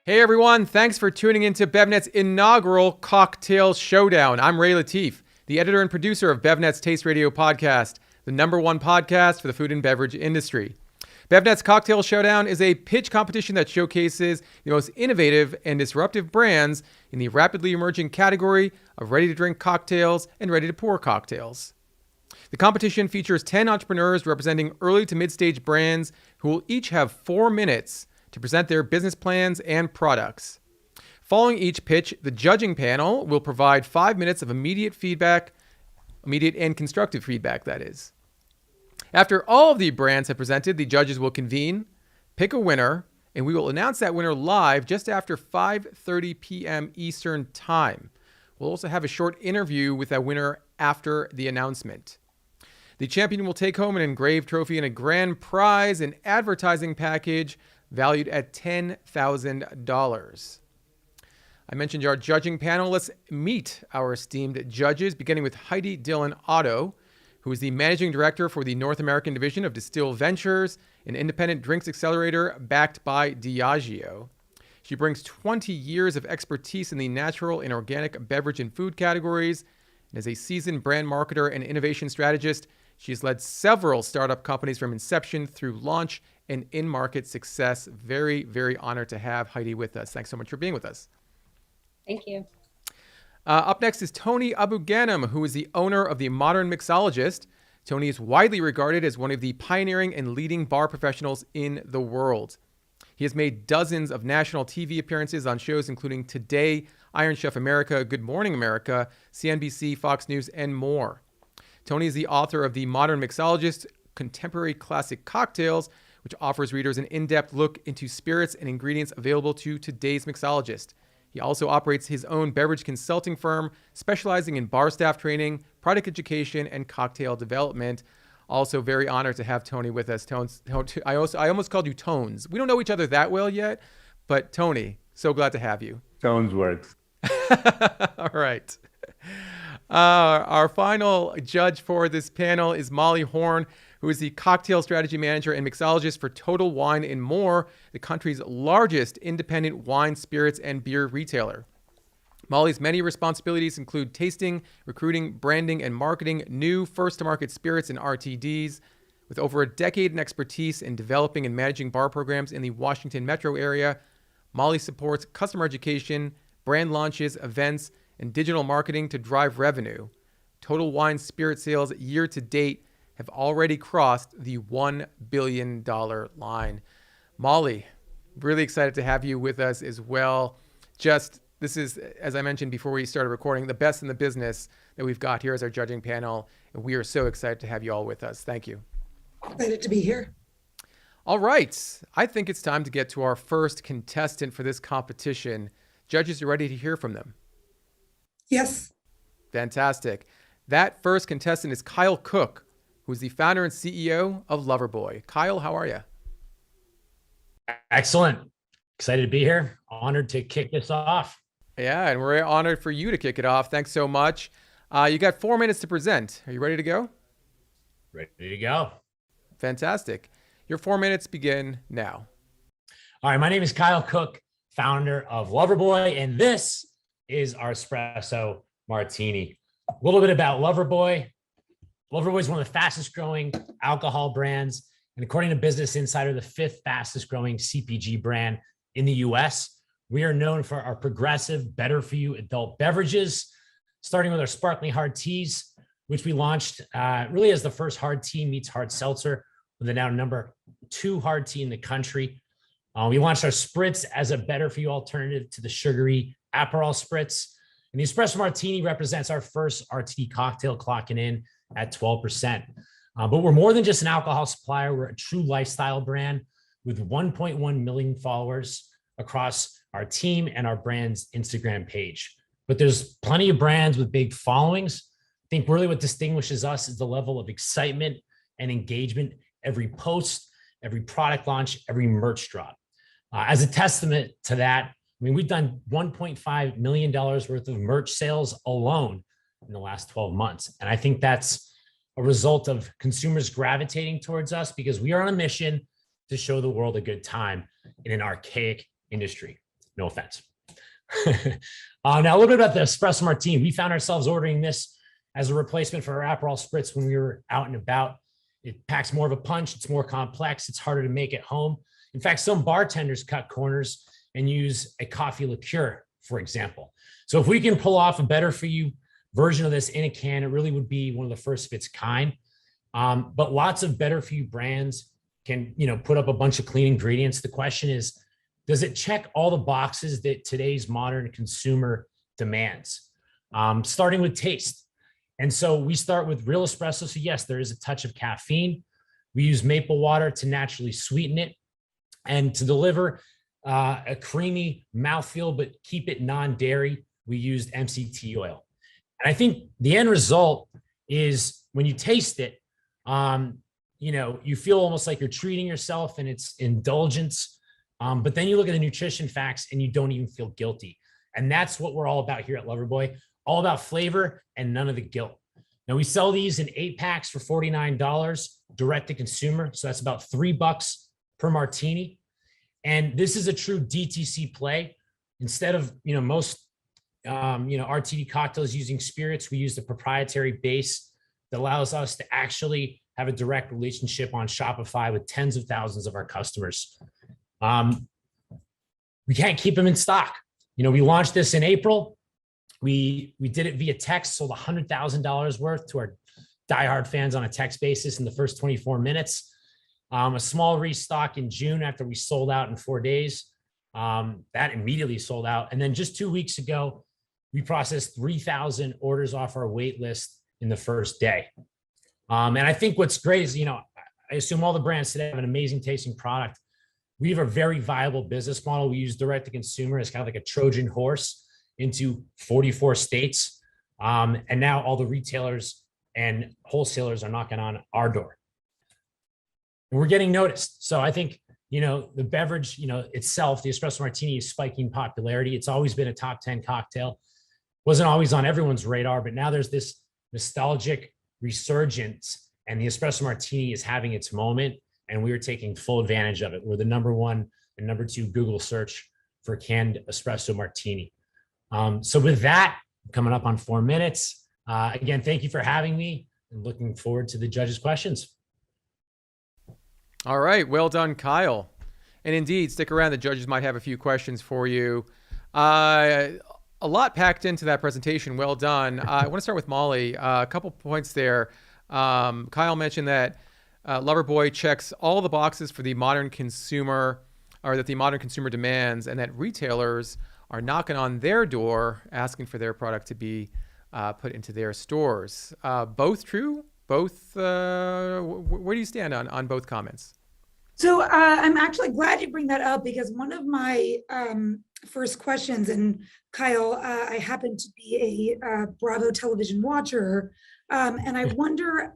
Hey everyone, thanks for tuning into BevNet's inaugural Cocktail Showdown. I'm Ray Latif, the editor and producer of BevNet's Taste Radio podcast, the #1 podcast for the food and beverage industry. BevNet's Cocktail Showdown is a pitch competition that showcases the most innovative and disruptive brands in the rapidly emerging category of ready-to-drink cocktails and ready-to-pour cocktails. The competition features 10 entrepreneurs representing early to mid-stage brands who will each have 4 minutes to present their business plans and products. Following each pitch, the judging panel will provide 5 minutes of immediate and constructive feedback, that is. After all of the brands have presented, the judges will convene, pick a winner, and we will announce that winner live just after 5:30 p.m. Eastern Time. We'll also have a short interview with that winner after the announcement. The champion will take home an engraved trophy and a grand prize, an advertising package valued at $10,000. I mentioned our judging panel. Let's meet our esteemed judges, beginning with Heidi Dillon Otto, who is the managing director for the North American division of Distill Ventures, an independent drinks accelerator backed by Diageo. She brings 20 years of expertise in the natural and organic beverage and food categories, and as a seasoned brand marketer and innovation strategist, she has led several startup companies from inception through launch and in-market success. Very, very honored to have Heidi with us. Thanks so much for being with us. Thank you. Up next is Tony Abou-Ganim, who is the owner of the Modern Mixologist. Tony is widely regarded as one of the pioneering and leading bar professionals in the world. He has made dozens of national TV appearances on shows including Today, Iron Chef America, Good Morning America, CNBC, Fox News, and more. Tony is the author of the Modern Mixologist, Contemporary Classic Cocktails, which offers readers an in-depth look into spirits and ingredients available to today's mixologist. He also operates his own beverage consulting firm, specializing in bar staff training, product education, and cocktail development. Also very honored to have Tony with us. I almost called you Tones. We don't know each other that well yet, but Tony, so glad to have you. Tones works. All right. Our final judge for this panel is Molly Horn, who is the cocktail strategy manager and mixologist for Total Wine & More, the country's largest independent wine, spirits, and beer retailer. Molly's many responsibilities include tasting, recruiting, branding, and marketing new first-to-market spirits and RTDs. With over a decade in expertise in developing and managing bar programs in the Washington metro area, Molly supports customer education, brand launches, events, and digital marketing to drive revenue. Total Wine spirit sales year to date have already crossed the $1 billion line. Molly, really excited to have you with us as well. This is, as I mentioned before we started recording, the best in the business that we've got here as our judging panel, and we are so excited to have you all with us. Thank you. Excited to be here. All right. I think it's time to get to our first contestant for this competition. Judges, are ready to hear from them? Yes. Fantastic. That first contestant is Kyle Cook, who's the founder and CEO of Loverboy. Kyle, how are you? Excellent. Excited to be here. Honored to kick this off. Yeah, and we're honored for you to kick it off. Thanks so much. You got 4 minutes to present. Are you ready to go? Ready to go. Fantastic. Your 4 minutes begin now. All right. My name is Kyle Cook, founder of Loverboy, and this is our espresso martini. A little bit about Loverboy. Loverboy is one of the fastest growing alcohol brands, and according to Business Insider, the 5th fastest growing CPG brand in the US. We are known for our progressive, better for you adult beverages, starting with our sparkling hard teas, which we launched really as the first hard tea meets hard seltzer, with the now #2 hard tea in the country. We launched our spritz as a better for you alternative to the sugary Aperol spritz. And the espresso martini represents our first RTD cocktail, clocking in at 12%. But we're more than just an alcohol supplier. We're a true lifestyle brand with 1.1 million followers across our team and our brand's Instagram page. But there's plenty of brands with big followings. I think really what distinguishes us is the level of excitement and engagement every post, every product launch, every merch drop. As a testament to that, I mean, we've done $1.5 million worth of merch sales alone in the last 12 months. And I think that's a result of consumers gravitating towards us because we are on a mission to show the world a good time in an archaic industry. No offense. Now a little bit about the espresso martini. We found ourselves ordering this as a replacement for our Aperol spritz when we were out and about. It packs more of a punch. It's more complex. It's harder to make at home. In fact, some bartenders cut corners and use a coffee liqueur, for example. So if we can pull off a better for you version of this in a can, it really would be one of the first of its kind. But lots of better for you brands can, put up a bunch of clean ingredients. The question is, does it check all the boxes that today's modern consumer demands? Starting with taste. And so we start with real espresso. So yes, there is a touch of caffeine. We use maple water to naturally sweeten it and to deliver a creamy mouthfeel, but keep it non-dairy. We used MCT oil. And I think the end result is when you taste it, you feel almost like you're treating yourself and it's indulgence. But then you look at the nutrition facts and you don't even feel guilty. And that's what we're all about here at Loverboy, all about flavor and none of the guilt. Now we sell these in 8-packs for $49 direct to consumer. So that's about $3 per martini. And this is a true DTC play. Instead of, most, RTD cocktails using spirits, we use the proprietary base that allows us to actually have a direct relationship on Shopify with tens of thousands of our customers. We can't keep them in stock. We launched this in April. We did it via text, sold $100,000 worth to our diehard fans on a text basis in the first 24 minutes. A small restock in June after we sold out in 4 days. That immediately sold out. And then just 2 weeks ago, we processed 3,000 orders off our wait list in the first day. And I think what's great is, I assume all the brands today have an amazing tasting product. We have a very viable business model. We use direct to consumer as kind of like a Trojan horse into 44 states. And now all the retailers and wholesalers are knocking on our door. And we're getting noticed. So I think, the beverage, itself, the espresso martini is spiking popularity. It's always been a top 10 cocktail. Wasn't always on everyone's radar, but now there's this nostalgic resurgence and the espresso martini is having its moment. And we are taking full advantage of it. We're the #1 and #2 Google search for canned espresso martini. So with that, coming up on 4 minutes, again, thank you for having me and looking forward to the judges' questions. All right. Well done, Kyle. And indeed, stick around. The judges might have a few questions for you. A lot packed into that presentation. Well done. I want to start with Molly. A couple points there. Kyle mentioned that Loverboy checks all the boxes for the modern consumer, or that the modern consumer demands, and that retailers are knocking on their door asking for their product to be put into their stores. Both true? Both? Where do you stand on both comments? So I'm actually glad you bring that up because one of my first questions, and Kyle, I happen to be a Bravo television watcher, and I wonder,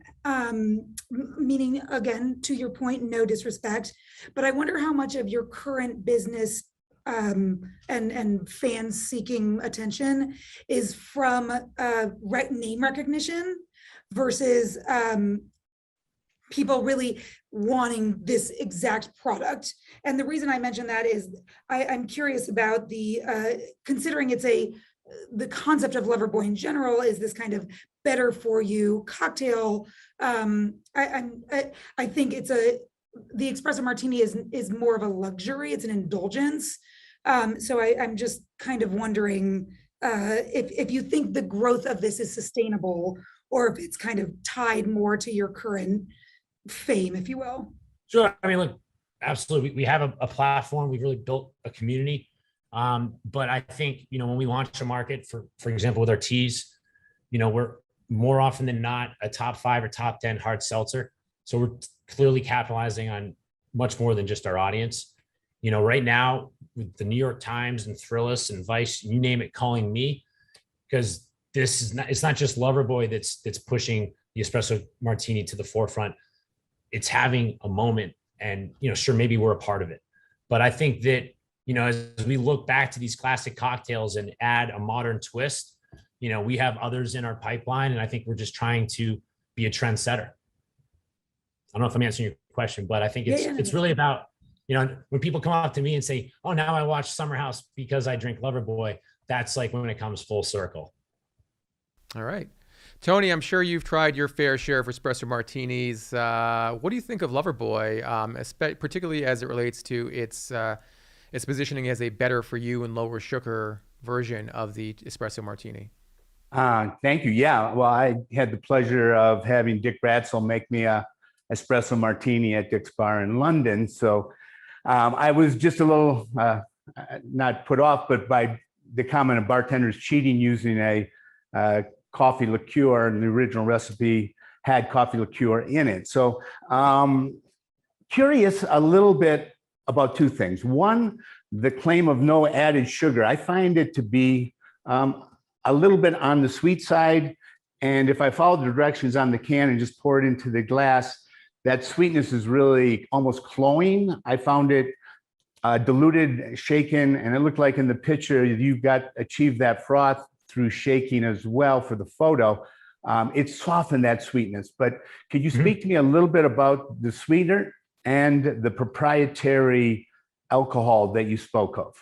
meaning again, to your point, no disrespect, but I wonder how much of your current business and fans seeking attention is from name recognition versus people really wanting this exact product. And the reason I mention that is I'm curious about the considering it's the concept of Loverboy in general is this kind of better for you cocktail. I think the espresso martini is more of a luxury. It's an indulgence. So I'm just kind of wondering if you think the growth of this is sustainable or if it's kind of tied more to your current fame, if you will. Sure. I mean, look, absolutely. We have a platform. We've really built a community. But I think, when we launch a market, for example, with our teas, we're more often than not a top 5 or top 10 hard seltzer. So we're clearly capitalizing on much more than just our audience. Right now with the New York Times and Thrillist and Vice, you name it, calling me, because it's not just Loverboy that's pushing the espresso martini to the forefront. It's having a moment, and sure, maybe we're a part of it, but I think that as we look back to these classic cocktails and add a modern twist, we have others in our pipeline, and I think we're just trying to be a trendsetter. I don't know if I'm answering your question, but I think it's really about when people come up to me and say, oh, now I watch Summer House because I drink Loverboy, that's like when it comes full circle. All right. Tony, I'm sure you've tried your fair share of espresso martinis. What do you think of Loverboy, particularly as it relates to its positioning as a better for you and lower sugar version of the espresso martini? Thank you. Yeah, well, I had the pleasure of having Dick Bratzel make me a espresso martini at Dick's Bar in London. So I was just a little not put off, but by the comment of bartenders cheating using a coffee liqueur, and the original recipe had coffee liqueur in it. So curious a little bit about two things. One, the claim of no added sugar. I find it to be a little bit on the sweet side. And if I follow the directions on the can and just pour it into the glass, that sweetness is really almost cloying. I found it diluted, shaken, and it looked like in the picture you achieved that froth through shaking as well for the photo. It softened that sweetness. But could you speak to me a little bit about the sweetener and the proprietary alcohol that you spoke of?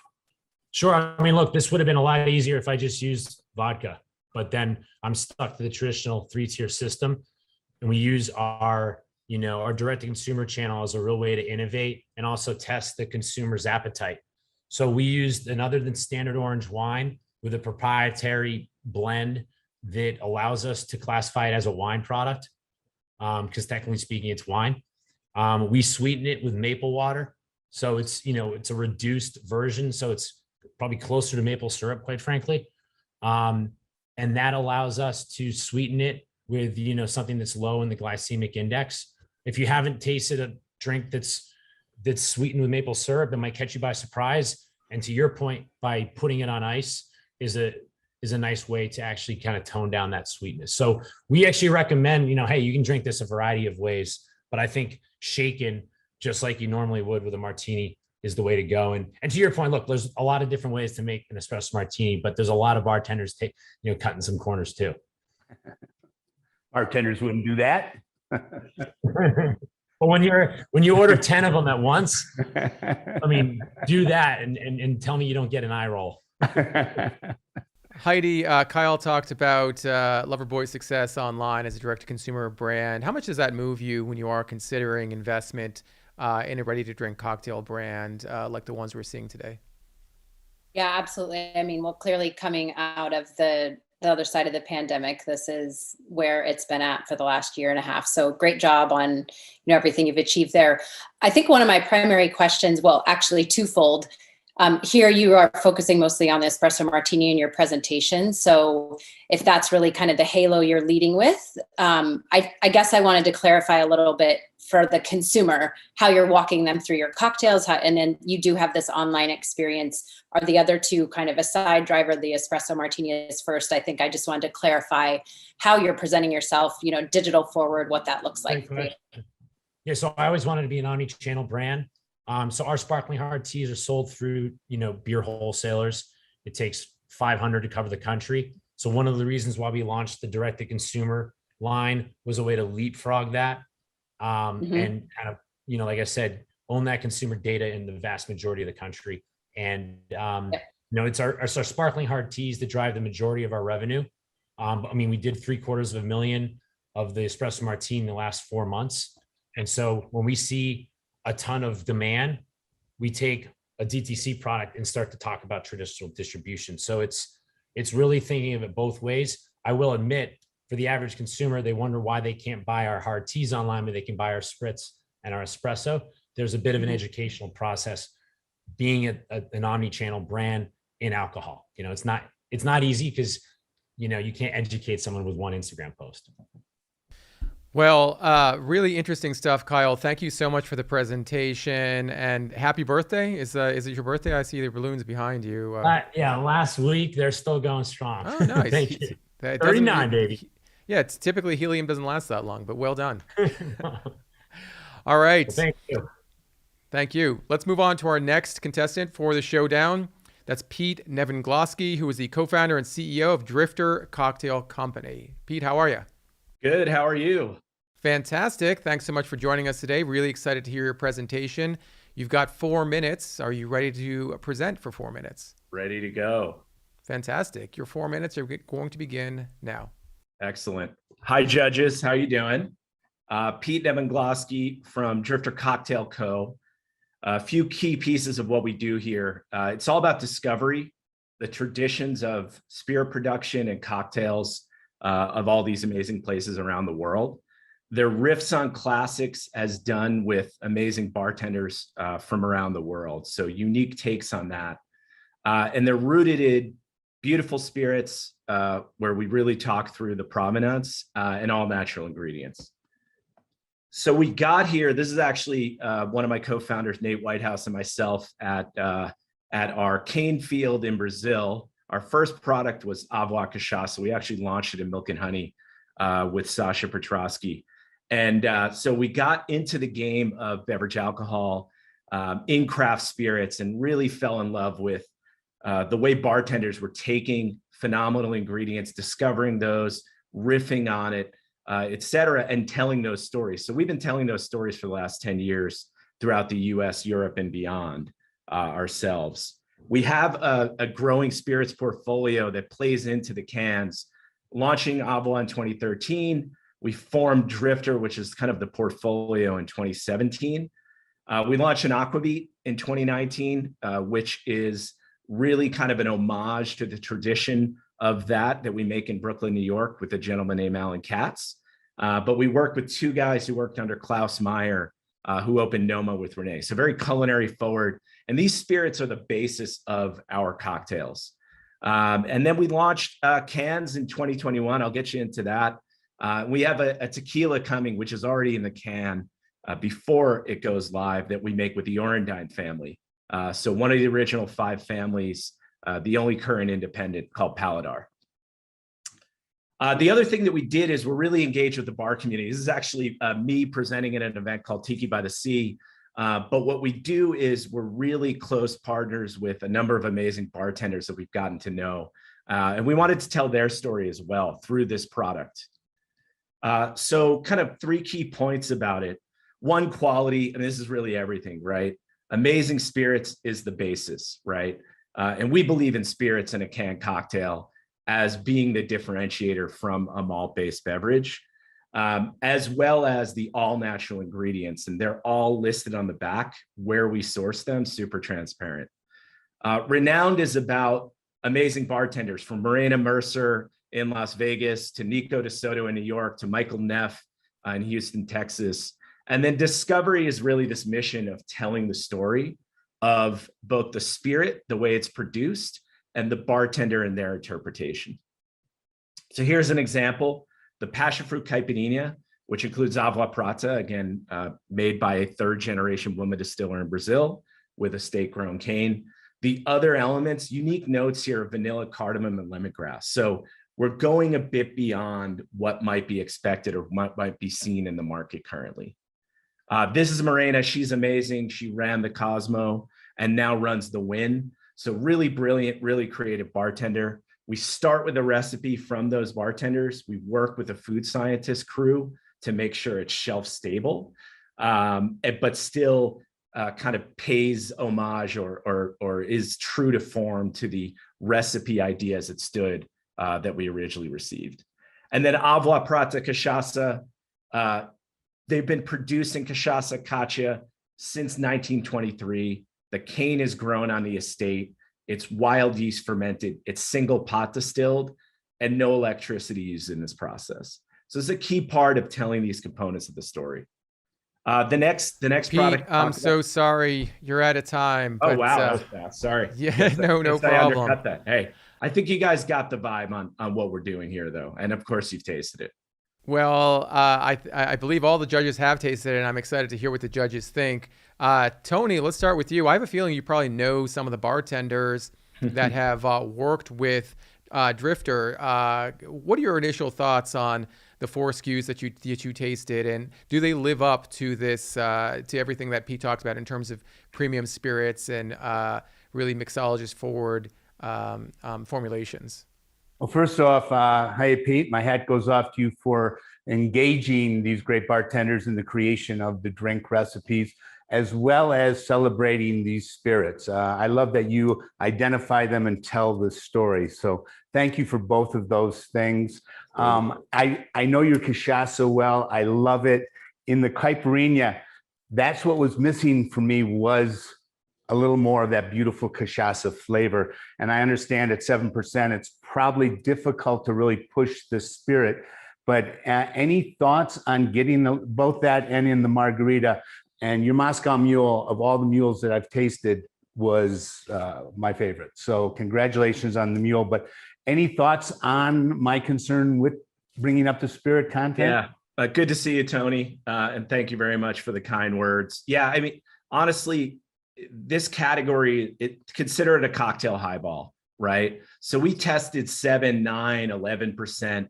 Sure. I mean, look, this would have been a lot easier if I just used vodka, but then I'm stuck to the traditional 3-tier system. And we use our direct-to-consumer channel as a real way to innovate and also test the consumer's appetite. So we used an other than standard orange wine with a proprietary blend that allows us to classify it as a wine product, because technically speaking, it's wine. We sweeten it with maple water. So it's a reduced version. So it's probably closer to maple syrup, quite frankly. And that allows us to sweeten it with, something that's low in the glycemic index. If you haven't tasted a drink that's sweetened with maple syrup, it might catch you by surprise. And to your point, by putting it on ice is a nice way to actually kind of tone down that sweetness. So we actually recommend, hey, you can drink this a variety of ways, but I think shaken, just like you normally would with a martini, is the way to go. And to your point, look, there's a lot of different ways to make an espresso martini, but there's a lot of bartenders cutting some corners too. Bartenders wouldn't do that. But when you order 10 of them at once, I mean, do that and tell me you don't get an eye roll. Heidi, Kyle talked about Loverboy's success online as a direct-to-consumer brand. How much does that move you when you are considering investment in a ready-to-drink cocktail brand like the ones we're seeing today? Yeah, absolutely. I mean, well, clearly coming out of the other side of the pandemic, this is where it's been at for the last year and a half. So great job on everything you've achieved there. I think one of my primary questions, well, actually twofold. Here you are focusing mostly on the espresso martini in your presentation. So if that's really kind of the halo you're leading with, I guess I wanted to clarify a little bit for the consumer, how you're walking them through your cocktails, and then you do have this online experience. Are the other two kind of a side driver? The espresso martini is first. I think I just wanted to clarify how you're presenting yourself, digital forward, what that looks like. Yeah, so I always wanted to be an omni-channel brand. So our sparkling hard teas are sold through, beer wholesalers. It takes 500 to cover the country. So one of the reasons why we launched the direct-to-consumer line was a way to leapfrog that. And kind of, like I said, own that consumer data in the vast majority of the country. And, it's our sparkling hard teas that drive the majority of our revenue. I mean, we did $750,000 of the espresso martini in the last 4 months. And so when we see a ton of demand, we take a DTC product and start to talk about traditional distribution. So it's really thinking of it both ways. I will admit, for the average consumer, they wonder why they can't buy our hard teas online, but they can buy our spritz and our espresso. There's a bit of an educational process being an omni-channel brand in alcohol. It's not easy because, you can't educate someone with one Instagram post. Well, really interesting stuff, Kyle. Thank you so much for the presentation, and happy birthday. Is it your birthday? I see the balloons behind you. Yeah, last week. They're still going strong. Oh, nice. Thank you. 39, baby. Yeah, it's typically helium doesn't last that long, but well done. All right. Well, thank you. Thank you. Let's move on to our next contestant for the showdown. That's Pete Nevin-Glosky, who is the co-founder and CEO of Drifter Cocktail Company. Pete, how are you? Good. How are you? Fantastic. Thanks so much for joining us today. Really excited to hear your presentation. You've got 4 minutes. Are you ready to present for 4 minutes? Ready to go. Fantastic. Your 4 minutes are going to begin now. Excellent. Hi, judges. How you doing? Pete Nevengloski from Drifter Cocktail Co. A few key pieces of what we do here. It's all about discovery, the traditions of spirit production and cocktails of all these amazing places around the world. They're riffs on classics as done with amazing bartenders from around the world. So unique takes on that. And they're rooted in beautiful spirits where we really talk through the provenance and all natural ingredients. So we got here, this is actually one of my co-founders, Nate Whitehouse, and myself at our cane field in Brazil. Our first product was Avoir Cachaça. We actually launched it in Milk and Honey with Sasha Petrosky. And so we got into the game of beverage alcohol in craft spirits and really fell in love with the way bartenders were taking phenomenal ingredients, discovering those, riffing on it, et cetera, and telling those stories. So we've been telling those stories for the last 10 years throughout the US, Europe, and beyond ourselves. We have a growing spirits portfolio that plays into the cans. Launching Avoir in 2013, we formed Drifter, which is kind of the portfolio, in 2017. We launched an Aquavit in 2019, which is really kind of an homage to the tradition of that we make in Brooklyn, New York, with a gentleman named Alan Katz. But we work with two guys who worked under Klaus Meyer, who opened Noma with Renee. So very culinary forward. And these spirits are the basis of our cocktails. And then we launched cans in 2021. I'll get you into that. We have a tequila coming, which is already in the can before it goes live, that we make with the Orendine family. So one of the original 5 families, the only current independent, called Paladar. The other thing that we did is we're really engaged with the bar community. This is actually me presenting at an event called Tiki by the Sea. But what we do is we're really close partners with a number of amazing bartenders that we've gotten to know. And we wanted to tell their story as well through this product. So kind of 3 key points about it. One, quality, and this is really everything, right? Amazing spirits is the basis, right? And we believe in spirits in a canned cocktail as being the differentiator from a malt-based beverage, as well as the all-natural ingredients. And they're all listed on the back where we source them, super transparent. Renowned is about amazing bartenders, from Morena Mercer in Las Vegas to Nico De Soto in New York to Michael Neff in Houston, Texas. And then discovery is really this mission of telling the story of both the spirit, the way it's produced, and the bartender and their interpretation. So here's an example: the passion fruit caipirinha, which includes Agua Prata, again, made by a 3rd generation woman distiller in Brazil with estate grown cane. The other elements, unique notes here of vanilla, cardamom, and lemongrass. So we're going a bit beyond what might be expected or might be seen in the market currently. This is Morena. She's amazing. She ran the Cosmo and now runs the Win. So really brilliant, really creative bartender. We start with a recipe from those bartenders. We work with a food scientist crew to make sure it's shelf stable, but still kind of pays homage or is true to form to the recipe idea as it stood that we originally received. And then Avoir Prata Cachaça. They've been producing Cachaça Cacia since 1923. The cane is grown on the estate. It's wild yeast fermented. It's single pot distilled, and no electricity used in this process. So it's a key part of telling these components of the story. The next Pete, product. I'm so sorry, you're out of time. Oh but, wow, that was fast. Sorry. Yeah, no I problem. undercut that. Hey, I think you guys got the vibe on what we're doing here, though, and of course you've tasted it. Well, I believe all the judges have tasted it, and I'm excited to hear what the judges think. Tony, let's start with you. I have a feeling you probably know some of the bartenders that have worked with Drifter. What are your initial thoughts on the 4 SKUs that you tasted, and do they live up to this to everything that Pete talked about in terms of premium spirits and really mixologist forward formulations? Well, first off, hey, Pete, my hat goes off to you for engaging these great bartenders in the creation of the drink recipes. as well as celebrating these spirits. I love that you identify them and tell the story. So thank you for both of those things. I know your cachaça well. I love it. In the caipirinha, that's what was missing for me, was a little more of that beautiful cachaça flavor. And I understand at 7%, it's probably difficult to really push the spirit. But any thoughts on getting both that and in the margarita? And your Moscow Mule, of all the mules that I've tasted, was my favorite. So congratulations on the mule. But any thoughts on my concern with bringing up the spirit content? Yeah, good to see you, Tony. And thank you very much for the kind words. Yeah, I mean, honestly, this category, consider it a cocktail highball, right? So we tested 7, 9, 11%.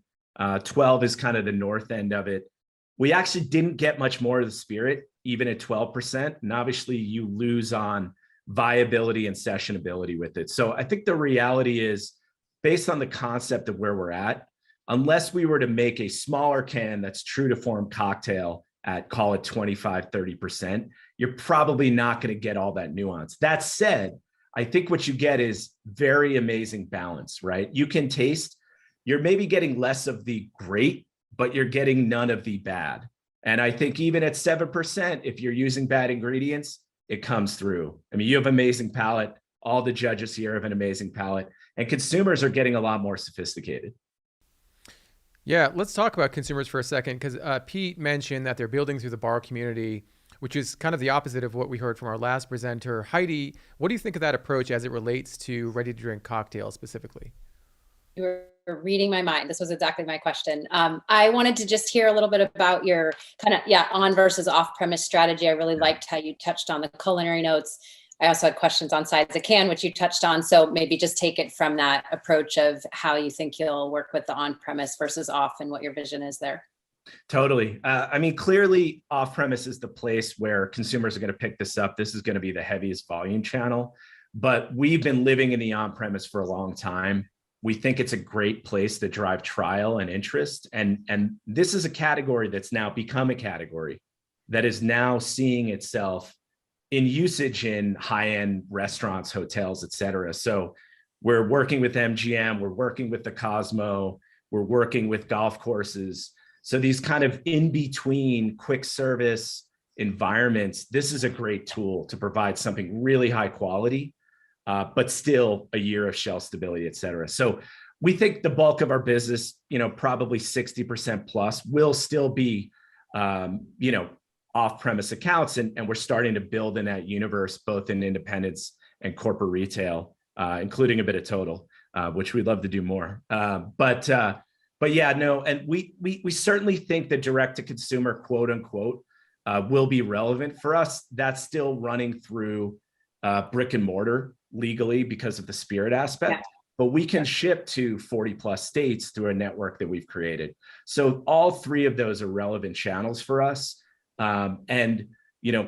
12 is kind of the north end of it. We actually didn't get much more of the spirit, even at 12%. And obviously you lose on viability and sessionability with it. So I think the reality is, based on the concept of where we're at, unless we were to make a smaller can that's true to form cocktail at, call it 25, 30%, you're probably not going to get all that nuance. That said, I think what you get is very amazing balance, right? You can taste, you're maybe getting less of the great, but you're getting none of the bad. And I think even at 7%, if you're using bad ingredients, it comes through. I mean, you have amazing palate. All the judges here have an amazing palate, and consumers are getting a lot more sophisticated. Yeah, let's talk about consumers for a second, because Pete mentioned that they're building through the bar community, which is kind of the opposite of what we heard from our last presenter. Heidi, what do you think of that approach as it relates to ready-to-drink cocktails specifically? You were reading my mind. This was exactly my question. I wanted to just hear a little bit about your kind of, on versus off-premise strategy. I really liked how you touched on the culinary notes. I also had questions on sides of can, which you touched on. So maybe just take it from that approach of how you think you'll work with the on-premise versus off, and what your vision is there. Totally. I mean, clearly off-premise is the place where consumers are going to pick this up. This is going to be the heaviest volume channel, but we've been living in the on-premise for a long time. We think it's a great place to drive trial and interest. And this is a category that's now become a category that is now seeing itself in usage in high-end restaurants, hotels, et cetera. So we're working with MGM, we're working with the Cosmo, we're working with golf courses. So these kind of in-between quick service environments, this is a great tool to provide something really high quality, but still a year of shelf stability, et cetera. So we think the bulk of our business, probably 60% plus, will still be, off-premise accounts. And we're starting to build in that universe, both in independents and corporate retail, including a bit of total, which we'd love to do more. But yeah, no, and we certainly think the direct-to-consumer, quote unquote, will be relevant for us. That's still running through brick and mortar legally because of the spirit aspect. Yeah. But we can ship to 40 plus states through a network that we've created. So all three of those are relevant channels for us. And,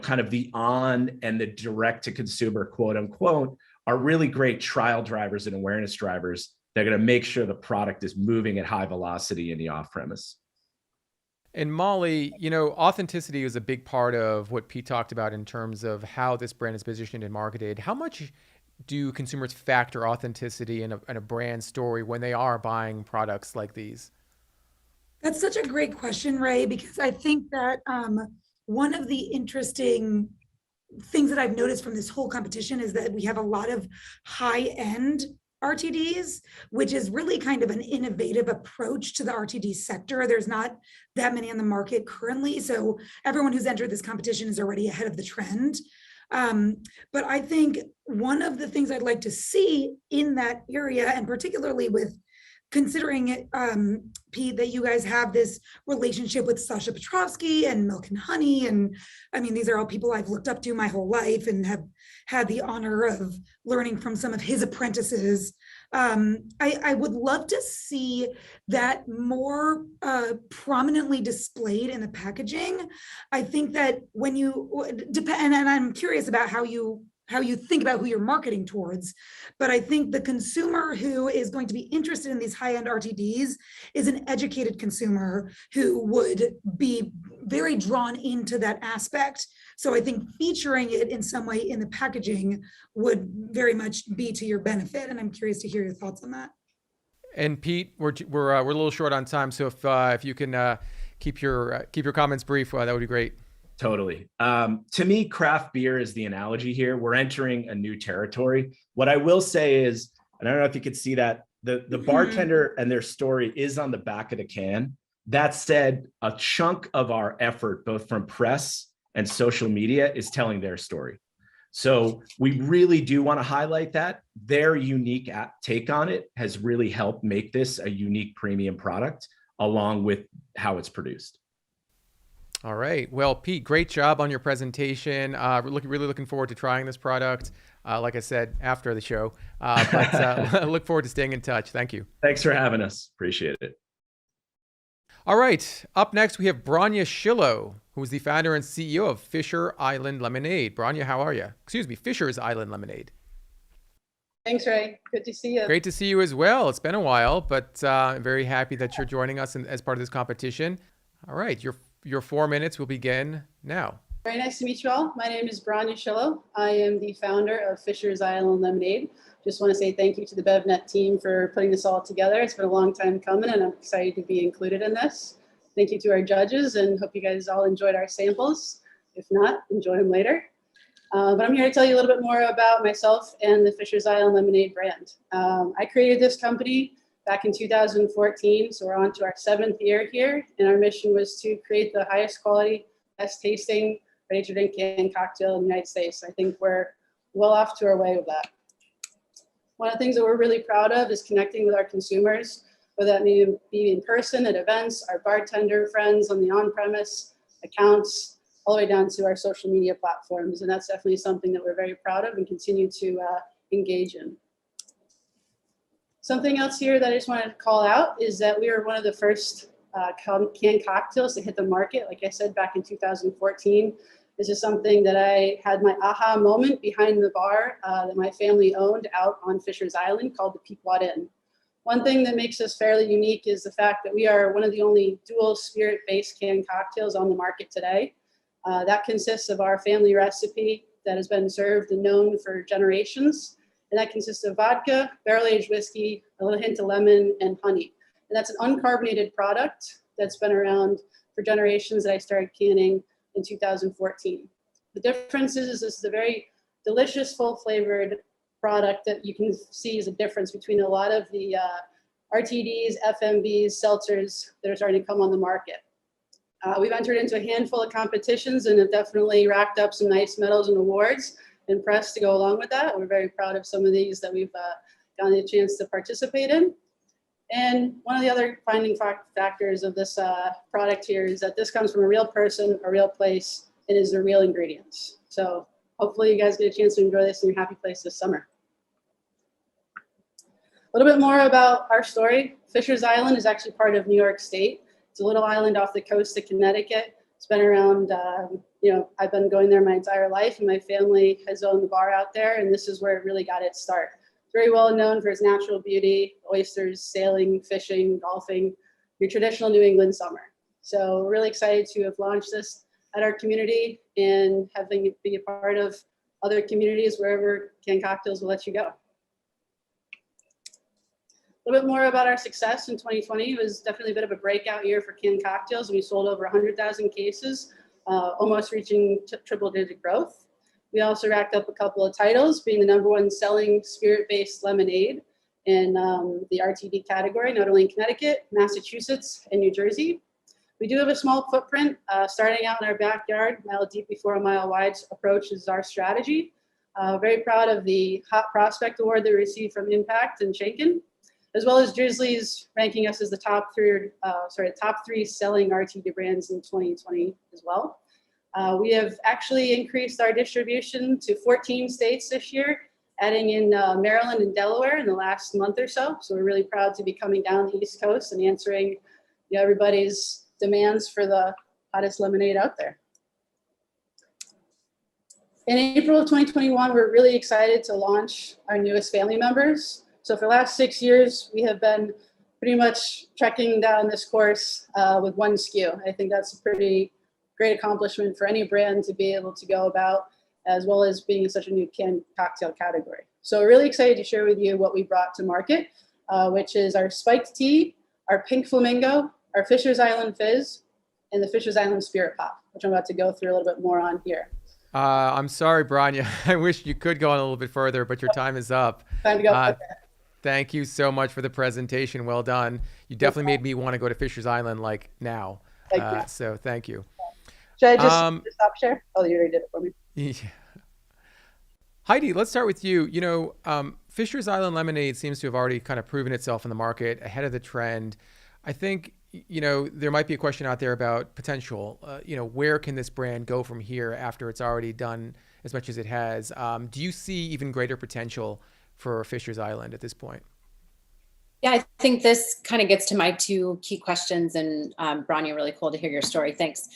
kind of the on and the direct to consumer, quote unquote, are really great trial drivers and awareness drivers. They're going to make sure the product is moving at high velocity in the off premise. And Molly, authenticity is a big part of what Pete talked about in terms of how this brand is positioned and marketed. How much do consumers factor authenticity in a brand story when they are buying products like these? That's such a great question, Ray, because I think that one of the interesting things that I've noticed from this whole competition is that we have a lot of high-end RTDs, which is really kind of an innovative approach to the RTD sector. There's not that many on the market currently, so everyone who's entered this competition is already ahead of the trend. But I think one of the things I'd like to see in that area, and particularly with considering it, Pete, that you guys have this relationship with Sasha Petrovsky and Milk and Honey. And I mean, these are all people I've looked up to my whole life and have had the honor of learning from some of his apprentices. I would love to see that more prominently displayed in the packaging. I think that when you depend, and I'm curious about how you think about who you're marketing towards. But I think the consumer who is going to be interested in these high-end RTDs is an educated consumer who would be very drawn into that aspect. So I think featuring it in some way in the packaging would very much be to your benefit. And I'm curious to hear your thoughts on that. And Pete, we're a little short on time, so if you can keep your comments brief, that would be great. Totally. To me, craft beer is the analogy here. We're entering a new territory. What I will say is, and I don't know if you could see that, the bartender and their story is on the back of the can. That said, a chunk of our effort, both from press and social media, is telling their story. So we really do want to highlight that. Their unique take on it has really helped make this a unique premium product, along with how it's produced. All right. Well, Pete, great job on your presentation. Really looking forward to trying this product. Like I said, after the show, but look forward to staying in touch. Thank you. Thanks for having us. Appreciate it. All right. Up next, we have Branya Shillo, who is the founder and CEO of Fisher Island Lemonade. Branya, how are you? Excuse me, Fisher's Island Lemonade. Thanks, Ray. Good to see you. Great to see you as well. It's been a while, but I'm very happy that you're joining us as part of this competition. All right. Your 4 minutes will begin now. Very nice to meet you all. My name is Branya Shillo. I am the founder of Fisher's Island Lemonade. Just want to say thank you to the BevNET team for putting this all together. It's been a long time coming, and I'm excited to be included in this. Thank you to our judges, and hope you guys all enjoyed our samples. If not, enjoy them later. But I'm here to tell you a little bit more about myself and the Fisher's Island Lemonade brand. I created this company back in 2014, so we're on to our 7th year here, and our mission was to create the highest quality, best tasting, ready-to-drink canned cocktail in the United States. I think we're well off to our way with that. One of the things that we're really proud of is connecting with our consumers, whether that may be in person at events, our bartender friends on the on-premise accounts, all the way down to our social media platforms. And that's definitely something that we're very proud of and continue to engage in. Something else here that I just wanted to call out is that we were one of the first canned cocktails to hit the market. Like I said, back in 2014, this is something that I had my aha moment behind the bar that my family owned out on Fisher's Island called the Pequot Inn. One thing that makes us fairly unique is the fact that we are one of the only dual spirit-based canned cocktails on the market today. That consists of our family recipe that has been served and known for generations. And that consists of vodka, barrel-aged whiskey, a little hint of lemon, and honey. And that's an uncarbonated product that's been around for generations that I started canning in 2014. The difference is this is a very delicious, full-flavored product that you can see is a difference between a lot of the RTDs, FMBs, seltzers that are starting to come on the market. We've entered into a handful of competitions and have definitely racked up some nice medals and awards and press to go along with that. We're very proud of some of these that we've gotten a chance to participate in. And one of the other finding factors of this product here is that this comes from a real person, a real place, and is the real ingredients. So hopefully you guys get a chance to enjoy this in your happy place this summer. A little bit more about our story. Fisher's Island is actually part of New York State. It's a little island off the coast of Connecticut. It's been around, I've been going there my entire life, and my family has owned the bar out there, and this is where it really got its start. It's very well known for its natural beauty, oysters, sailing, fishing, golfing, your traditional New England summer. So we're really excited to have launched this at our community and having it be a part of other communities wherever canned cocktails will let you go. A little bit more about our success in 2020. It was definitely a bit of a breakout year for canned cocktails. We sold over 100,000 cases, almost reaching triple-digit growth. We also racked up a couple of titles, being the #1 selling spirit-based lemonade in the RTD category, not only in Connecticut, Massachusetts, and New Jersey. We do have a small footprint, starting out in our backyard, mile deep before a mile wide approach is our strategy. Very proud of the Hot Prospect Award that we received from Impact and Shanken, as well as Drizzly's ranking us as the top three selling RTD brands in 2020 as well. We have actually increased our distribution to 14 states this year, adding in Maryland and Delaware in the last month or so. So we're really proud to be coming down the East Coast and answering everybody's demands for the hottest lemonade out there. In April of 2021, we're really excited to launch our newest family members. So for the last 6 years, we have been pretty much trekking down this course with one SKU. I think that's a pretty great accomplishment for any brand to be able to go about, as well as being in such a new canned cocktail category. So really excited to share with you what we brought to market, which is our spiked tea, our pink flamingo, our Fisher's Island Fizz, and the Fisher's Island Spirit Pop, which I'm about to go through a little bit more on here. I'm sorry, Branya. I wish you could go on a little bit further, but your time is up. Time to go. Thank you so much for the presentation. Well done. You definitely made me want to go to Fisher's Island like now. So thank you. Should I just stop share? Oh, you already did it for me. Yeah. Heidi, let's start with you. You know, Fisher's Island Lemonade seems to have already kind of proven itself in the market ahead of the trend. I think, you know, there might be a question out there about potential. You know, where can this brand go from here after it's already done as much as it has? Do you see even greater potential for Fisher's Island at this point? Yeah, I think this kind of gets to my two key questions. And Branya, really cool to hear your story. Thanks.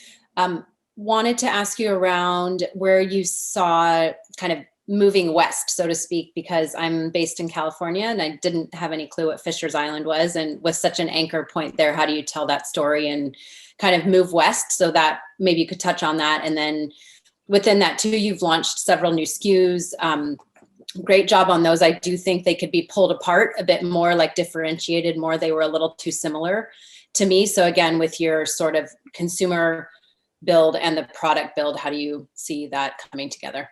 Wanted to ask you around where you saw kind of moving west, so to speak, because I'm based in California and I didn't have any clue what Fisher's Island was. And with such an anchor point there, how do you tell that story and kind of move west? So that maybe you could touch on that. And then within that too, you've launched several new SKUs. Great job on those. I do think they could be pulled apart a bit more, like differentiated more. They were a little too similar to me. So again, with your sort of consumer build and the product build, how do you see that coming together?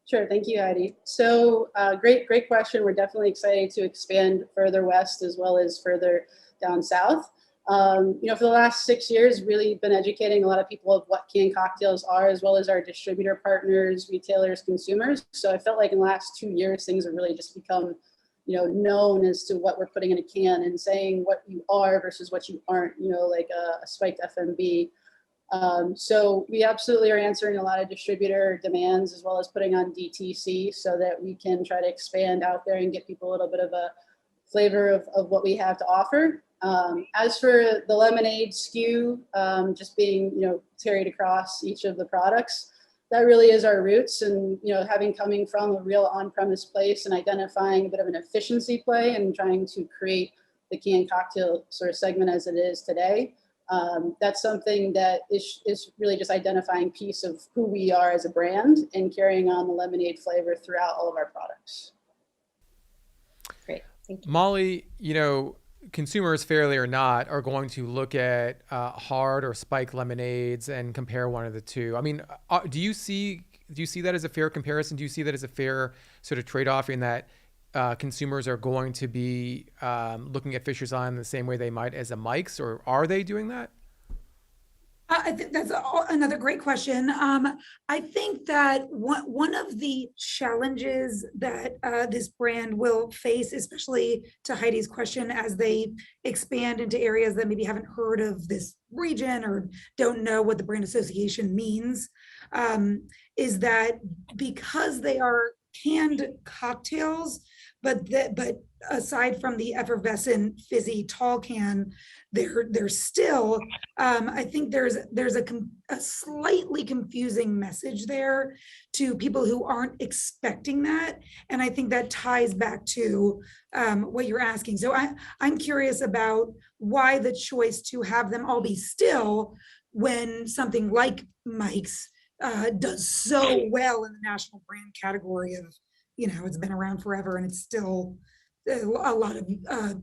Sure. Thank you, Heidi. So great question. We're definitely excited to expand further west as well as further down south. You know, for the last 6 years, really been educating a lot of people of what canned cocktails are, as well as our distributor partners, retailers, consumers. So I felt like in the last 2 years, things have really just become, you know, known as to what we're putting in a can and saying what you are versus what you aren't, you know, like a spiked FMB. So we absolutely are answering a lot of distributor demands as well as putting on DTC so that we can try to expand out there and get people a little bit of a flavor of what we have to offer. As for the lemonade SKU, just being, you know, carried across each of the products, that really is our roots. And, you know, coming from a real on-premise place and identifying a bit of an efficiency play and trying to create the canned cocktail sort of segment as it is today. That's something that is really just identifying piece of who we are as a brand and carrying on the lemonade flavor throughout all of our products. Great. Thank you. Molly, you know, consumers, fairly or not, are going to look at hard or spiked lemonades and compare one of the two. I mean, do you see that as a fair comparison? Do you see that as a fair sort of trade-off in that consumers are going to be looking at Fisher's Island the same way they might as a Mike's, or are they doing that? I think that's another great question. I think that one of the challenges that this brand will face, especially to Heidi's question, as they expand into areas that maybe haven't heard of this region or don't know what the brand association means, is that because they are canned cocktails, but aside from the effervescent fizzy tall can, they're still, I think there's a slightly confusing message there to people who aren't expecting that. And I think that ties back to what you're asking. So I'm curious about why the choice to have them all be still when something like Mike's does so well in the national brand category of, you know, it's been around forever and it's still a lot of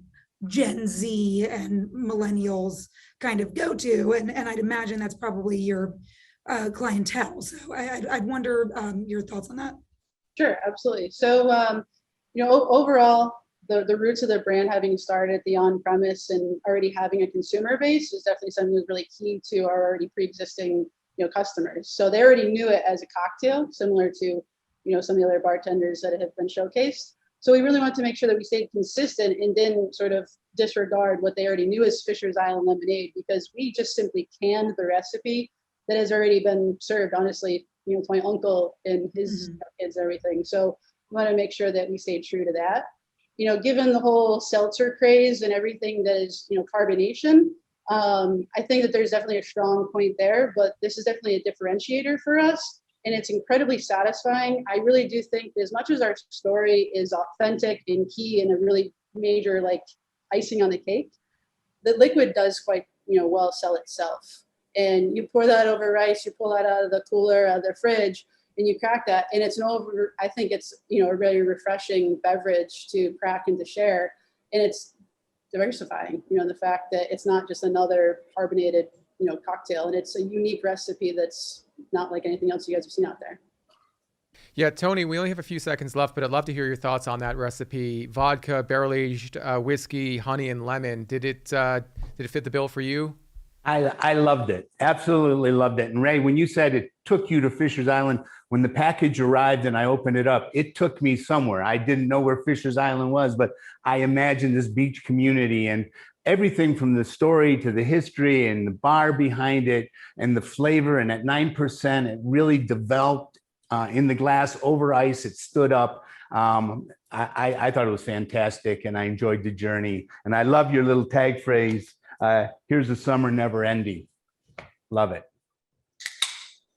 Gen Z and millennials kind of go to, and I'd imagine that's probably your clientele. So I'd wonder your thoughts on that. Sure, absolutely. So, you know, overall, the roots of the brand having started the on-premise and already having a consumer base is definitely something that's really key to our already pre-existing, you know, customers. So they already knew it as a cocktail, similar to, you know, some of the other bartenders that have been showcased. So we really want to make sure that we stayed consistent and didn't sort of disregard what they already knew as Fisher's Island Lemonade, because we just simply canned the recipe that has already been served, honestly, you know, to my uncle and his kids and everything. So we want to make sure that we stay true to that. You know, given the whole seltzer craze and everything that is, you know, carbonation, I think that there's definitely a strong point there, but this is definitely a differentiator for us. And it's incredibly satisfying. I really do think as much as our story is authentic and key and a really major like icing on the cake, the liquid does quite, you know, well sell itself. And you pour that over rice, you pull that out of the cooler, out of the fridge, and you crack that. And it's I think it's, a really refreshing beverage to crack and to share. And it's diversifying, the fact that it's not just another carbonated, cocktail, and it's a unique recipe that's not like anything else you guys have seen out there. Yeah, Tony, we only have a few seconds left, but I'd love to hear your thoughts on that recipe. Vodka, barrel-aged whiskey, honey, and lemon. Did it fit the bill for you? I loved it. Absolutely loved it. And Ray, when you said it took you to Fisher's Island, when the package arrived and I opened it up, it took me somewhere. I didn't know where Fisher's Island was, but I imagined this beach community and everything from the story to the history and the bar behind it and the flavor. And at 9%, it really developed in the glass over ice. It stood up. I thought it was fantastic and I enjoyed the journey. And I love your little tag phrase. Here's the summer never ending. Love it.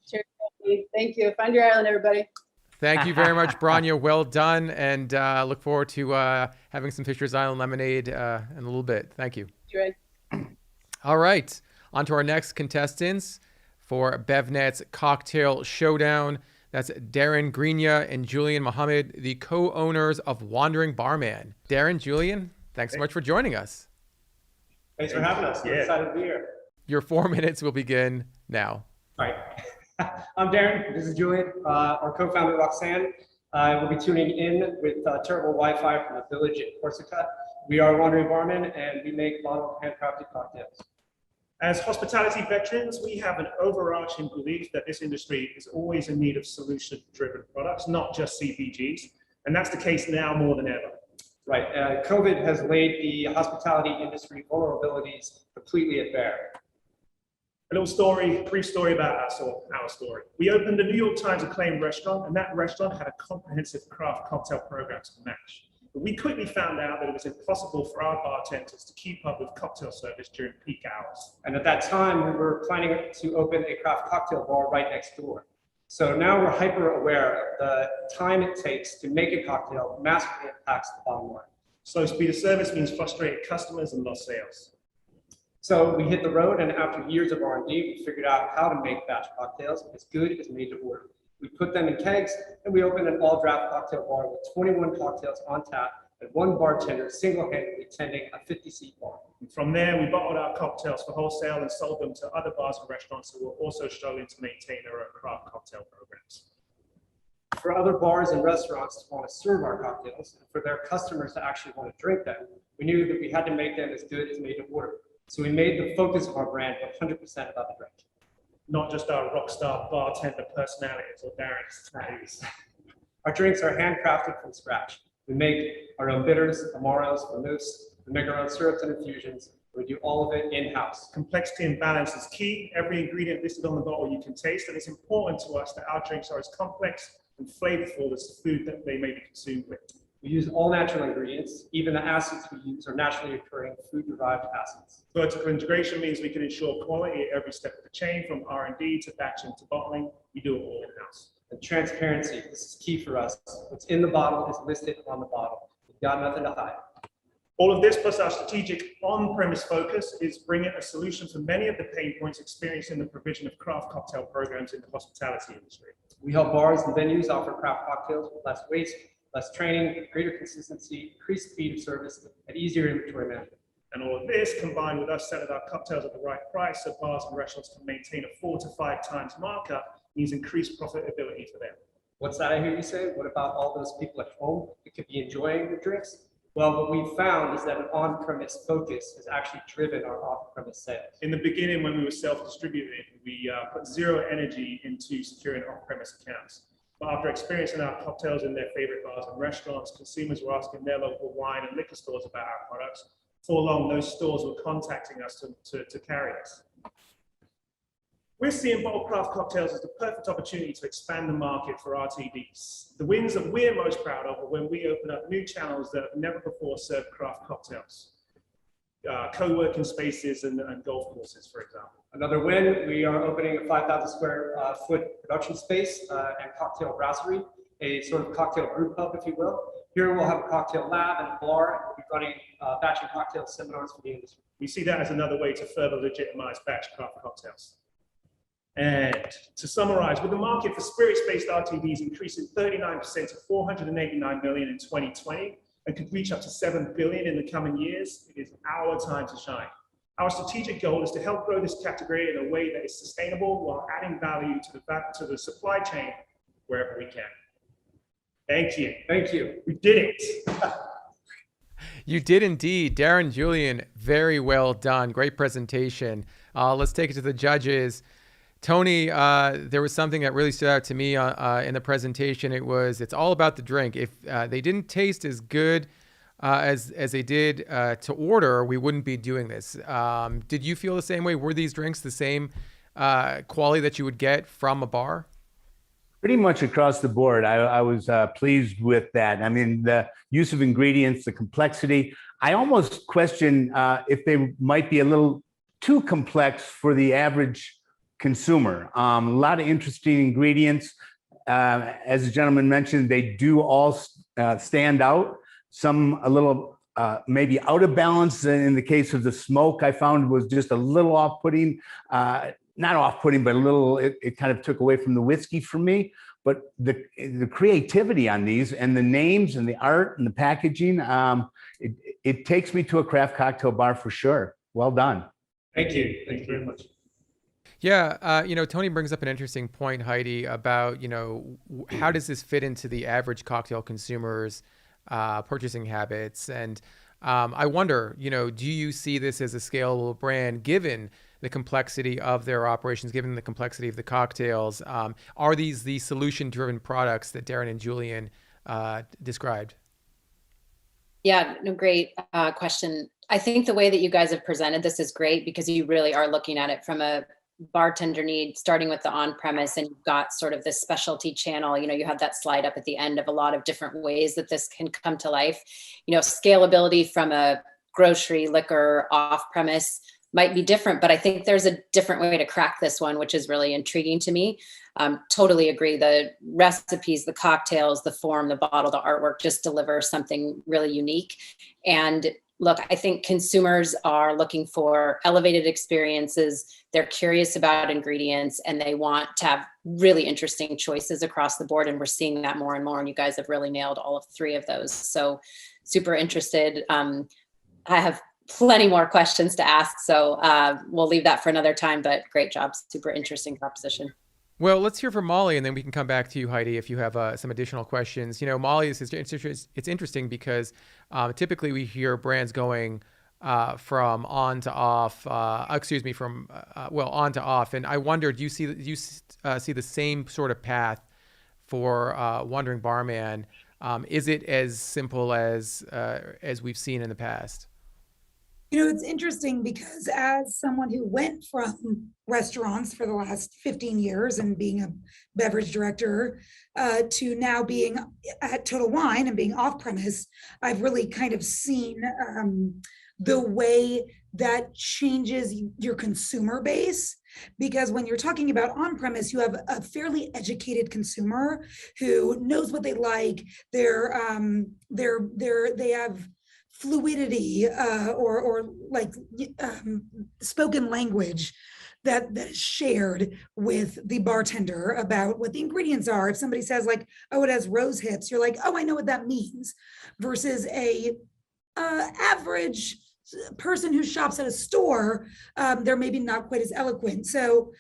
Cheers. Thank you. Find your island, everybody. Thank you very much, Branya. Well done. And look forward to having some Fisher's Island lemonade in a little bit. Thank you. Sure. All right. On to our next contestants for BevNet's Cocktail Showdown. That's Darren Greenya and Julian Mohammed, the co-owners of Wandering Barman. Darren, Julian, thanks so much for joining us. Thanks for having us. We're excited to be here. Your 4 minutes will begin now. All right. I'm Darren. This is Julian, our co-founder Roxanne. We'll be tuning in with terrible Wi-Fi from a village in Corsica. We are Wandering Barman, and we make bottled handcrafted cocktails. As hospitality veterans, we have an overarching belief that this industry is always in need of solution-driven products, not just CPGs. And that's the case now more than ever. Right. COVID has laid the hospitality industry vulnerabilities completely at bare. A brief story about our story. We opened a New York Times acclaimed restaurant, and that restaurant had a comprehensive craft cocktail program to match. But we quickly found out that it was impossible for our bartenders to keep up with cocktail service during peak hours. And at that time, we were planning to open a craft cocktail bar right next door. So now we're hyper aware of the time it takes to make a cocktail massively impacts the bottom line. Slow speed of service means frustrated customers and lost sales. So we hit the road, and after years of R&D, we figured out how to make batch cocktails as good as made to order. We put them in kegs, and we opened an all-draft cocktail bar with 21 cocktails on tap and one bartender single-handedly tending a 50-seat bar. And from there, we bottled our cocktails for wholesale and sold them to other bars and restaurants who were also struggling to maintain their own craft cocktail programs. For other bars and restaurants to want to serve our cocktails, and for their customers to actually want to drink them, we knew that we had to make them as good as made to order. So we made the focus of our brand 100% about the drink. Not just our rock star bartender personalities or Darren's tattoos. Our drinks are handcrafted from scratch. We make our own bitters, amaros, vermouths. We make our own syrups and infusions. We do all of it in-house. Complexity and balance is key. Every ingredient listed on the bottle you can taste, and it's important to us that our drinks are as complex and flavorful as the food that they may be consumed with. We use all natural ingredients. Even the acids we use are naturally occurring food-derived acids. Vertical integration means we can ensure quality at every step of the chain, from R&D to batching to bottling. We do it all in-house. And transparency, this is key for us. What's in the bottle is listed on the bottle. We've got nothing to hide. All of this, plus our strategic on-premise focus, is bringing a solution to many of the pain points experienced in the provision of craft cocktail programs in the hospitality industry. We help bars and venues offer craft cocktails with less waste, less training, greater consistency, increased speed of service, and easier inventory management. And all of this, combined with us selling our cocktails at the right price so bars and restaurants can maintain a 4 to 5 times markup, means increased profitability for them. What's that I hear you say? What about all those people at home that could be enjoying the drinks? Well, what we found is that an on-premise focus has actually driven our off-premise sales. In the beginning, when we were self-distributed, we put zero energy into securing off-premise accounts. But after experiencing our cocktails in their favorite bars and restaurants, consumers were asking their local wine and liquor stores about our products. Before long, those stores were contacting us to carry us. We're seeing bottled craft cocktails as the perfect opportunity to expand the market for RTDs. The wins that we're most proud of are when we open up new channels that have never before served craft cocktails. Co-working spaces and golf courses, for example. Another win, we are opening a 5,000 square foot production space and cocktail brasserie, a sort of cocktail brew pub, if you will. Here we'll have a cocktail lab and a bar, and we'll be running batch and cocktail seminars for the industry. We see that as another way to further legitimize batch craft cocktails. And to summarize, with the market for spirits-based RTDs increasing 39% to 489 million in 2020 and could reach up to 7 billion in the coming years, it is our time to shine. Our strategic goal is to help grow this category in a way that is sustainable while adding value to the supply chain wherever we can. Thank you. Thank you. We did it. You did indeed. Darren, Julian, very well done. Great presentation. Let's take it to the judges. Tony, there was something that really stood out to me in the presentation. It's all about the drink. If they didn't taste as good as they did to order, we wouldn't be doing this. Did you feel the same way? Were these drinks the same quality that you would get from a bar? Pretty much across the board. I was pleased with that. I mean, the use of ingredients, the complexity. I almost question if they might be a little too complex for the average consumer. A lot of interesting ingredients. As the gentleman mentioned, they do all stand out. Some a little maybe out of balance. In the case of the smoke, I found was just a little off-putting. Not off-putting, but a little, it kind of took away from the whiskey for me. But the creativity on these and the names and the art and the packaging, it takes me to a craft cocktail bar for sure. Well done. Thank you. Thank you very much. Yeah, Tony brings up an interesting point, Heidi, about, how does this fit into the average cocktail consumer's purchasing habits? And I wonder, do you see this as a scalable brand given the complexity of their operations, given the complexity of the cocktails? Are these the solution-driven products that Darren and Julian described? Yeah, no, great question. I think the way that you guys have presented this is great because you really are looking at it from a bartender need, starting with the on-premise, and you've got sort of this specialty channel. You have that slide up at the end of a lot of different ways that this can come to life. Scalability from a grocery, liquor, off-premise might be different, but I think there's a different way to crack this one, which is really intriguing to me. Totally agree. The recipes, the cocktails, the form, the bottle, the artwork just deliver something really unique. And look, I think consumers are looking for elevated experiences. They're curious about ingredients and they want to have really interesting choices across the board. And we're seeing that more and more. And you guys have really nailed all of three of those. So super interested. I have plenty more questions to ask. So we'll leave that for another time, but great job. Super interesting proposition. Well, let's hear from Molly, and then we can come back to you, Heidi, if you have some additional questions. Molly, it's interesting because typically we hear brands going from on to off. From on to off. And I wonder, do you see the same sort of path for Wandering Barman? Is it as simple as we've seen in the past? It's interesting because as someone who went from restaurants for the last 15 years and being a beverage director to now being at Total Wine and being off premise, I've really kind of seen the way that changes your consumer base. Because when you're talking about on premise, you have a fairly educated consumer who knows what they like. They have fluidity or spoken language that is shared with the bartender about what the ingredients are. If somebody says oh, it has rose hips, you're like, oh, I know what that means. Versus a average person who shops at a store, they're maybe not quite as eloquent. So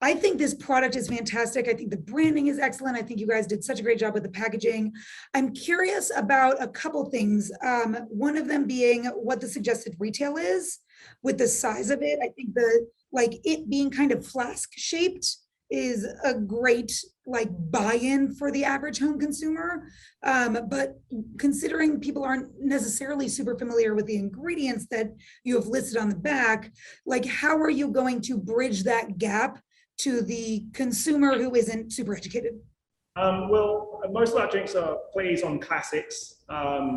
I think this product is fantastic. I think the branding is excellent. I think you guys did such a great job with the packaging. I'm curious about a couple things. One of them being what the suggested retail is with the size of it. I think it being kind of flask shaped is a great buy-in for the average home consumer. But considering people aren't necessarily super familiar with the ingredients that you have listed on the back, how are you going to bridge that gap to the consumer who isn't super educated? Well, most of our drinks are plays on classics.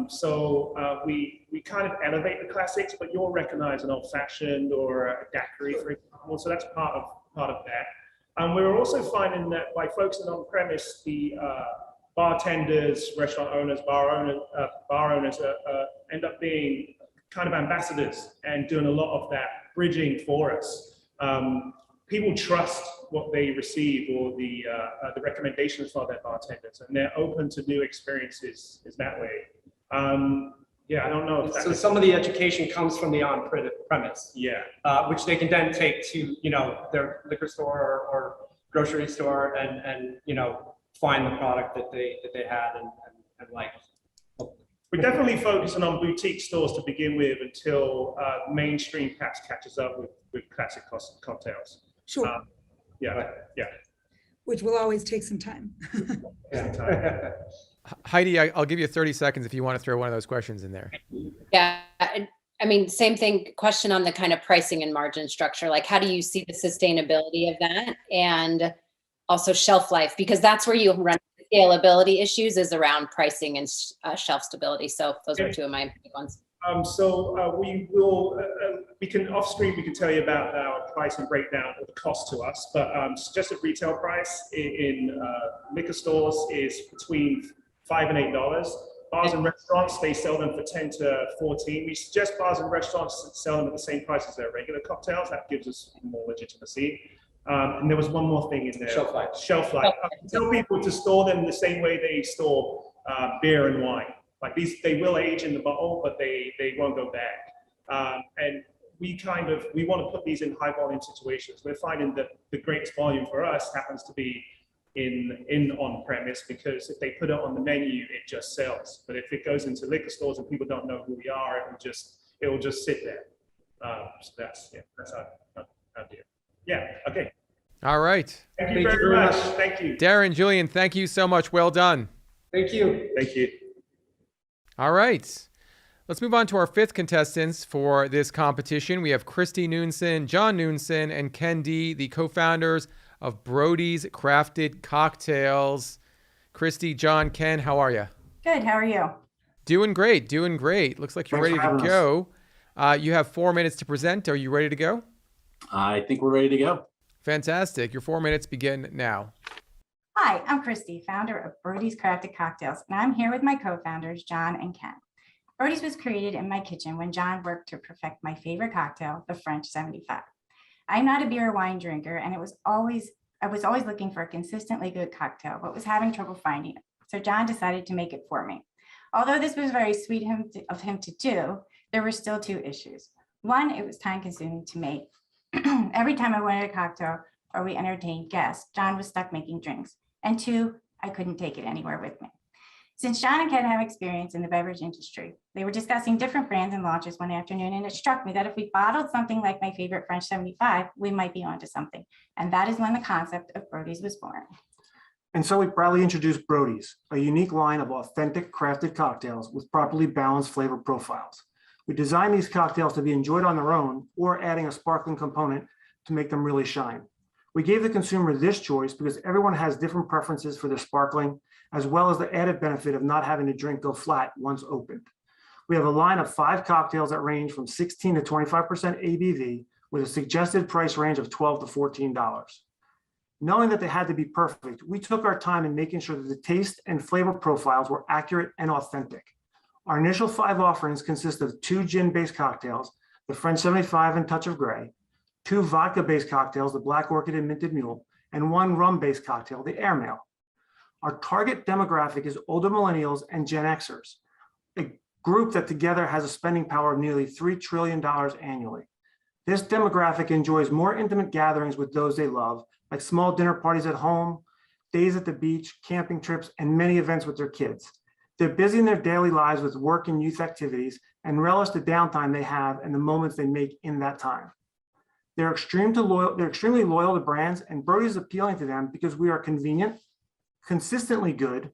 So we kind of elevate the classics, but you'll recognize an old-fashioned or a daiquiri, for example. So that's part of that. We're also finding that by focusing on premise, the bartenders, restaurant owners, bar owners end up being kind of ambassadors and doing a lot of that bridging for us. people trust what they receive or the recommendations for their bartenders, and they're open to new experiences is that way. Yeah, I don't know if that So some of the education comes from the on-premise. Yeah. Which they can then take to, their liquor store or grocery store and find the product that they had and like. We're definitely focusing on boutique stores to begin with until mainstream perhaps catches up with classic cocktails. Sure. Yeah. Which will always take some time. Heidi, I'll give you 30 seconds if you want to throw one of those questions in there. Yeah, I mean, same thing, question on the kind of pricing and margin structure. Like, how do you see the sustainability of that? And also shelf life, because that's where you run scalability issues, is around pricing and shelf stability. So those are two of my big ones. We can off screen, we can tell you about our pricing breakdown of the cost to us, but suggested retail price in liquor stores is between $5 and $8. Bars and restaurants, they sell them for 10 to 14. We suggest bars and restaurants sell them at the same price as their regular cocktails. That gives us more legitimacy. And there was one more thing in there. Shelf life. Shelf life. Tell people to store them the same way they store beer and wine. Like these, they will age in the bottle, but they won't go bad. And we want to put these in high volume situations. We're finding that the greatest volume for us happens to be in on premise, because if they put it on the menu, it just sells. But if it goes into liquor stores and people don't know who we are, it will just sit there. So that's our deal. Yeah. Okay. All right. Thank you very much. Thank you. Darren, Julian, thank you so much. Well done. Thank you. Thank you. All right. Let's move on to our fifth contestants for this competition. We have Christy Noonson, John Noonson, and Ken D, the co-founders of Brody's Crafted Cocktails. Christy, John, Ken, how are you? Good. How are you? Doing great. Doing great. Looks like you're ready to go. You have 4 minutes to present. Are you ready to go? I think we're ready to go. Fantastic. Your 4 minutes begin now. Hi, I'm Christy, founder of Brody's Crafted Cocktails, and I'm here with my co-founders, John and Ken. Brody's was created in my kitchen when John worked to perfect my favorite cocktail, the French 75. I'm not a beer or wine drinker, and I was always looking for a consistently good cocktail, but was having trouble finding it. So John decided to make it for me. Although this was very sweet of him to do, there were still two issues. One, it was time consuming to make. Every time I wanted a cocktail or we entertained guests, John was stuck making drinks. And two, I couldn't take it anywhere with me. Since John and Ken have experience in the beverage industry, they were discussing different brands and launches one afternoon, and it struck me that if we bottled something like my favorite French 75, we might be onto something. And that is when the concept of Brody's was born. And so we proudly introduced Brody's, a unique line of authentic crafted cocktails with properly balanced flavor profiles. We designed these cocktails to be enjoyed on their own or adding a sparkling component to make them really shine. We gave the consumer this choice because everyone has different preferences for their sparkling, as well as the added benefit of not having the drink go flat once opened. We have a line of 5 cocktails that range from 16 to 25% ABV with a suggested price range of $12 to $14. Knowing that they had to be perfect, we took our time in making sure that the taste and flavor profiles were accurate and authentic. Our initial 5 offerings consist of 2 gin-based cocktails, the French 75 and Touch of Grey, 2 vodka-based cocktails, the Black Orchid and Minted Mule, and 1 rum-based cocktail, the Airmail. Our target demographic is older millennials and Gen Xers, a group that together has a spending power of nearly $3 trillion annually. This demographic enjoys more intimate gatherings with those they love, like small dinner parties at home, days at the beach, camping trips, and many events with their kids. They're busy in their daily lives with work and youth activities and relish the downtime they have and the moments they make in that time. They're extremely loyal to brands, and Brody's is appealing to them because we are convenient, consistently good,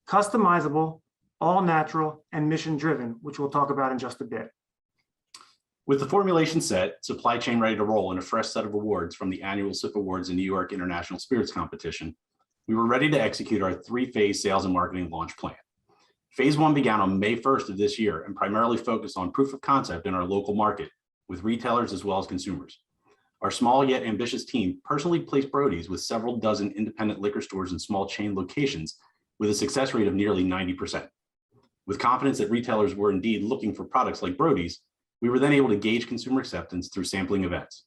customizable, all natural, and mission driven, which we'll talk about in just a bit. With the formulation set, supply chain ready to roll, and a fresh set of awards from the annual SIP Awards and New York International Spirits Competition, we were ready to execute our 3-phase sales and marketing launch plan. Phase 1 began on May 1st of this year and primarily focused on proof of concept in our local market with retailers as well as consumers. Our small yet ambitious team personally placed Brody's with several dozen independent liquor stores and small chain locations with a success rate of nearly 90%. With confidence that retailers were indeed looking for products like Brody's, we were then able to gauge consumer acceptance through sampling events.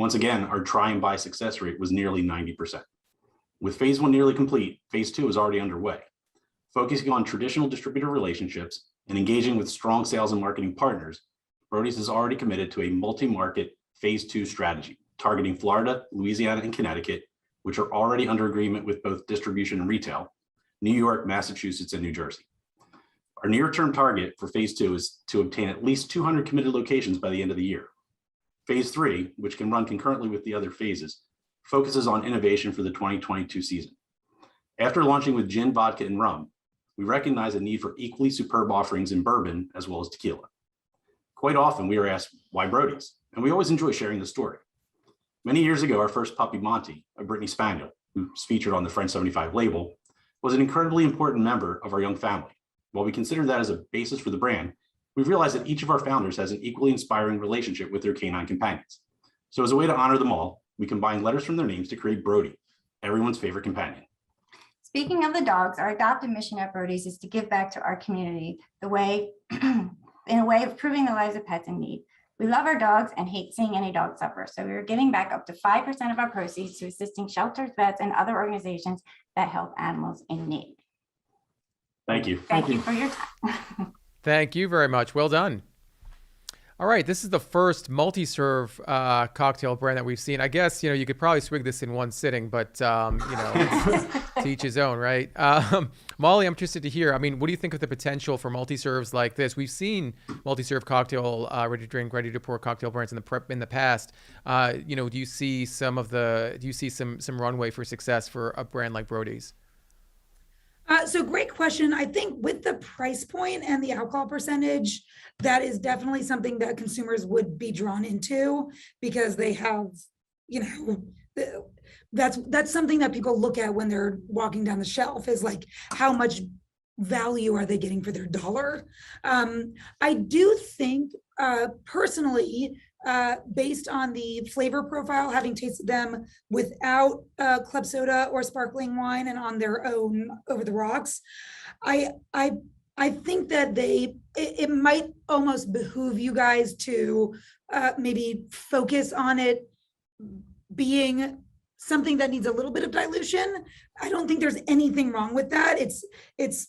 Once again, our try and buy success rate was nearly 90%. With phase 1 nearly complete, phase 2 is already underway. Focusing on traditional distributor relationships and engaging with strong sales and marketing partners, Brody's is already committed to a multi-market phase 2 strategy, targeting Florida, Louisiana, and Connecticut, which are already under agreement with both distribution and retail, New York, Massachusetts, and New Jersey. Our near-term target for phase 2 is to obtain at least 200 committed locations by the end of the year. Phase 3, which can run concurrently with the other phases, focuses on innovation for the 2022 season. After launching with gin, vodka, and rum, we recognize a need for equally superb offerings in bourbon as well as tequila. Quite often we are asked, why Brody's? And we always enjoy sharing the story. Many years ago, our first puppy, Monty, a Brittany Spaniel, who's featured on the French 75 label, was an incredibly important member of our young family. While we consider that as a basis for the brand, we've realized that each of our founders has an equally inspiring relationship with their canine companions. So as a way to honor them all, we combine letters from their names to create Brody, everyone's favorite companion. Speaking of the dogs, our adopted mission at Brody's is to give back to our community in a way of improving the lives of pets in need. We love our dogs and hate seeing any dog suffer. So we are giving back up to 5% of our proceeds to assisting shelters, vets, and other organizations that help animals in need. Thank you. Thank you for your time. Thank you very much. Well done. All right, this is the first multi-serve cocktail brand that we've seen. I guess, you could probably swig this in one sitting, but, to each his own, right? Molly, I'm interested to hear, what do you think of the potential for multi-serves like this? We've seen multi-serve cocktail, ready to drink, ready to pour cocktail brands in the past. Do you see some runway for success for a brand like Brody's? So great question. I think with the price point and the alcohol percentage, that is definitely something that consumers would be drawn into because they have, that's something that people look at when they're walking down the shelf is like, how much value are they getting for their dollar? I do think personally, based on the flavor profile, having tasted them without club soda or sparkling wine and on their own over the rocks, I think that it might almost behoove you guys to maybe focus on it being something that needs a little bit of dilution. I don't think there's anything wrong with that. It's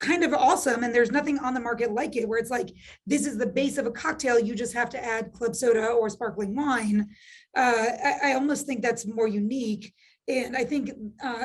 kind of awesome, and there's nothing on the market like it where it's like, this is the base of a cocktail, you just have to add club soda or sparkling wine. I almost think that's more unique, and I think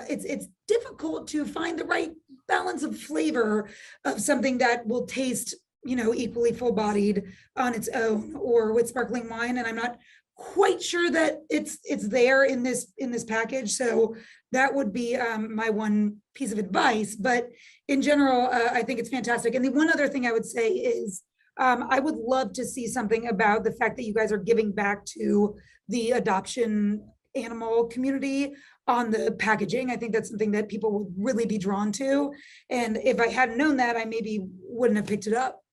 it's difficult to find the right balance of flavor of something that will taste equally full-bodied on its own or with sparkling wine, and I'm not quite sure that it's there in this package. So that would be my one piece of advice. But in general, I think it's fantastic. And the one other thing I would say is I would love to see something about the fact that you guys are giving back to the adoption animal community on the packaging. I think that's something that people would really be drawn to. And if I hadn't known that, I maybe wouldn't have picked it up.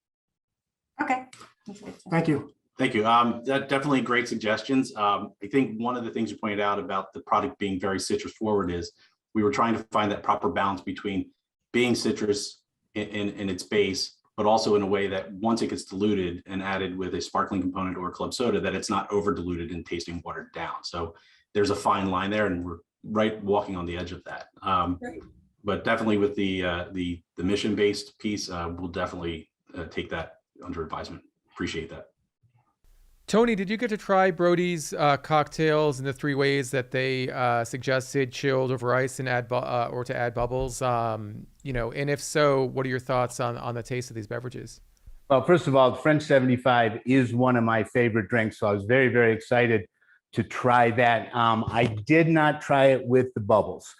Okay. Thank you. Thank you. That definitely great suggestions. I think one of the things you pointed out about the product being very citrus forward is we were trying to find that proper balance between being citrus in its base, but also in a way that once it gets diluted and added with a sparkling component or club soda, that it's not over diluted and tasting watered down. So there's a fine line there, and we're right walking on the edge of that. Right. But definitely with the mission-based piece, we'll definitely take that under advisement. Appreciate that. Tony, did you get to try Brody's cocktails in the three ways that they suggested, chilled, over ice, and add bubbles? And if so, what are your thoughts on the taste of these beverages? Well, first of all, the French 75 is one of my favorite drinks, so I was very, very excited to try that. I did not try it with the bubbles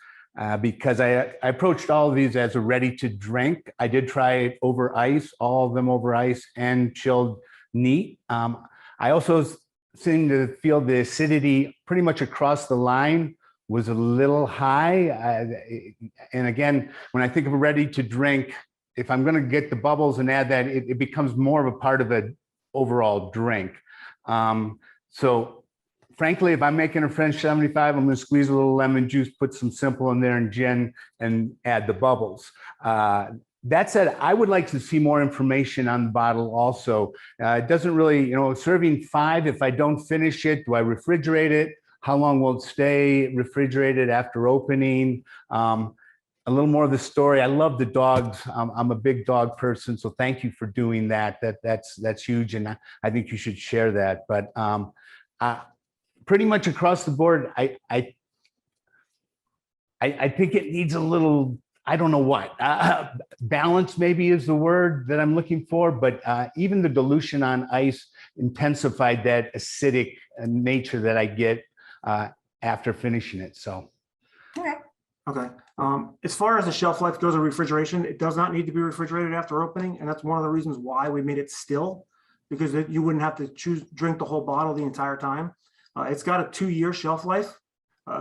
because I approached all of these as a ready to drink. I did try it over ice, all of them over ice and chilled neat. I also seemed to feel the acidity pretty much across the line was a little high. And again, when I think of a ready to drink, if I'm going to get the bubbles and add that, it becomes more of a part of an overall drink. So frankly, if I'm making a French 75, I'm going to squeeze a little lemon juice, put some simple in there and gin, and add the bubbles. That said, I would like to see more information on the bottle also. It doesn't really, serving 5, if I don't finish it, do I refrigerate it? How long will it stay refrigerated after opening? A little more of the story. I love the dogs. I'm a big dog person, so thank you for doing that. That's huge, and I think you should share that. But pretty much across the board, I think it needs a little, I don't know what, balance maybe is the word that I'm looking for, but even the dilution on ice intensified that acidic nature that I get after finishing it. So. Okay. As far as the shelf life goes of refrigeration, it does not need to be refrigerated after opening. And that's one of the reasons why we made it still, because you wouldn't have to drink the whole bottle the entire time. It's got a 2-year shelf life.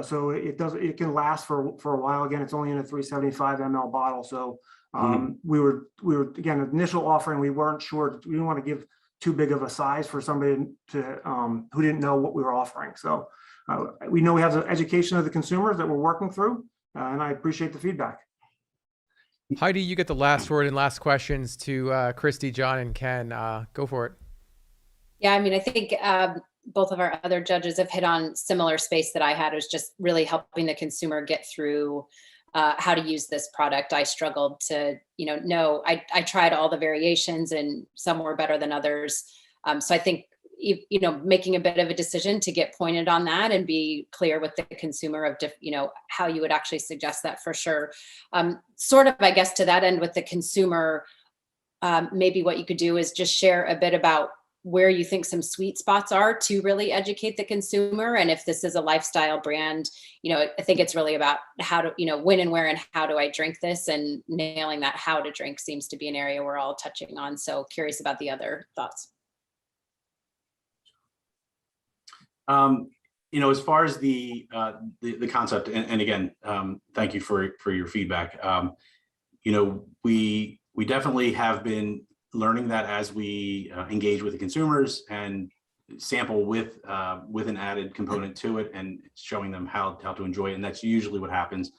So it can last for a while. Again, it's only in a 375 ml bottle. So we were again, initial offering, we weren't sure, we didn't want to give too big of a size for somebody to who didn't know what we were offering. So we know we have the education of the consumers that we're working through, and I appreciate the feedback. Heidi, you get the last word and last questions to Christy, John, and Ken. Go for it. Yeah, I mean, I think both of our other judges have hit on similar space that I had. It was just really helping the consumer get through how to use this product. I struggled to, know, I tried all the variations and some were better than others. So I think, making a bit of a decision to get pointed on that and be clear with the consumer of, how you would actually suggest that for sure. Sort of, I guess, to that end with the consumer, maybe what you could do is just share a bit about where you think some sweet spots are to really educate the consumer. And if this is a lifestyle brand, I think it's really about how to, when and where and how do I drink this, and nailing that how to drink seems to be an area we're all touching on. So curious about the other thoughts. As far as the concept, and again, thank you for your feedback. We definitely have been learning that as we engage with the consumers and sample with an added component to it and showing them how to enjoy it. And that's usually what happens.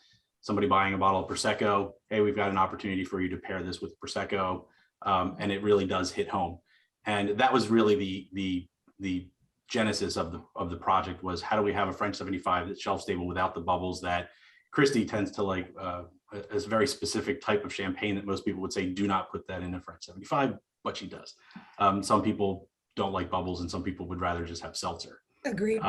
Somebody buying a bottle of Prosecco, hey, we've got an opportunity for you to pair this with Prosecco, and it really does hit home. And that was really the genesis of the project, was how do we have a French 75 that's shelf stable without the bubbles that Christy tends to like. A very specific type of champagne that most people would say do not put that in a French 75, but she does. Some people don't like bubbles, and some people would rather just have seltzer. Agreed.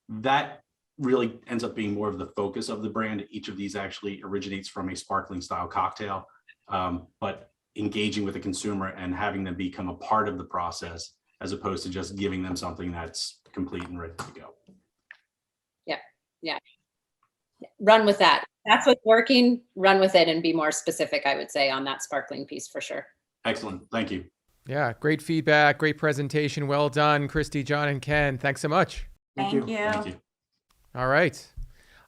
That really ends up being more of the focus of the brand. Each of these actually originates from a sparkling style cocktail, but engaging with the consumer and having them become a part of the process, as opposed to just giving them something that's complete and ready to go. Yeah. Run with that. That's what's working. Run with it and be more specific, I would say, on that sparkling piece for sure. Excellent. Thank you. Yeah, great feedback, great presentation. Well done, Christy, John, and Ken. Thanks so much. Thank you. Thank you. All right.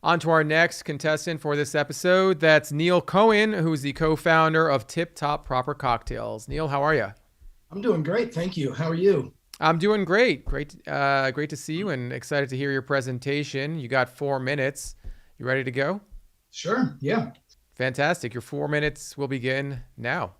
On to our next contestant for this episode. That's Neil Cohen, who's the co-founder of Tip Top Proper Cocktails. Neil, how are you? I'm doing great. Thank you. How are you? I'm doing great. Great to see you and excited to hear your presentation. You got 4 minutes. You ready to go? Sure. Yeah. Fantastic. Your 4 minutes will begin now.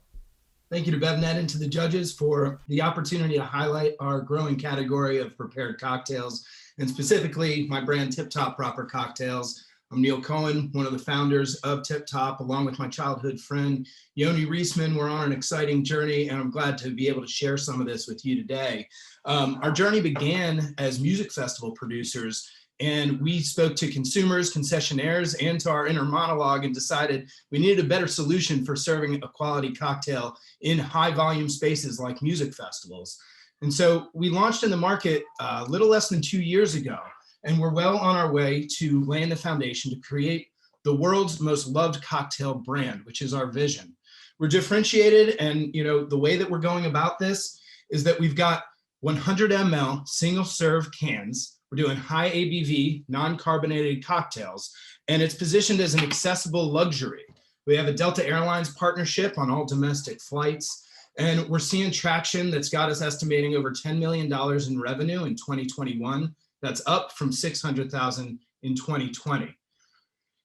Thank you to BevNET and to the judges for the opportunity to highlight our growing category of prepared cocktails, and specifically my brand Tip Top Proper Cocktails. I'm Neil Cohen, one of the founders of Tip Top, along with my childhood friend, Yoni Reisman. We're on an exciting journey, and I'm glad to be able to share some of this with you today. Our journey began as music festival producers, and we spoke to consumers, concessionaires, and to our inner monologue and decided we needed a better solution for serving a quality cocktail in high volume spaces like music festivals. And so we launched in the market a little less than 2 years ago, and we're well on our way to laying the foundation to create the world's most loved cocktail brand, which is our vision. We're differentiated, and the way that we're going about this is that we've got 100 ml single serve cans. We're doing high ABV, non-carbonated cocktails, and it's positioned as an accessible luxury. We have a Delta Airlines partnership on all domestic flights, and we're seeing traction that's got us estimating over $10 million in revenue in 2021. That's up from $600,000 in 2020.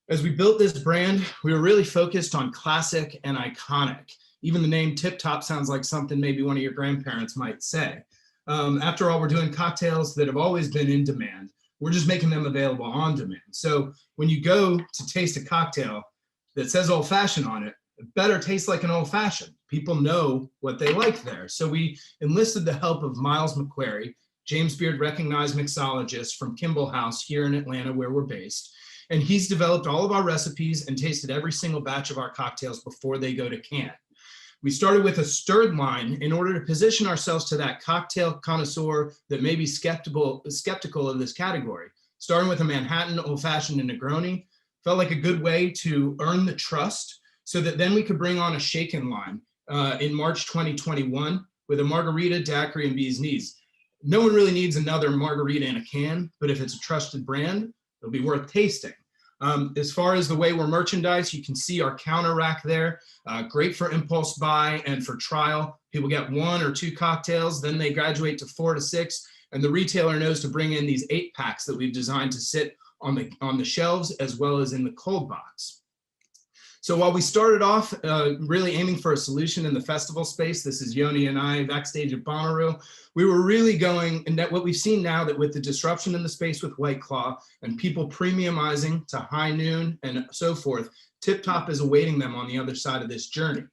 As we built this brand, we were really focused on classic and iconic. Even the name Tip Top sounds like something maybe one of your grandparents might say. After all, we're doing cocktails that have always been in demand. We're just making them available on demand. So when you go to taste a cocktail that says old fashioned on it, it better taste like an old fashioned. People know what they like there. So we enlisted the help of Miles McQuarrie, James Beard recognized mixologist from Kimball House here in Atlanta, where we're based. And he's developed all of our recipes and tasted every single batch of our cocktails before they go to can. We started with a stirred line in order to position ourselves to that cocktail connoisseur that may be skeptical of this category. Starting with a Manhattan old-fashioned and Negroni felt like a good way to earn the trust so that then we could bring on a shaken line in March 2021 with a margarita, daiquiri, and bee's knees. No one really needs another margarita in a can, but if it's a trusted brand, it'll be worth tasting. As far as the way we're merchandised, you can see our counter rack there. Great for impulse buy and for trial. People get 1 or 2 cocktails, then they graduate to 4 to 6, and the retailer knows to bring in these 8 packs that we've designed to sit on the shelves as well as in the cold box. So while we started off really aiming for a solution in the festival space, this is Yoni and I backstage at Bonnaroo, we were really going, and that what we've seen now that with the disruption in the space with White Claw and people premiumizing to High Noon and so forth, Tip Top is awaiting them on the other side of this journey.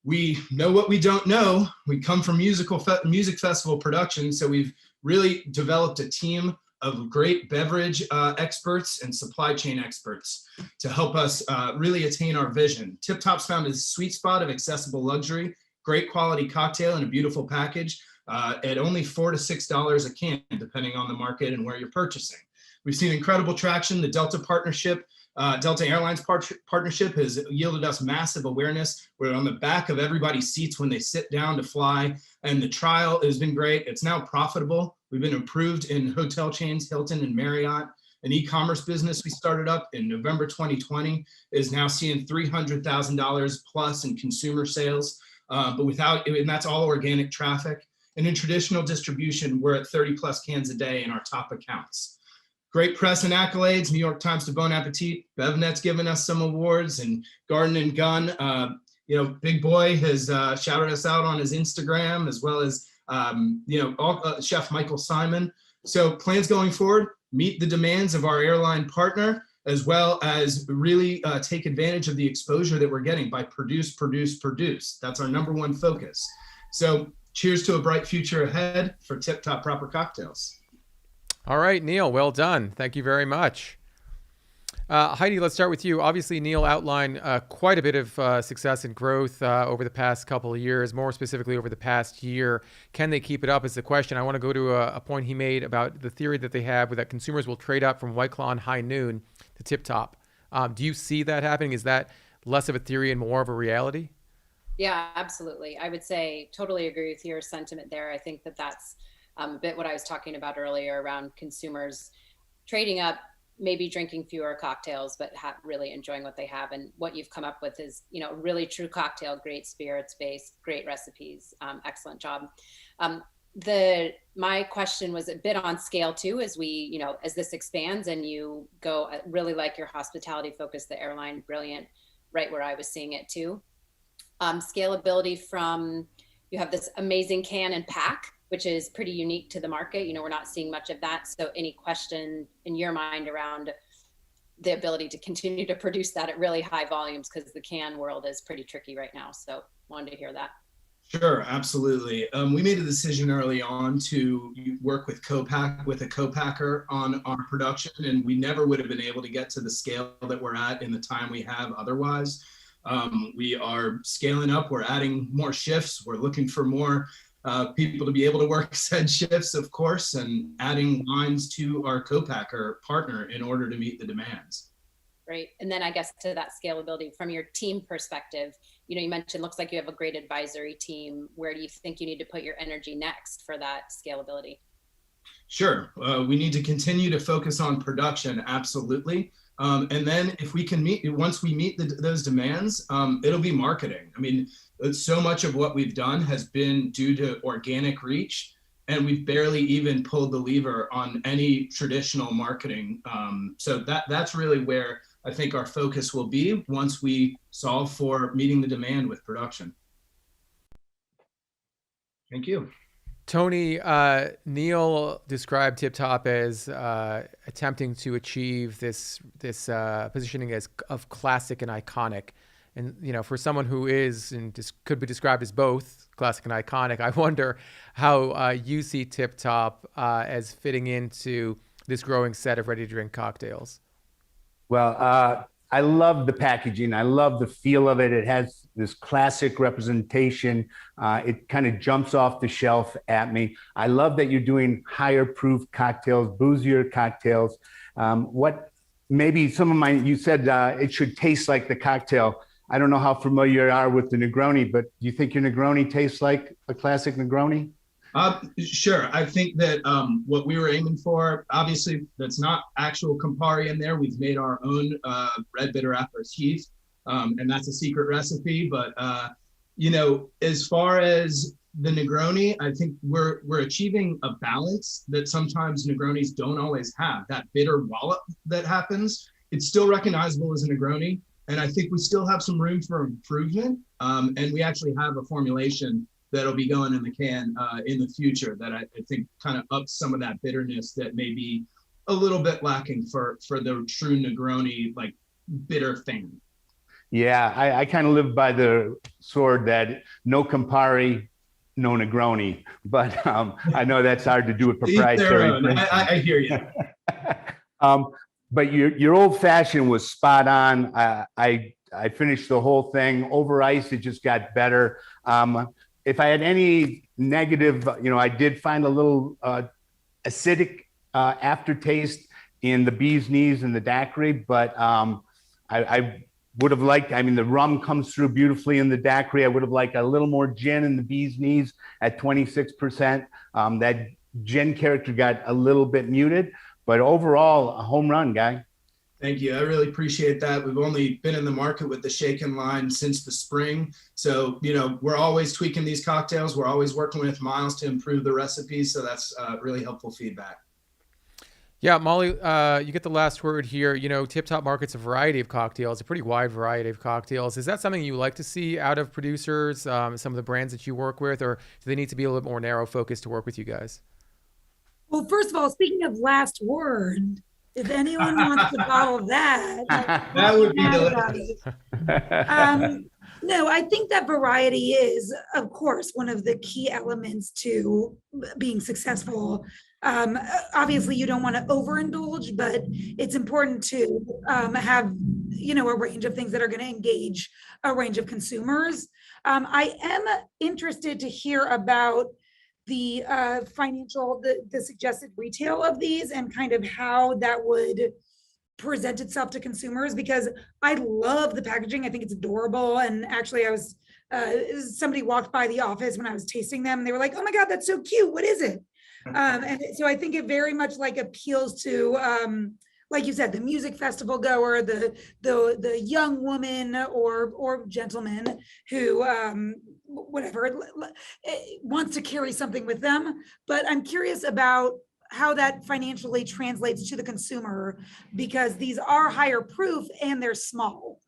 We know what we don't know. We come from music festival production, so we've really developed a team of great beverage experts and supply chain experts to help us really attain our vision. Tip Top's found a sweet spot of accessible luxury, great quality cocktail in a beautiful package at only $4 to $6 a can, depending on the market and where you're purchasing. We've seen incredible traction. The Delta partnership, Delta Airlines partnership has yielded us massive awareness. We're on the back of everybody's seats when they sit down to fly, and the trial has been great. It's now profitable. We've been approved in hotel chains, Hilton and Marriott. An e-commerce business we started up in November 2020 is now seeing $300,000 plus in consumer sales, and that's all organic traffic. And in traditional distribution, we're at 30 plus cans a day in our top accounts. Great press and accolades, New York Times to Bon Appetit. BevNet's given us some awards, and Garden and Gun, Big Boy has shouted us out on his Instagram, as well as Chef Michael Simon. So plans going forward, meet the demands of our airline partner, as well as really take advantage of the exposure that we're getting by produce. That's our #1 focus. So cheers to a bright future ahead for Tip Top Proper Cocktails. All right, Neil, well done. Thank you very much. Heidi, let's start with you. Obviously, Neil outlined quite a bit of success and growth over the past couple of years, more specifically over the past year. Can they keep it up is the question. I want to go to a point he made about the theory that they have that consumers will trade up from White Claw and High Noon to Tip Top. Do you see that happening? Is that less of a theory and more of a reality? Yeah, absolutely. I would say totally agree with your sentiment there. I think that's a bit what I was talking about earlier around consumers trading up, maybe drinking fewer cocktails, but really enjoying what they have. And what you've come up with is, really true cocktail, great spirits base, great recipes. Excellent job. My question was a bit on scale too, as we, as this expands and you go, really like your hospitality focus, the airline, brilliant, right where I was seeing it too. Scalability from, you have this amazing can and pack, which is pretty unique to the market. We're not seeing much of that. So any question in your mind around the ability to continue to produce that at really high volumes, because the can world is pretty tricky right now. So wanted to hear that. Sure, absolutely. We made a decision early on to work with a co-packer on our production, and we never would have been able to get to the scale that we're at in the time we have otherwise. We are scaling up. We're adding more shifts. We're looking for more people to be able to work said shifts, of course, and adding lines to our co-packer partner in order to meet the demands. Great. And then I guess to that scalability from your team perspective, you mentioned, looks like you have a great advisory team. Where do you think you need to put your energy next for that scalability? Sure. We need to continue to focus on production. Absolutely. And then if we can once we meet those demands, it'll be marketing. I mean, so much of what we've done has been due to organic reach, and we've barely even pulled the lever on any traditional marketing. So that's really where I think our focus will be once we solve for meeting the demand with production. Thank you. Tony, Neil described Tip Top as attempting to achieve this positioning as of classic and iconic. And, you know, for someone who is and could be described as both classic and iconic, I wonder how you see Tip Top as fitting into this growing set of ready-to-drink cocktails. Well, I love the packaging. I love the feel of it. It has this classic representation. It kind of jumps off the shelf at me. I love that you're doing higher proof cocktails, boozier cocktails. What maybe some of mine, you said it should taste like the cocktail. I don't know how familiar you are with the Negroni, but do you think your Negroni tastes like a classic Negroni? Sure. I think that what we were aiming for, obviously, that's not actual Campari in there. We've made our own red bitter aperitif, and that's a secret recipe. But you know, as far as the Negroni, I think we're achieving a balance that sometimes Negronis don't always have. That bitter wallop that happens, it's still recognizable as a Negroni, and I think we still have some room for improvement. And we actually have a formulation that'll be going in the can in the future that I think kind of ups some of that bitterness that may be a little bit lacking for the true Negroni, like bitter fan. Yeah, I kind of live by the sword that no Campari, no Negroni, but I know that's hard to do with proprietary. I hear you. But your old fashioned was spot on. I finished the whole thing over ice. It just got better. If I had any negative, you know, I did find a little acidic aftertaste in the bee's knees and the daiquiri, but I would have liked, I mean, the rum comes through beautifully in the daiquiri. I would have liked a little more gin in the bee's knees at 26%. That gin character got a little bit muted, but overall, a home run, guy. Thank you. I really appreciate that. We've only been in the market with the shaken line since the spring. So, you know, we're always tweaking these cocktails. We're always working with Miles to improve the recipes. So that's really helpful feedback. Yeah, Molly, you get the last word here. You know, Tip Top markets a variety of cocktails, a pretty wide variety of cocktails. Is that something you like to see out of producers, some of the brands that you work with, or do they need to be a little bit more narrow focused to work with you guys? Well, first of all, speaking of last word, if anyone wants to follow that, that would be delicious. No, I think that variety is, of course, one of the key elements to being successful. Obviously, you don't want to overindulge, but it's important to have, you know, a range of things that are going to engage a range of consumers. I am interested to hear about the financial, the suggested retail of these and kind of how that would present itself to consumers, because I love the packaging. I think it's adorable. And actually I was, somebody walked by the office when I was tasting them and they were like, oh my God, that's so cute. What is it? And so I think it very much like appeals to, like you said, the music festival goer, the young woman or gentleman who, whatever, wants to carry something with them. But I'm curious about how that financially translates to the consumer, because these are higher proof and they're small.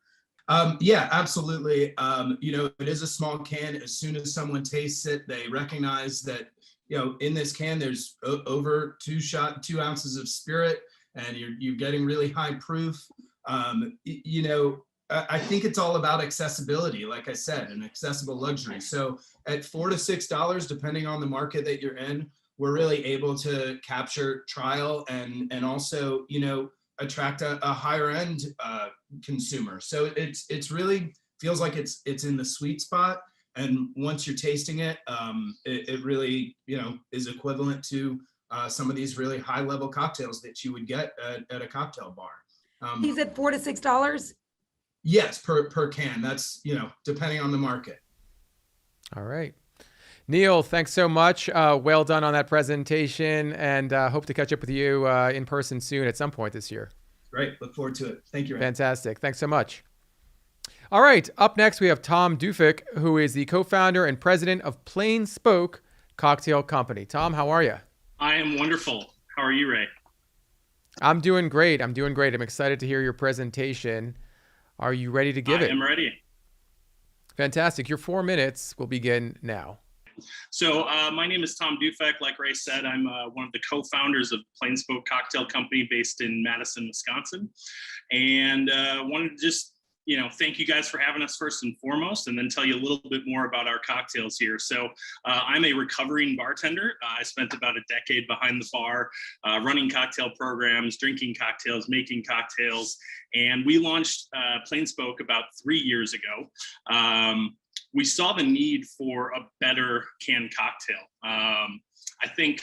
Yeah, absolutely. You know, it is a small can. As soon as someone tastes it, they recognize that, you know, in this can, there's over 2 ounces of spirit, and you're getting really high proof. You know, I think it's all about accessibility, like I said, an accessible luxury. So at $4 to $6, depending on the market that you're in, we're really able to capture trial and also, you know, attract a higher end consumer. So it's really feels like it's in the sweet spot. And once you're tasting it, it really, you know, is equivalent to some of these really high level cocktails that you would get at a cocktail bar. He's at $4 to $6? Yes, per can. That's, you know, depending on the market. All right. Neil, thanks so much. Well done on that presentation, and hope to catch up with you in person soon at some point this year. Great. Look forward to it. Thank you. Fantastic. Thanks so much. All right. Up next, we have Tom Dufik, who is the co-founder and president of Plain Spoke Cocktail Company. Tom, how are you? I am wonderful. How are you, Ray? I'm doing great. I'm doing great. I'm excited to hear your presentation. Are you ready to give it? I am ready. Fantastic. Your 4 minutes will begin now. So my name is Tom Dufek. Like Ray said, I'm one of the co-founders of Plain Spoke Cocktail Company based in Madison, Wisconsin. And wanted to just, thank you guys for having us first and foremost, and then tell you a little bit more about our cocktails here. So I'm a recovering bartender. I spent about a decade behind the bar, running cocktail programs, drinking cocktails, making cocktails. And we launched Plain Spoke about 3 years ago. We saw the need for a better canned cocktail. I think,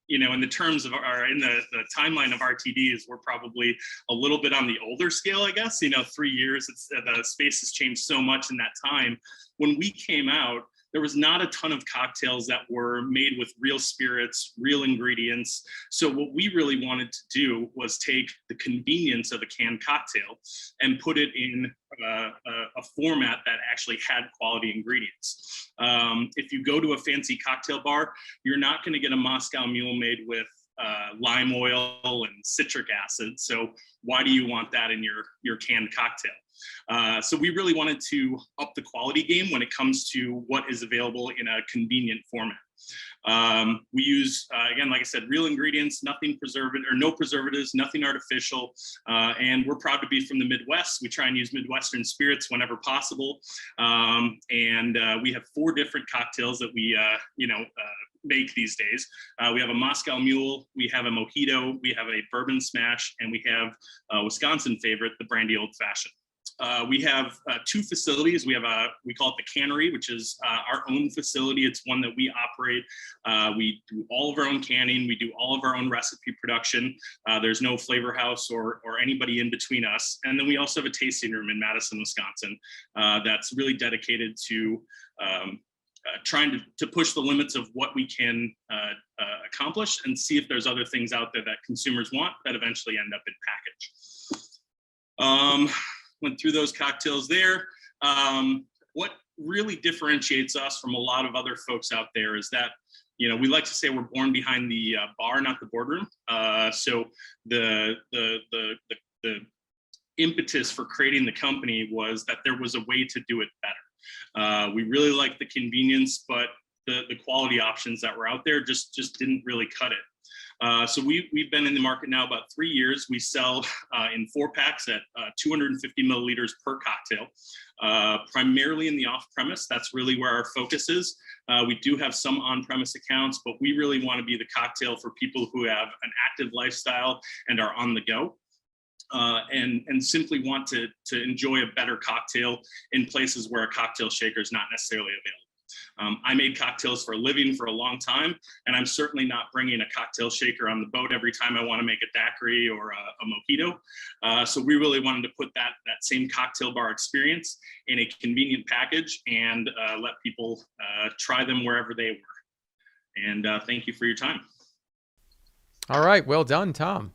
in the terms of in the timeline of RTDs, we're probably a little bit on the older scale, I guess. 3 years, the space has changed so much in that time. When we came out, there was not a ton of cocktails that were made with real spirits, real ingredients. So what we really wanted to do was take the convenience of a canned cocktail and put it in a format that actually had quality ingredients. If you go to a fancy cocktail bar, you're not going to get a Moscow Mule made with lime oil and citric acid. So why do you want that in your canned cocktail? So we really wanted to up the quality game when it comes to what is available in a convenient format. We use, again, like I said, real ingredients, nothing preservative or no preservatives, nothing artificial. And we're proud to be from the Midwest. We try and use Midwestern spirits whenever possible. And we have 4 different cocktails that we, make these days. We have a Moscow Mule, we have a Mojito, we have a Bourbon Smash, and we have a Wisconsin favorite, the Brandy Old Fashioned. We have 2 facilities. We call it the Cannery, which is our own facility. It's one that we operate. We do all of our own canning. We do all of our own recipe production. There's no flavor house or anybody in between us. And then we also have a tasting room in Madison, Wisconsin, that's really dedicated to trying to push the limits of what we can accomplish and see if there's other things out there that consumers want that eventually end up in package. Went through those cocktails there. What really differentiates us from a lot of other folks out there is that, we like to say we're born behind the bar, not the boardroom. So the impetus for creating the company was that there was a way to do it better. We really liked the convenience, but the quality options that were out there just didn't really cut it. So we've been in the market now about 3 years. We sell in 4-packs at 250 milliliters per cocktail, primarily in the off-premise. That's really where our focus is. We do have some on-premise accounts, but we really want to be the cocktail for people who have an active lifestyle and are on the go. And simply want to enjoy a better cocktail in places where a cocktail shaker is not necessarily available. I made cocktails for a living for a long time, and I'm certainly not bringing a cocktail shaker on the boat every time I want to make a daiquiri or a mojito. So we really wanted to put that same cocktail bar experience in a convenient package and let people try them wherever they were. And thank you for your time. All right. Well done, Tom.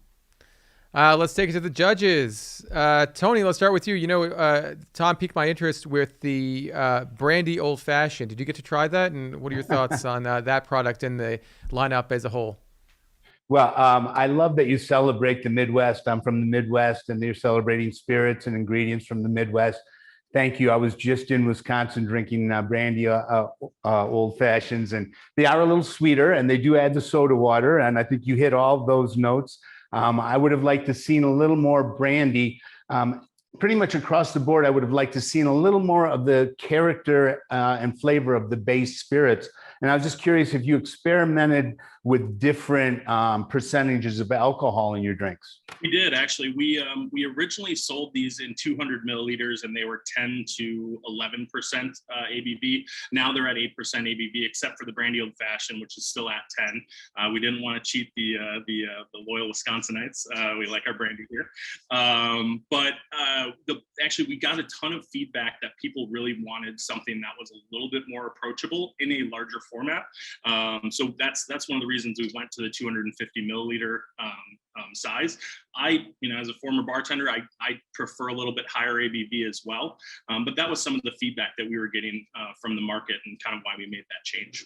Let's take it to the judges. Tony, let's start with you. Tom piqued my interest with the Brandy Old Fashioned. Did you get to try that? And what are your thoughts on that product and the lineup as a whole? Well, I love that you celebrate the Midwest. I'm from the Midwest, and you're celebrating spirits and ingredients from the Midwest. Thank you. I was just in Wisconsin drinking Brandy Old Fashions, and they are a little sweeter, and they do add the soda water, and I think you hit all those notes. I would have liked to seen a little more brandy. Pretty much across the board, I would have liked to seen a little more of the character and flavor of the base spirits. And I was just curious if you experimented with different percentages of alcohol in your drinks. We did, actually. We originally sold these in 200 milliliters, and they were 10 to 11% ABV. Now they're at 8% ABV, except for the Brandy Old Fashioned, which is still at 10. We didn't want to cheat the loyal Wisconsinites. We like our brandy here. But actually, we got a ton of feedback that people really wanted something that was a little bit more approachable in a larger format. So that's one of the reasons we went to the 250 milliliter size. As a former bartender, I prefer a little bit higher ABV as well. But that was some of the feedback that we were getting from the market and kind of why we made that change.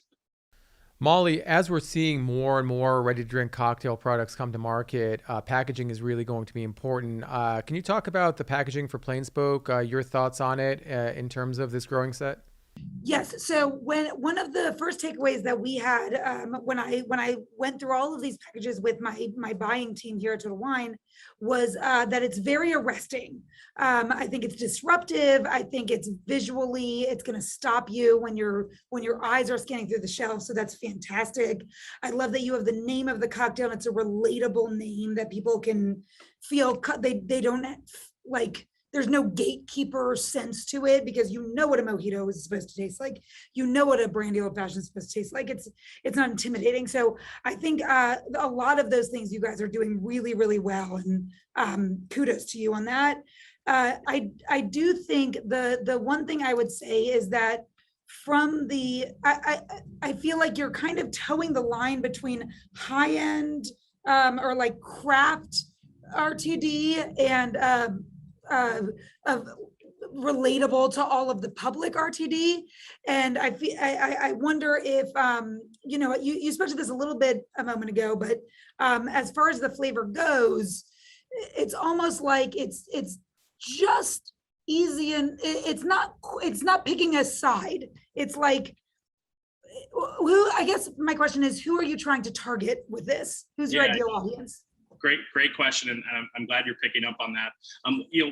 Molly, as we're seeing more and more ready-to-drink cocktail products come to market, packaging is really going to be important. Can you talk about the packaging for Plain Spoke, your thoughts on it in terms of this growing set? Yes. So one of the first takeaways that we had when I went through all of these packages with my buying team here at Total Wine was that it's very arresting. I think it's disruptive. I think it's visually, it's going to stop you when your eyes are scanning through the shelf. So that's fantastic. I love that you have the name of the cocktail and it's a relatable name that people can feel. They don't like. There's no gatekeeper sense to it because you know what a mojito is supposed to taste like. You know what a brandy old fashioned is supposed to taste like. It's not intimidating. So I think a lot of those things you guys are doing really, really well, and kudos to you on that. I do think the one thing I would say is that from I feel like you're kind of towing the line between high end or like craft RTD and of relatable to all of the public RTD. And I wonder if, you spoke to this a little bit a moment ago, but as far as the flavor goes, it's almost like it's just easy, and it's not picking a side. It's like, I guess my question is, who are you trying to target with this? Who's your ideal audience? Great question, and I'm glad you're picking up on that.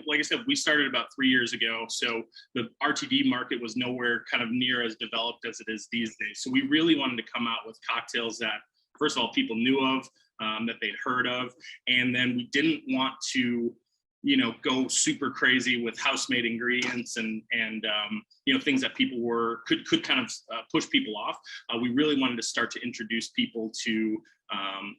Like I said, we started about 3 years ago, so the RTD market was nowhere kind of near as developed as it is these days. So we really wanted to come out with cocktails that, first of all, people knew of, that they'd heard of, and then we didn't want to, go super crazy with house-made ingredients and things that people could kind of push people off. We really wanted to start to introduce people to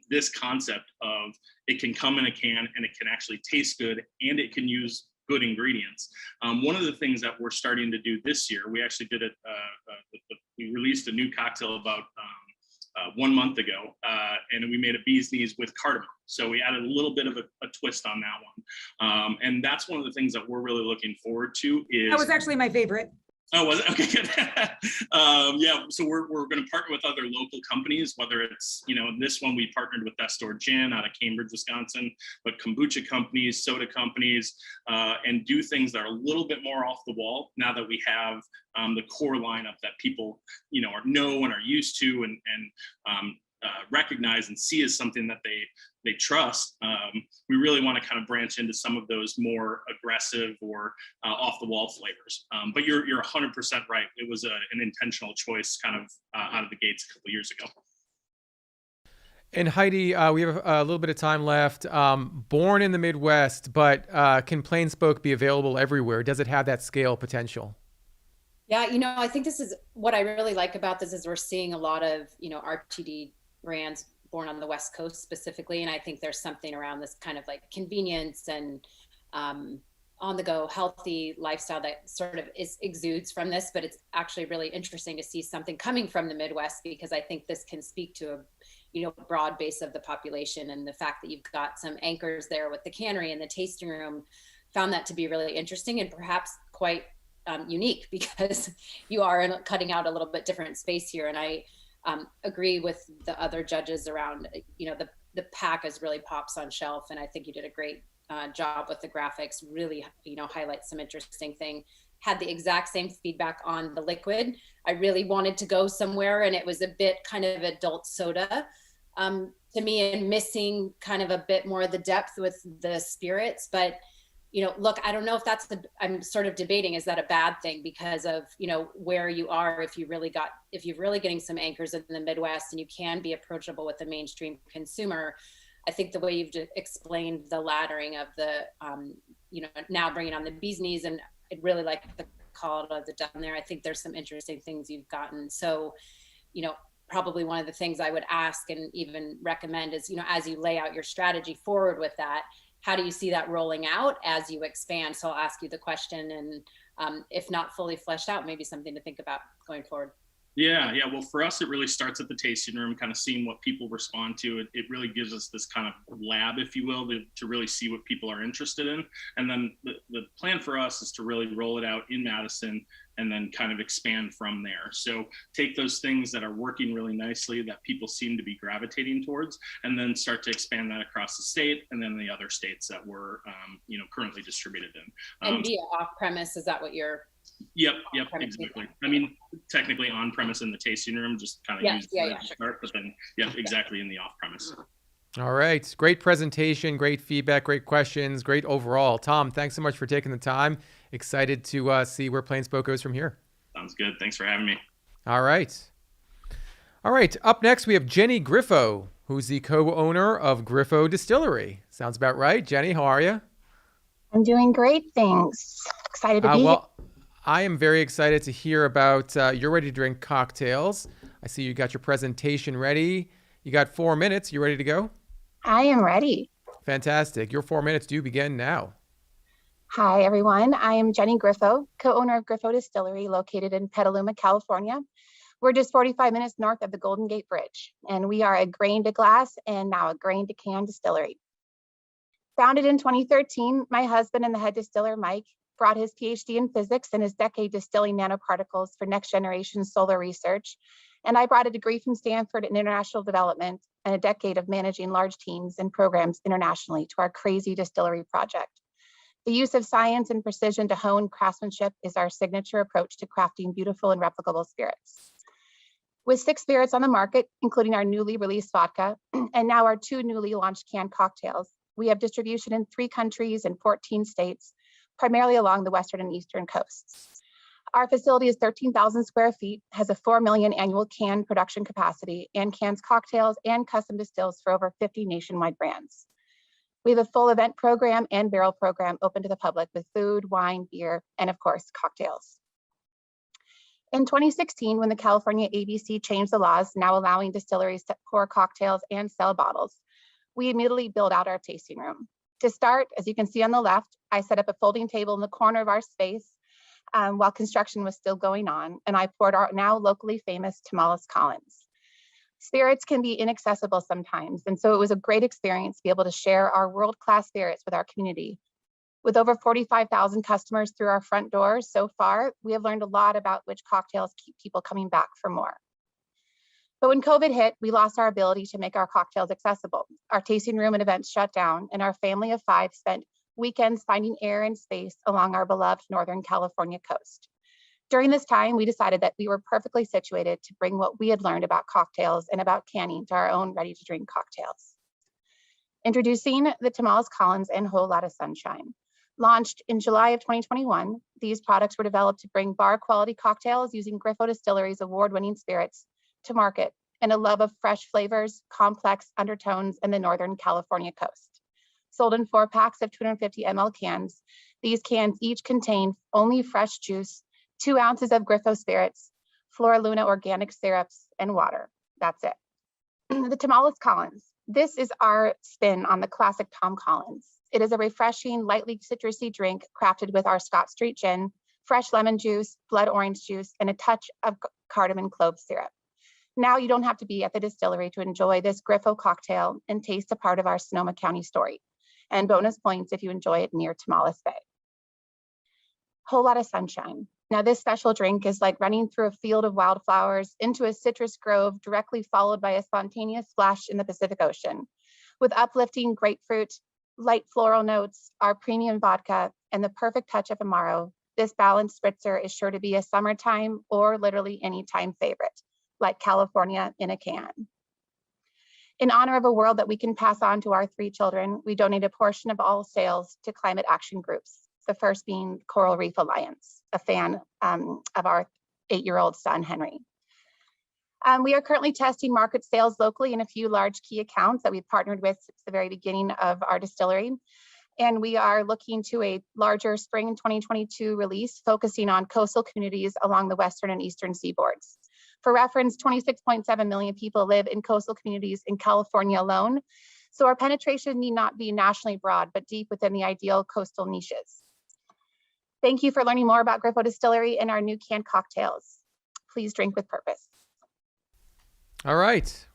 this concept of it can come in a can and it can actually taste good and it can use good ingredients. One of the things that we're starting to do this year, we actually did it. We released a new cocktail about 1 month ago, and we made a bee's knees with cardamom. So we added a little bit of a twist on that one. And that's one of the things that we're really looking forward to. That was actually my favorite. Oh, was it? Okay, good. So we're going to partner with other local companies, whether it's, this one we partnered with Destor Gin out of Cambridge, Wisconsin, but kombucha companies, soda companies, and do things that are a little bit more off the wall now that we have the core lineup that people, know and are used to and recognize and see as something that they trust. We really want to kind of branch into some of those more aggressive or off the wall flavors. But you're 100% right. It was an intentional choice kind of out of the gates a couple years ago. And Heidi, we have a little bit of time left. Born in the Midwest, but can Plain Spoke be available everywhere? Does it have that scale potential? Yeah, I think this is what I really like about this is we're seeing a lot of, RTD brands born on the West Coast specifically. And I think there's something around this kind of like convenience and on the go healthy lifestyle that sort of exudes from this, but it's actually really interesting to see something coming from the Midwest, because I think this can speak to a broad base of the population. And the fact that you've got some anchors there with the cannery and the tasting room, found that to be really interesting and perhaps quite unique, because you are cutting out a little bit different space here. And I agree with the other judges around, the pack is really pops on shelf. And I think you did a great job with the graphics, really, highlight some interesting thing. Had the exact same feedback on the liquid. I really wanted to go somewhere, and it was a bit kind of adult soda to me, and missing kind of a bit more of the depth with the spirits. But look, I don't know if I'm sort of debating, is that a bad thing because of, where you are, if you're really getting some anchors in the Midwest and you can be approachable with the mainstream consumer. I think the way you've explained the laddering of the, now bringing on the bee's knees, and I'd really like the call of the down there. I think there's some interesting things you've gotten. So, probably one of the things I would ask and even recommend is, as you lay out your strategy forward with that, how do you see that rolling out as you expand? So I'll ask you the question, and if not fully fleshed out, maybe something to think about going forward. Yeah. Well, for us, it really starts at the tasting room, kind of seeing what people respond to. It really gives us this kind of lab, if you will, to really see what people are interested in. And then the plan for us is to really roll it out in Madison and then kind of expand from there. So take those things that are working really nicely that people seem to be gravitating towards, and then start to expand that across the state and then the other states that we're currently distributed in. And via off-premise, is that what you're? Yep, exactly. I mean, technically on premise in the tasting room, just kind of start, but then exactly in the off premise. All right, great presentation, great feedback, great questions, great overall. Tom, thanks so much for taking the time. Excited to see where Plain Spoke goes from here. Sounds good. Thanks for having me. All right. Up next, we have Jenny Griffo, who's the co-owner of Griffo Distillery. Sounds about right. Jenny, how are you? I'm doing great, thanks. Excited to be here. I am very excited to hear about your ready-to-drink cocktails. I see you got your presentation ready. You got 4 minutes. You ready to go? I am ready. Fantastic. Your 4 minutes do begin now. Hi, everyone. I am Jenny Griffo, co-owner of Griffo Distillery, located in Petaluma, California. We're just 45 minutes north of the Golden Gate Bridge, and we are a grain to glass and now a grain to can distillery. Founded in 2013, my husband and the head distiller, Mike, brought his PhD in physics and his decade distilling nanoparticles for next generation solar research. And I brought a degree from Stanford in international development and a decade of managing large teams and programs internationally to our crazy distillery project. The use of science and precision to hone craftsmanship is our signature approach to crafting beautiful and replicable spirits. With 6 spirits on the market, including our newly released vodka, and now our 2 newly launched canned cocktails, we have distribution in 3 countries and 14 states, primarily along the western and eastern coasts. Our facility is 13,000 square feet, has a 4 million annual can production capacity, and cans cocktails and custom distills for over 50 nationwide brands. We have a full event program and barrel program open to the public with food, wine, beer, and of course, cocktails. In 2016, when the California ABC changed the laws, now allowing distilleries to pour cocktails and sell bottles, we immediately built out our tasting room. To start, as you can see on the left, I set up a folding table in the corner of our space while construction was still going on, and I poured our now locally famous Tamales Collins. Spirits can be inaccessible sometimes, and so it was a great experience to be able to share our world-class spirits with our community. With over 45,000 customers through our front doors so far, we have learned a lot about which cocktails keep people coming back for more. But when COVID hit, we lost our ability to make our cocktails accessible. Our tasting room and events shut down, and our family of 5 spent weekends finding air and space along our beloved Northern California coast. During this time, we decided that we were perfectly situated to bring what we had learned about cocktails and about canning to our own ready-to-drink cocktails. Introducing the Tamales Collins and Whole Lotta Sunshine. Launched in July of 2021, these products were developed to bring bar-quality cocktails using Griffo Distillery's award-winning spirits to market, and a love of fresh flavors, complex undertones, and the Northern California coast. Sold in 4 packs of 250 ml cans, these cans each contain only fresh juice, 2 ounces of Griffo spirits, Flora Luna organic syrups, and water. That's it. The Tamales Collins. This is our spin on the classic Tom Collins. It is a refreshing, lightly citrusy drink crafted with our Scott Street gin, fresh lemon juice, blood orange juice, and a touch of cardamom clove syrup. Now you don't have to be at the distillery to enjoy this Griffo cocktail and taste a part of our Sonoma County story. And bonus points if you enjoy it near Tamales Bay. Whole Lotta Sunshine. Now this special drink is like running through a field of wildflowers into a citrus grove, directly followed by a spontaneous splash in the Pacific Ocean. With uplifting grapefruit, light floral notes, our premium vodka, and the perfect touch of Amaro, this balanced spritzer is sure to be a summertime or literally anytime favorite, like California in a can. In honor of a world that we can pass on to our 3 children, we donate a portion of all sales to climate action groups, the first being Coral Reef Alliance, a fan of our 8-year-old son, Henry. We are currently testing market sales locally in a few large key accounts that we've partnered with since the very beginning of our distillery. And we are looking to a larger spring 2022 release, focusing on coastal communities along the western and eastern seaboards. For reference, 26.7 million people live in coastal communities in California alone. So our penetration need not be nationally broad, but deep within the ideal coastal niches. Thank you for learning more about Griffo Distillery and our new canned cocktails. please drink with purpose. All right.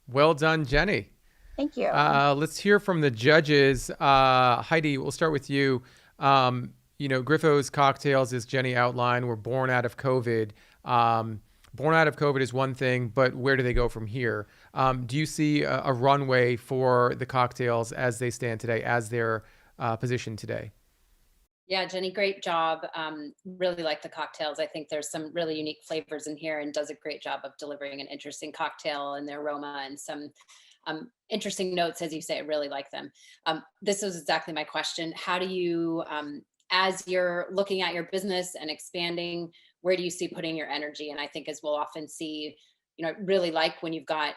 Well done, Jenny. Thank you. Let's hear from the judges. Heidi, we'll start with you. Griffo's Cocktails, as Jenny outlined, were born out of COVID. Born out of COVID is one thing, but where do they go from here? Do you see a runway for the cocktails as they stand today, as they're positioned today? Yeah, Jenny, great job. Really like the cocktails. I think there's some really unique flavors in here and does a great job of delivering an interesting cocktail and the aroma and some interesting notes, as you say. I really like them. This was exactly my question. How do you, as you're looking at your business and expanding, where do you see putting your energy? And I think, as we'll often see, really like when you've got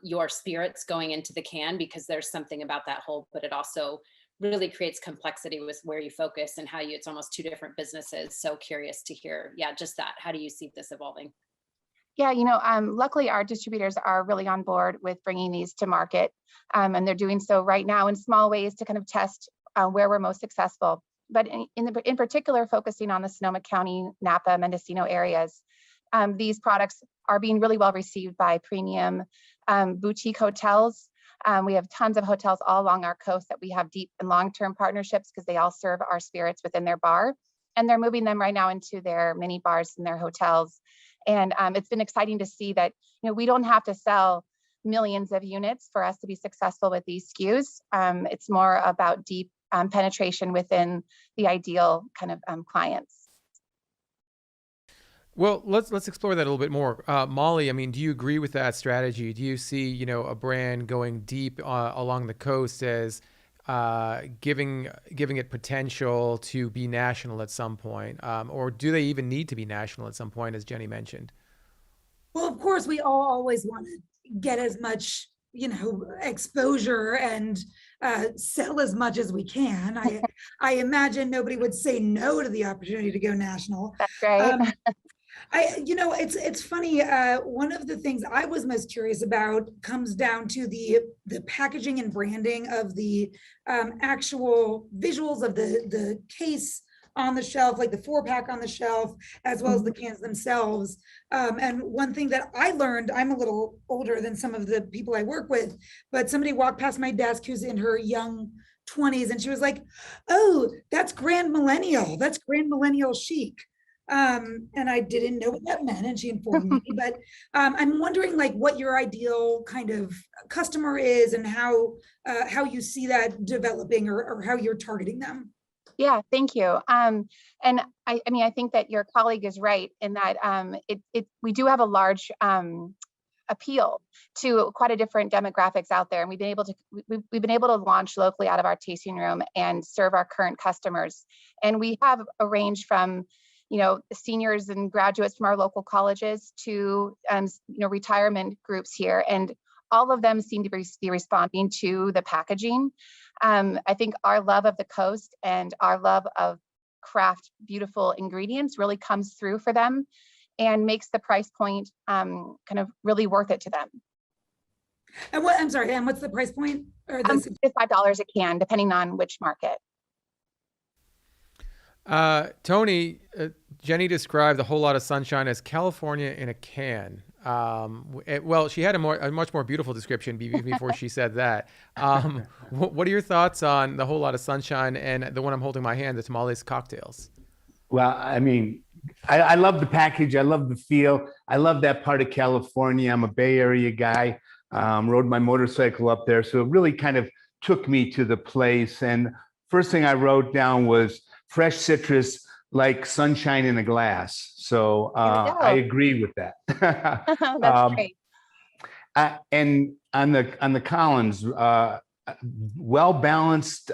your spirits going into the can, because there's something about that whole, but it also really creates complexity with where you focus and how it's almost two different businesses. So curious to hear, just that. How do you see this evolving? Yeah, luckily our distributors are really on board with bringing these to market, and they're doing so right now in small ways to kind of test where we're most successful. But in particular, focusing on the Sonoma County, Napa, Mendocino areas, these products are being really well received by premium boutique hotels. We have tons of hotels all along our coast that we have deep and long-term partnerships because they all serve our spirits within their bar, and they're moving them right now into their mini bars in their hotels. And it's been exciting to see that, we don't have to sell millions of units for us to be successful with these SKUs. It's more about deep penetration within the ideal kind of clients. Well, let's explore that a little bit more. Molly, do you agree with that strategy? Do you see, a brand going deep along the coast as giving it potential to be national at some point? Or do they even need to be national at some point, as Jenny mentioned? Well, of course, we all always want to get as much, exposure and sell as much as we can. I imagine nobody would say no to the opportunity to go national. That's right. It's funny. One of the things I was most curious about comes down to the packaging and branding of the actual visuals of the case on the shelf, like the 4-pack on the shelf, as well as the cans themselves. And one thing that I learned, I'm a little older than some of the people I work with, but somebody walked past my desk who's in her young 20s, and she was like, "Oh, that's Grand Millennial. That's Grand Millennial chic." And I didn't know what that meant, and she informed me. But I'm wondering, like, what your ideal kind of customer is, and how you see that developing, or how you're targeting them. Yeah, thank you. And I think that your colleague is right in that we do have a large appeal to quite a different demographics out there, and we've been able to launch locally out of our tasting room and serve our current customers. And we have a range from seniors and graduates from our local colleges to retirement groups here, and all of them seem to be responding to the packaging. I think our love of the coast and our love of craft beautiful ingredients really comes through for them and makes the price point kind of really worth it to them. And what's the price point? Or $5 a can, depending on which market. Tony, Jenny described A Whole Lot of Sunshine as California in a can. Well, she had a much more beautiful description before she said that. What are your thoughts on The Whole Lot of Sunshine and the one I'm holding in my hand, the Tamales Cocktails? Well, I love the package. I love the feel. I love that part of California. I'm a Bay Area guy. Rode my motorcycle up there. So it really kind of took me to the place. And first thing I wrote down was fresh citrus, like sunshine in a glass. So I agree with that. That's great. And on the Collins, well balanced.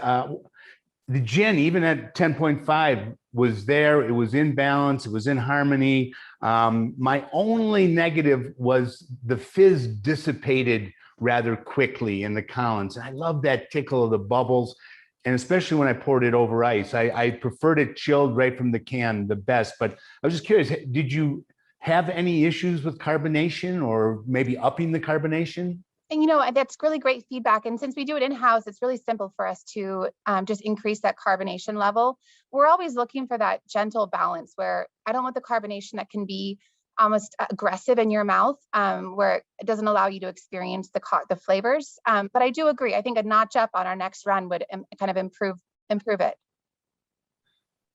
The gin, even at 10.5, was there. It was in balance. It was in harmony. My only negative was the fizz dissipated rather quickly in the Collins. I love that tickle of the bubbles. And especially when I poured it over ice, I preferred it chilled right from the can the best. But I was just curious, did you have any issues with carbonation, or maybe upping the carbonation? And that's really great feedback. And since we do it in-house, it's really simple for us to just increase that carbonation level. We're always looking for that gentle balance where I don't want the carbonation that can be almost aggressive in your mouth, where it doesn't allow you to experience the flavors. But I do agree. I think a notch up on our next run would kind of improve it.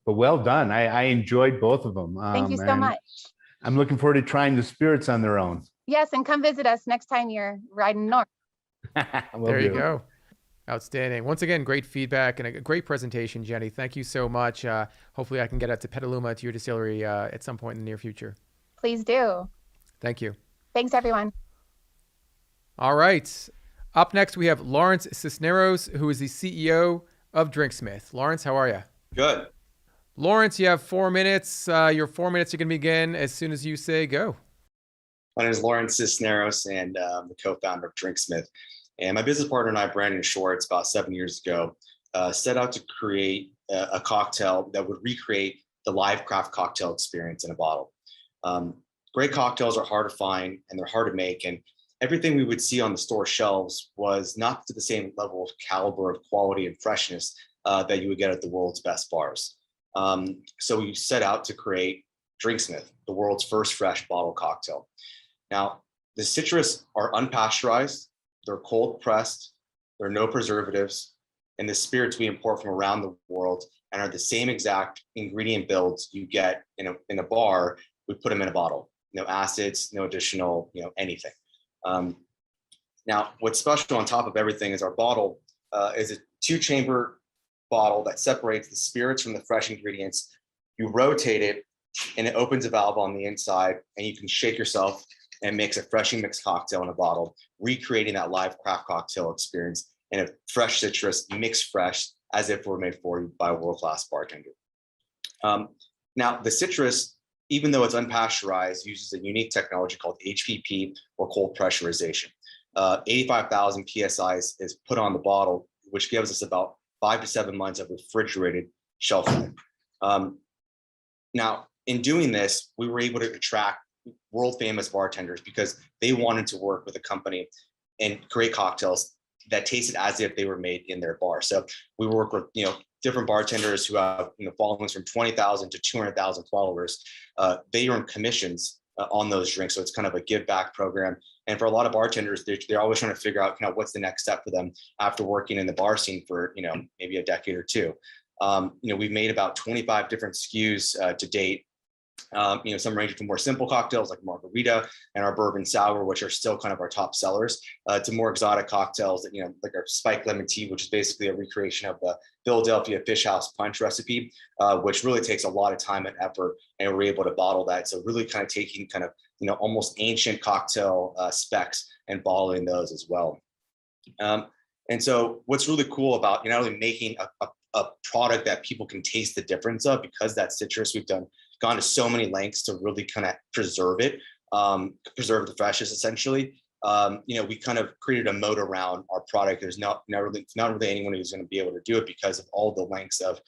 But well done. I enjoyed both of them. Thank you so and much. I'm looking forward to trying the spirits on their own. Yes, and come visit us next time you're riding north. There you go. Outstanding. Once again, great feedback and a great presentation, Jenny. Thank you so much. Hopefully I can get out to Petaluma to your distillery at some point in the near future. Please do. Thank you. Thanks, everyone. All right. Up next, we have Lawrence Cisneros, who is the CEO of Drinksmith. Lawrence, how are you? Good. Lawrence, you have 4 minutes. Your 4 minutes are going to begin as soon as you say go. My name is Lawrence Cisneros, and I'm the co-founder of Drinksmith. And my business partner and I, Brandon Schwartz, about 7 years ago, set out to create a cocktail that would recreate the live craft cocktail experience in a bottle. Great cocktails are hard to find and they're hard to make. And everything we would see on the store shelves was not to the same level of caliber of quality and freshness that you would get at the world's best bars. So we set out to create Drinksmith, the world's first fresh bottle cocktail. Now, the citrus are unpasteurized, they're cold pressed, there are no preservatives, and the spirits we import from around the world and are the same exact ingredient builds you get in a bar. We put them in a bottle, no acids, no additional, anything. Now, what's special on top of everything is our bottle is a 2-chamber bottle that separates the spirits from the fresh ingredients. You rotate it and it opens a valve on the inside, and you can shake yourself and mix a freshly mixed cocktail in a bottle, recreating that live craft cocktail experience in a fresh citrus, mixed fresh, as if we're made for you by a world-class bartender. Now, the citrus, even though it's unpasteurized, uses a unique technology called HPP, or cold pressurization. 85,000 PSI is put on the bottle, which gives us about 5 to 7 months of refrigerated shelf life. Now, in doing this, we were able to attract world famous bartenders because they wanted to work with a company and create cocktails that tasted as if they were made in their bar. So we work with different bartenders who have followings from 20,000 to 200,000 followers. They earn commissions on those drinks, so it's kind of a give back program. And for a lot of bartenders, they're always trying to figure out what's the next step for them after working in the bar scene for maybe a decade or two. We've made about 25 different SKUs to date. Some ranging from more simple cocktails like margarita and our bourbon sour, which are still kind of our top sellers, to more exotic cocktails that, like our spiked lemon tea, which is basically a recreation of the Philadelphia Fish House punch recipe, which really takes a lot of time and effort, and we're able to bottle that. So really kind of taking almost ancient cocktail specs and bottling those as well. And so what's really cool about not only making a product that people can taste the difference of, because that citrus, we've gone to so many lengths to really kind of preserve it, preserve the freshness essentially. We kind of created a moat around our product. There's not really anyone who's going to be able to do it because of all the lengths of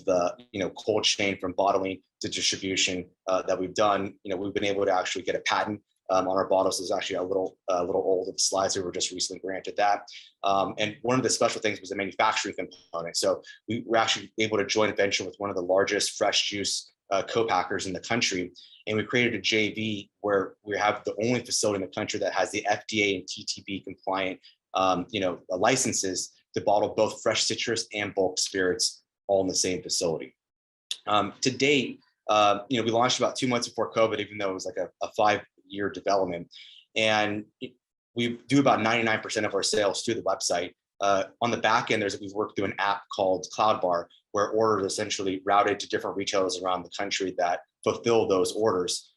the cold chain from bottling to distribution that we've done. We've been able to actually get a patent on our bottles. Is actually a little old of the slides. We were just recently granted that. And one of the special things was the manufacturing component. So we were actually able to joint venture with one of the largest fresh juice co-packers in the country, and we created a JV where we have the only facility in the country that has the FDA and TTB compliant licenses to bottle both fresh citrus and bulk spirits all in the same facility. To date, we launched about 2 months before COVID, even though it was like a 5-year development, and we do about 99% of our sales through the website. On the back end, we've worked through an app called Cloud Bar, where orders essentially routed to different retailers around the country that fulfill those orders.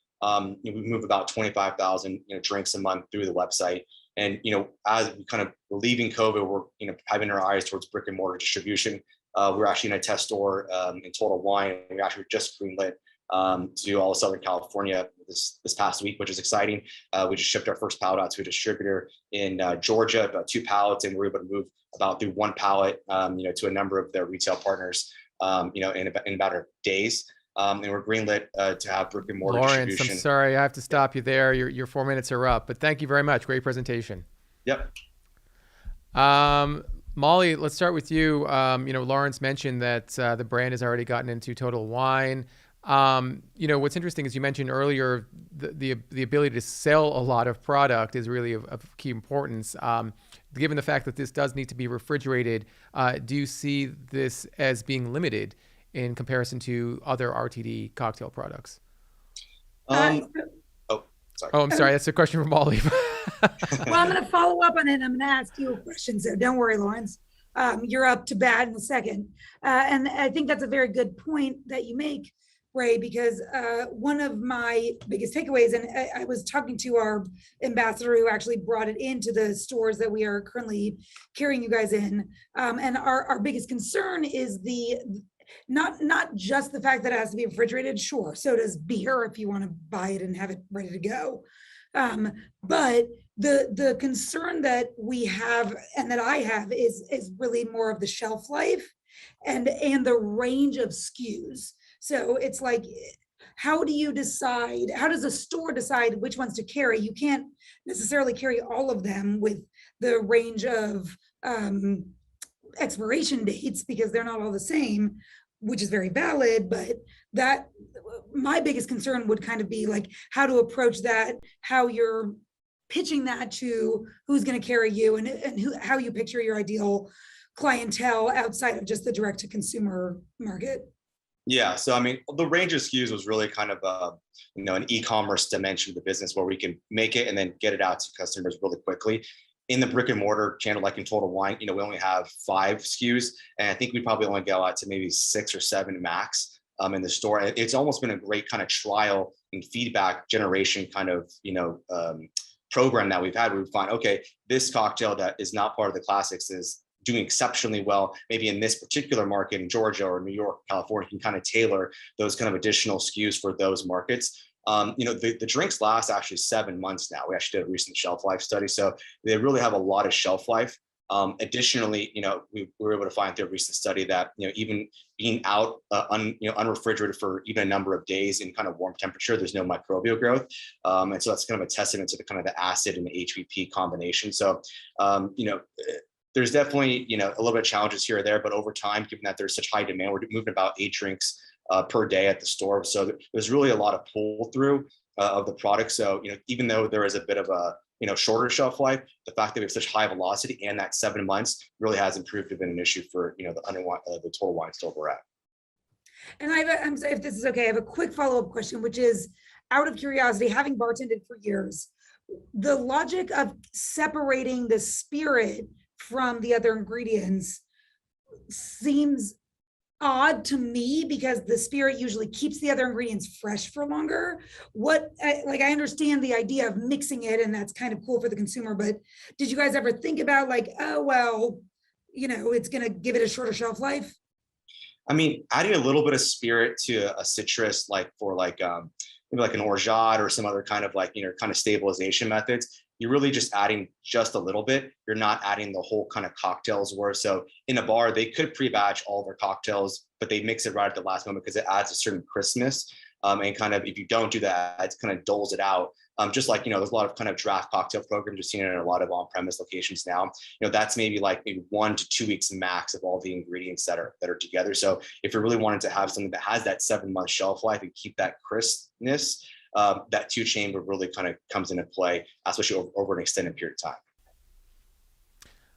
We move about 25,000 drinks a month through the website. And as we kind of were leaving COVID, we're having our eyes towards brick and mortar distribution. We're actually in a test store in Total Wine. We actually just greenlit to all of Southern California this past week, which is exciting. We just shipped our first pallet out to a distributor in Georgia, about 2 pallets, and we're able to move about through 1 pallet, to a number of their retail partners, in a matter of days. And we're greenlit to have brick and mortar Lawrence, distribution. I'm sorry, I have to stop you there. Your 4 minutes are up, but thank you very much. Great presentation. Yep. Molly, let's start with you. Lawrence mentioned that the brand has already gotten into Total Wine. What's interesting is you mentioned earlier the ability to sell a lot of product is really of key importance. Given the fact that this does need to be refrigerated, do you see this as being limited in comparison to other RTD cocktail products? Sorry. Oh, I'm sorry. That's a question from Molly. Well, I'm going to follow up on it. I'm going to ask you a question. So don't worry, Lawrence. You're up to bat in a second. And I think that's a very good point that you make, Ray, because one of my biggest takeaways, and I was talking to our ambassador who actually brought it into the stores that we are currently carrying you guys in. And our biggest concern is not just the fact that it has to be refrigerated. Sure, so does beer if you want to buy it and have it ready to go. But the concern that we have and that I have is really more of the shelf life and the range of SKUs. So it's like, how does a store decide which ones to carry? You can't necessarily carry all of them with the range of expiration dates because they're not all the same, which is very valid, but that my biggest concern would kind of be like how to approach that, how you're pitching that to who's going to carry you and how you picture your ideal clientele outside of just the direct to consumer market. Yeah, so I mean, the range of SKUs was really kind of an e-commerce dimension of the business where we can make it and then get it out to customers really quickly. In the brick and mortar channel, like in Total Wine, we only have 5 SKUs, and I think we probably only go out to maybe 6 or 7 max in the store. It's almost been a great kind of trial and feedback generation kind of program that we've had where we find, okay, this cocktail that is not part of the classics is doing exceptionally well, maybe in this particular market in Georgia or New York, California, can kind of tailor those kind of additional SKUs for those markets. The drinks last actually 7 months now. We actually did a recent shelf life study, so they really have a lot of shelf life. Additionally, we were able to find through a recent study that even being out unrefrigerated for even a number of days in kind of warm temperature, there's no microbial growth, and so that's kind of a testament to the kind of the acid and the HVP combination. So, there's definitely a little bit of challenges here or there, but over time, given that there's such high demand, we're moving about 8 drinks per day at the store. So there's really a lot of pull through of the product. So, even though there is a bit of a, shorter shelf life, the fact that we have such high velocity and that 7 months really has improved to been an issue for, the Total Wine store we're at. And I'm sorry if this is okay, I have a quick follow-up question, which is out of curiosity, having bartended for years, the logic of separating the spirit from the other ingredients seems odd to me because the spirit usually keeps the other ingredients fresh for longer. I understand the idea of mixing it and that's kind of cool for the consumer, but did you guys ever think about like, oh, well, it's going to give it a shorter shelf life? I mean, adding a little bit of spirit to a citrus, like for maybe like an orgeat or some other kind of kind of stabilization methods, you're really just adding just a little bit. You're not adding the whole kind of cocktails worth. So in a bar, they could pre-batch all their cocktails, but they mix it right at the last moment because it adds a certain crispness. And kind of, if you don't do that, it kind of doles it out. Just like, there's a lot of kind of draft cocktail programs you're seeing in a lot of on-premise locations now. That's maybe 1 to 2 weeks max of all the ingredients that are together. So if you're really wanting to have something that has that 7-month shelf life and keep that crispness, that 2-chamber really kind of comes into play, especially over an extended period of time.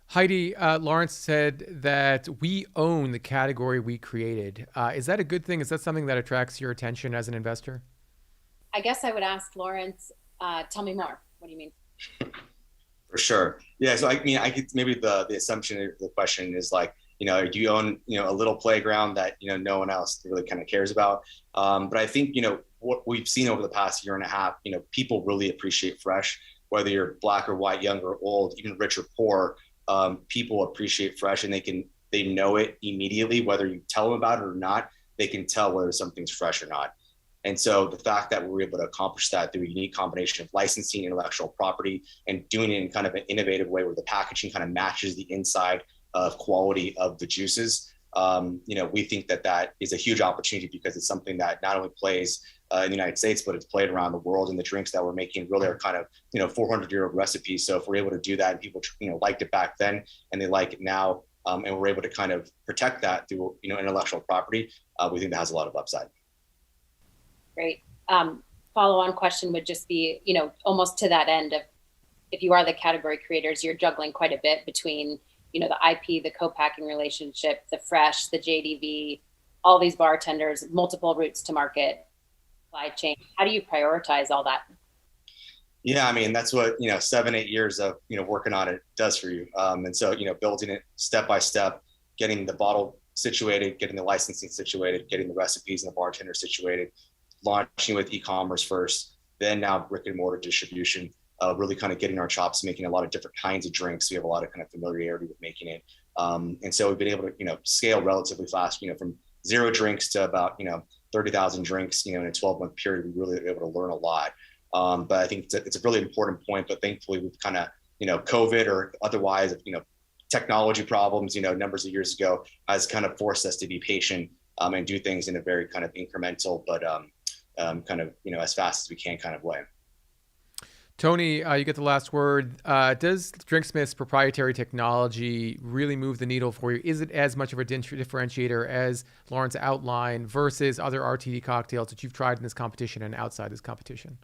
Heidi, Lawrence said that we own the category we created. Is that a good thing? Is that something that attracts your attention as an investor? I guess I would ask Lawrence, tell me more. What do you mean? For sure. Yeah. So I mean, I get maybe the assumption of the question is like, do you own, a little playground that, no one else really kind of cares about? But I think, what we've seen over the past year and a half, people really appreciate fresh, whether you're black or white, young or old, even rich or poor, people appreciate fresh and they know it immediately, whether you tell them about it or not, they can tell whether something's fresh or not. And so the fact that we're able to accomplish that through a unique combination of licensing, intellectual property, and doing it in kind of an innovative way where the packaging kind of matches the inside of quality of the juices, we think that is a huge opportunity because it's something that not only plays in the United States, but it's played around the world. And the drinks that we're making really are kind of, 400-year-old recipes. So if we're able to do that and people, liked it back then and they like it now, and we're able to kind of protect that through, intellectual property, we think that has a lot of upside. Great. Follow-on question would just be, almost to that end of, if you are the category creators, you're juggling quite a bit between, the IP, the co-packing relationship, the fresh, the JDV, all these bartenders, multiple routes to market, supply chain. How do you prioritize all that? Yeah, I mean, that's what, 7-8 years of, working on it does for you. And so, building it step by step, getting the bottle situated, getting the licensing situated, getting the recipes and the bartender situated, launching with e-commerce first, then now brick and mortar distribution, really kind of getting our chops, making a lot of different kinds of drinks. We have a lot of kind of familiarity with making it. And so we've been able to, scale relatively fast, from 0 drinks to about, 30,000 drinks, in a 12-month period. We really were able to learn a lot. But I think it's a really important point, but thankfully we've kind of, COVID or otherwise, technology problems, numbers of years ago has kind of forced us to be patient and do things in a very kind of incremental, but kind of, as fast as we can kind of way. Tony, you get the last word. Does Drinksmith's proprietary technology really move the needle for you? Is it as much of a differentiator as Lawrence outlined versus other RTD cocktails that you've tried in this competition and outside this competition?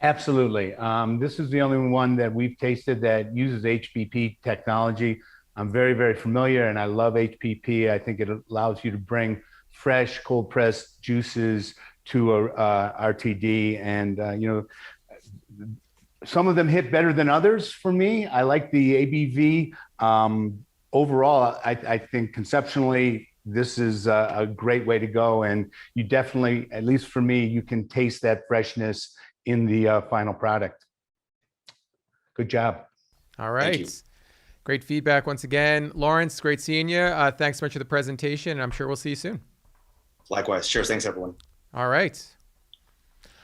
Absolutely. This is the only one that we've tasted that uses HPP technology. I'm very, very familiar and I love HPP. I think it allows you to bring fresh, cold pressed juices to a RTD. And, some of them hit better than others for me. I like the ABV. Overall, I think conceptually, this is a great way to go. And you definitely, at least for me, you can taste that freshness in the final product. Good job. All right. Great feedback once again. Lawrence, great seeing you. Thanks so much for the presentation. And I'm sure we'll see you soon. Likewise. Cheers. Thanks, everyone. All right.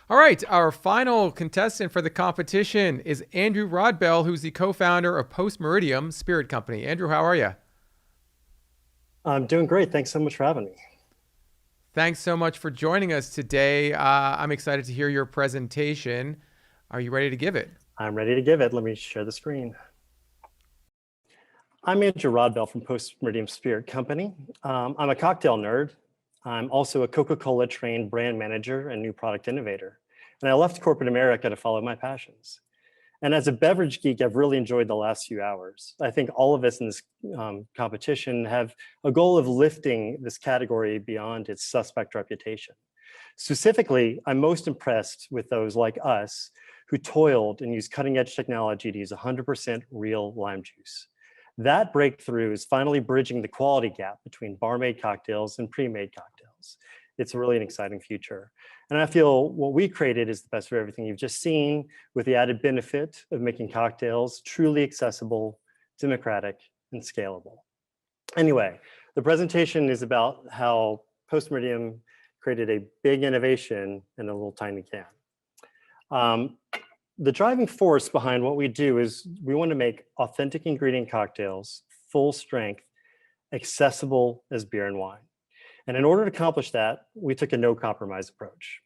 All right. Our final contestant for the competition is Andrew Rodbell, who's the co-founder of Post Meridium Spirit Company. Andrew, how are you? I'm doing great. Thanks so much for having me. Thanks so much for joining us today. I'm excited to hear your presentation. Are you ready to give it? I'm ready to give it. Let me share the screen. I'm Andrew Rodbell from Post Meridium Spirit Company. I'm a cocktail nerd. I'm also a Coca-Cola trained brand manager and new product innovator. And I left corporate America to follow my passions. And as a beverage geek, I've really enjoyed the last few hours. I think all of us in this competition have a goal of lifting this category beyond its suspect reputation. Specifically, I'm most impressed with those like us who toiled and used cutting edge technology to use 100% real lime juice. That breakthrough is finally bridging the quality gap between bar-made cocktails and pre-made cocktails. It's really an exciting future. And I feel what we created is the best of everything you've just seen, with the added benefit of making cocktails truly accessible, democratic, and scalable. Anyway, the presentation is about how Post Meridium created a big innovation in a little tiny can. The driving force behind what we do is we want to make authentic ingredient cocktails, full strength, accessible as beer and wine. And in order to accomplish that, we took a no compromise approach.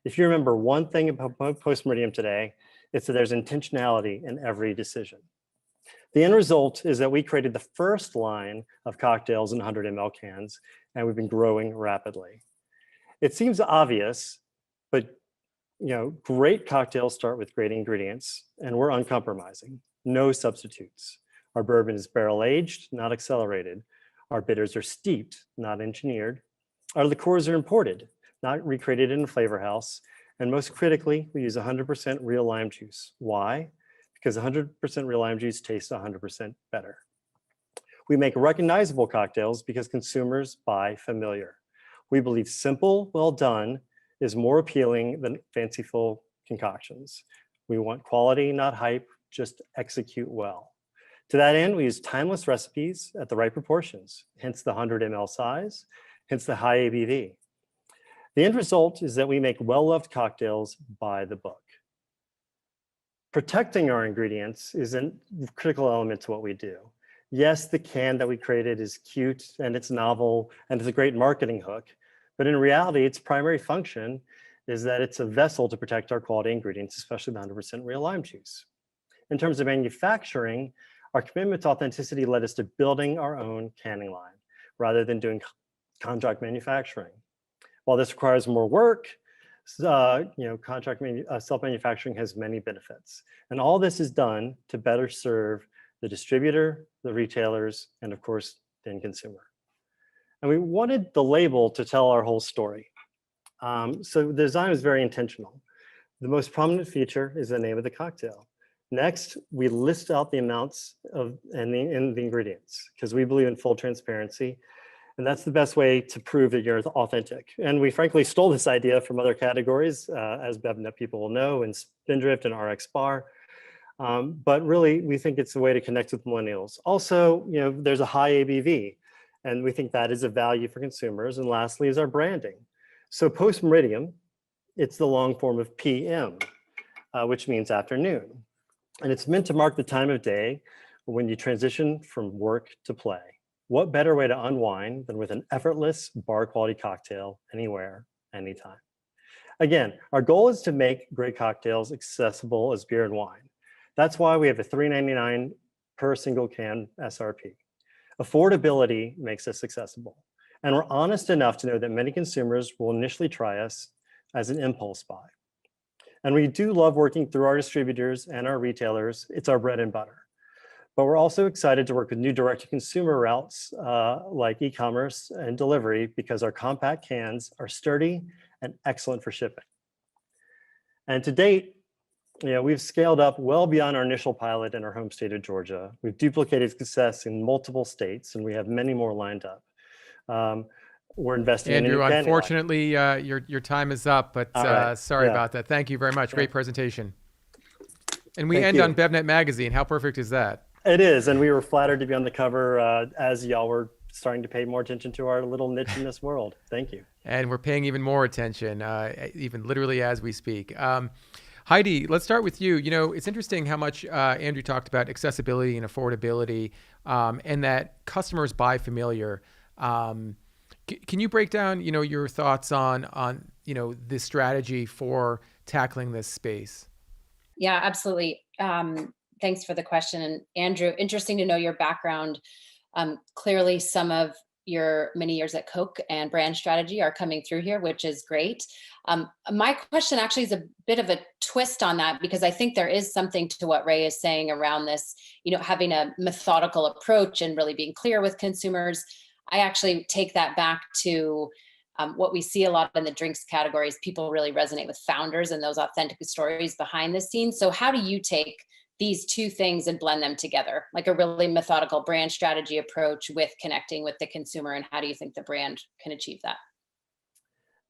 If you remember one thing about Post Meridium today, it's that there's intentionality in every decision. The end result is that we created the first line of cocktails in 100 ml cans, and we've been growing rapidly. It seems obvious, but great cocktails start with great ingredients, and we're uncompromising. No substitutes. Our bourbon is barrel aged, not accelerated. Our bitters are steeped, not engineered. Our liqueurs are imported, not recreated in a flavor house. And most critically, we use 100% real lime juice. Why? Because 100% real lime juice tastes 100% better. We make recognizable cocktails because consumers buy familiar. We believe simple, well done is more appealing than fanciful concoctions. We want quality, not hype, just execute well. To that end, we use timeless recipes at the right proportions, hence the 100 ml size, hence the high ABV. The end result is that we make well-loved cocktails by the book. Protecting our ingredients is a critical element to what we do. Yes, the can that we created is cute and it's novel and it's a great marketing hook, but in reality, its primary function is that it's a vessel to protect our quality ingredients, especially the 100% real lime juice. In terms of manufacturing, our commitment to authenticity led us to building our own canning line rather than doing contract manufacturing. While this requires more work, self-manufacturing has many benefits. And all this is done to better serve the distributor, the retailers, and of course, the end consumer. And we wanted the label to tell our whole story. So the design was very intentional. The most prominent feature is the name of the cocktail. Next, we list out the amounts and the ingredients, because we believe in full transparency. And that's the best way to prove that you're authentic. And we frankly stole this idea from other categories, as BevNET people will know, in Spindrift and RX Bar. But really, we think it's a way to connect with millennials. Also, there's a high ABV, and we think that is a value for consumers. And lastly is our branding. So post-meridium, it's the long form of PM, which means afternoon. And it's meant to mark the time of day when you transition from work to play. What better way to unwind than with an effortless bar quality cocktail anywhere, anytime? Again, our goal is to make great cocktails accessible as beer and wine. That's why we have a $3.99 per single can SRP. Affordability makes us accessible. And we're honest enough to know that many consumers will initially try us as an impulse buy. And we do love working through our distributors and our retailers. It's our bread and butter. But we're also excited to work with new direct-to-consumer routes like e-commerce and delivery, because our compact cans are sturdy and excellent for shipping. And to date, we've scaled up well beyond our initial pilot in our home state of Georgia. We've duplicated success in multiple states, and we have many more lined up. We're investing in Andrew, unfortunately, your time is up, but sorry about that. Thank you very much. Great presentation. And we end on BevNET Magazine. How perfect is that? It is, and we were flattered to be on the cover as y'all were starting to pay more attention to our little niche in this world. Thank you. And we're paying even more attention, even literally as we speak. Heidi, let's start with you. It's interesting how much Andrew talked about accessibility and affordability, and that customers buy familiar. Can you break down, your thoughts on this strategy for tackling this space? Yeah, absolutely. Thanks for the question. And Andrew, interesting to know your background. Clearly, some of your many years at Coke and brand strategy are coming through here, which is great. My question actually is a bit of a twist on that, because I think there is something to what Ray is saying around this, having a methodical approach and really being clear with consumers. I actually take that back to what we see a lot in the drinks categories. People really resonate with founders and those authentic stories behind the scenes. So how do you take these two things and blend them together, like a really methodical brand strategy approach with connecting with the consumer? And how do you think the brand can achieve that?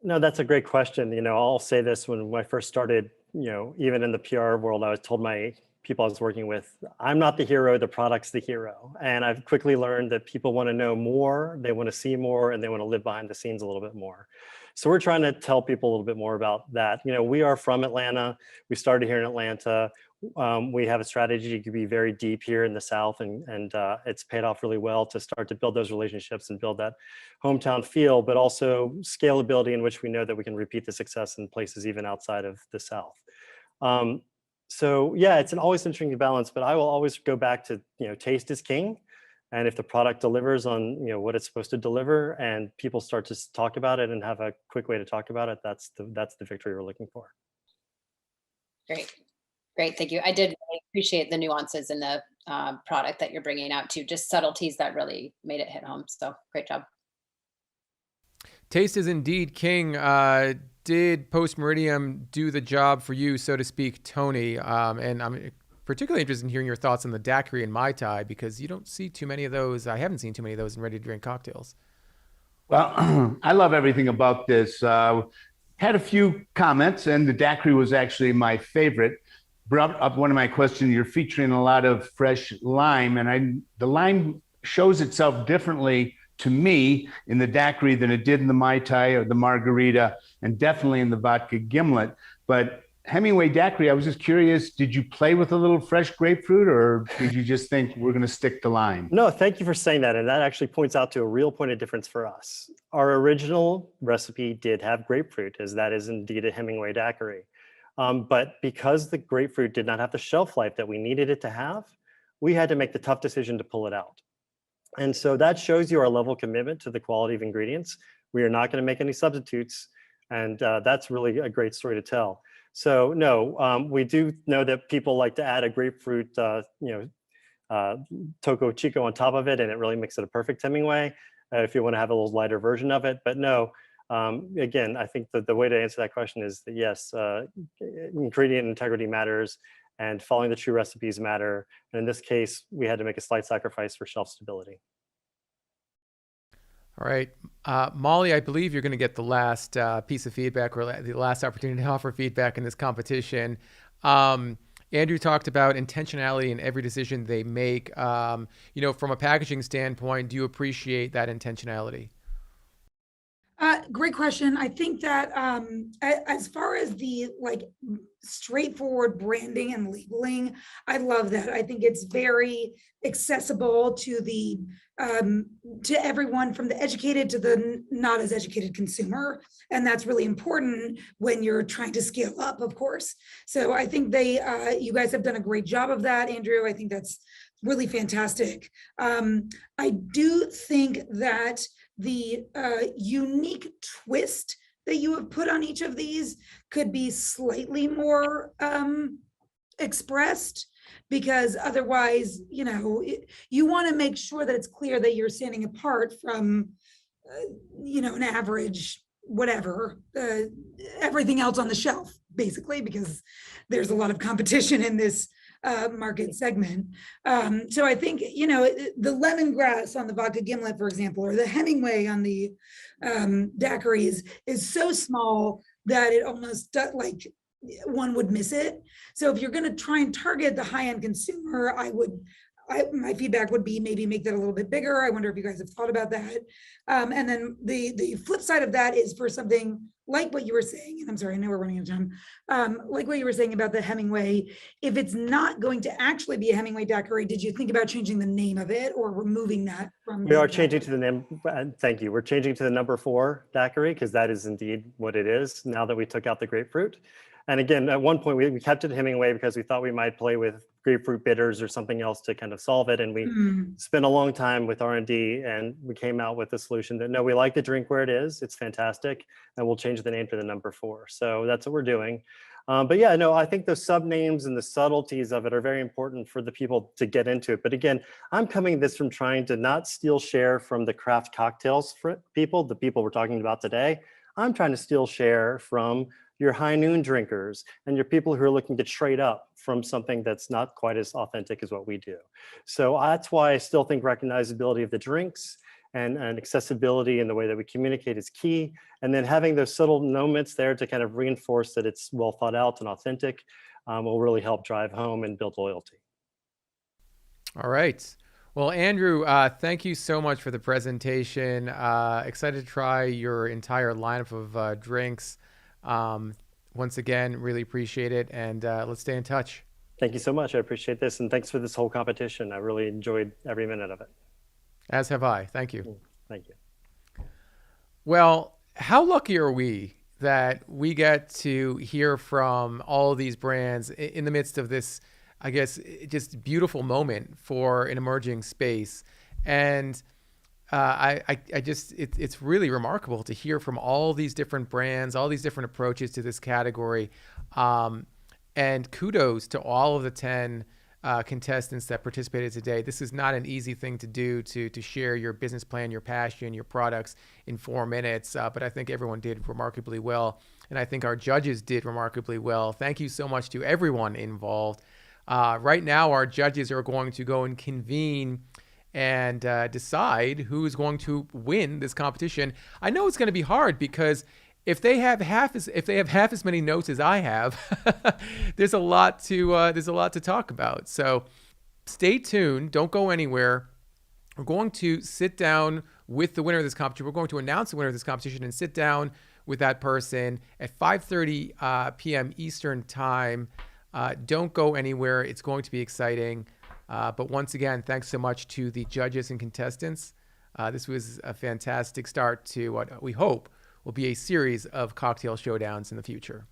No, that's a great question. I'll say this: when I first started, even in the PR world, I was told my people I was working with, I'm not the hero, the product's the hero. And I've quickly learned that people want to know more, they want to see more, and they want to live behind the scenes a little bit more. So we're trying to tell people a little bit more about that. We are from Atlanta. We started here in Atlanta. We have a strategy to be very deep here in the South, and it's paid off really well to start to build those relationships and build that hometown feel, but also scalability in which we know that we can repeat the success in places even outside of the South. So yeah, it's always interesting balance, but I will always go back to, taste is king. And if the product delivers on, what it's supposed to deliver, and people start to talk about it and have a quick way to talk about it, that's the victory we're looking for. Great, thank you. I did really appreciate the nuances in the product that you're bringing out too, just subtleties that really made it hit home. So great job. Taste is indeed king. Did Post-Meridium do the job for you, so to speak, Tony? And I'm particularly interested in hearing your thoughts on the daiquiri and Mai Tai, because you don't see too many of those. I haven't seen too many of those in ready-to-drink cocktails. Well, I love everything about this. Had a few comments, and the daiquiri was actually my favorite. Brought up one of my questions. You're featuring a lot of fresh lime, and the lime shows itself differently to me in the daiquiri than it did in the Mai Tai or the margarita, and definitely in the vodka gimlet. But Hemingway daiquiri, I was just curious, did you play with a little fresh grapefruit, or did you just think we're going to stick to lime? No, thank you for saying that. And that actually points out to a real point of difference for us. Our original recipe did have grapefruit, as that is indeed a Hemingway daiquiri. But because the grapefruit did not have the shelf life that we needed it to have, we had to make the tough decision to pull it out. And so that shows you our level of commitment to the quality of ingredients. We are not going to make any substitutes And that's really a great story to tell. So no, we do know that people like to add a grapefruit, Toco Chico on top of it, and it really makes it a perfect Hemingway if you want to have a little lighter version of it. But no, again, I think that the way to answer that question is that yes, ingredient integrity matters and following the true recipes matter. And in this case, we had to make a slight sacrifice for shelf stability. All right. Molly, I believe you're going to get the last piece of feedback or the last opportunity to offer feedback in this competition. Andrew talked about intentionality in every decision they make. From a packaging standpoint, do you appreciate that intentionality? Great question. I think that as far as the straightforward branding and labeling, I love that. I think it's very accessible to the to everyone, from the educated to the not as educated consumer, and that's really important when you're trying to scale up, of course. So I think you guys have done a great job of that, Andrew. I think that's really fantastic. I do think that the unique twist that you have put on each of these could be slightly more expressed, because otherwise, you want to make sure that it's clear that you're standing apart from, an average, whatever, everything else on the shelf, basically, because there's a lot of competition in this market segment. So I think, the lemongrass on the vodka gimlet, for example, or the Hemingway on the daiquiris is so small that it almost one would miss it. So if you're going to try and target the high-end consumer, my feedback would be maybe make that a little bit bigger. I wonder if you guys have thought about that. And then the flip side of that is for something like what you were saying, and I'm sorry, I know we're running out of time, like what you were saying about the Hemingway, if it's not going to actually be a Hemingway daiquiri, did you think about changing the name of it or removing that from? We are changing to the name, thank you. We're changing to the number 4 daiquiri, because that is indeed what it is now that we took out the grapefruit. And again, at one point we kept it Hemingway because we thought we might play with grapefruit bitters or something else to kind of solve it. And we spent a long time with R&D, and we came out with the solution that no, we like the drink where it is. It's fantastic. And we'll change the name to the number 4. So that's what we're doing. But yeah, no, I think the sub names and the subtleties of it are very important for the people to get into it. But again, I'm coming at this from trying to not steal share from the craft cocktails people, the people we're talking about today. I'm trying to steal share from your high noon drinkers and your people who are looking to trade up from something that's not quite as authentic as what we do. So that's why I still think recognizability of the drinks and accessibility in the way that we communicate is key. And then having those subtle moments there to kind of reinforce that it's well thought out and authentic will really help drive home and build loyalty. All right. Well, Andrew, thank you so much for the presentation. Excited to try your entire lineup of drinks. Once again, really appreciate it, and let's stay in touch. Thank you so much. I appreciate this, and thanks for this whole competition. I really enjoyed every minute of it. As have I. Thank you. Thank you. Well, how lucky are we that we get to hear from all of these brands in the midst of this, I guess, just beautiful moment for an emerging space. And it's really remarkable to hear from all these different brands, all these different approaches to this category. And kudos to all of the 10 contestants that participated today. This is not an easy thing to do, to share your business plan, your passion, your products in 4 minutes. But I think everyone did remarkably well. And I think our judges did remarkably well. Thank you so much to everyone involved. Right now, our judges are going to go and convene and decide who is going to win this competition. I know it's going to be hard because if they have half as many notes as I have, there's a lot to talk about. So stay tuned. Don't go anywhere. We're going to sit down with the winner of this competition. We're going to announce the winner of this competition and sit down with that person at 5:30 p.m. Eastern time. Don't go anywhere. It's going to be exciting. But once again, thanks so much to the judges and contestants. This was a fantastic start to what we hope will be a series of cocktail showdowns in the future.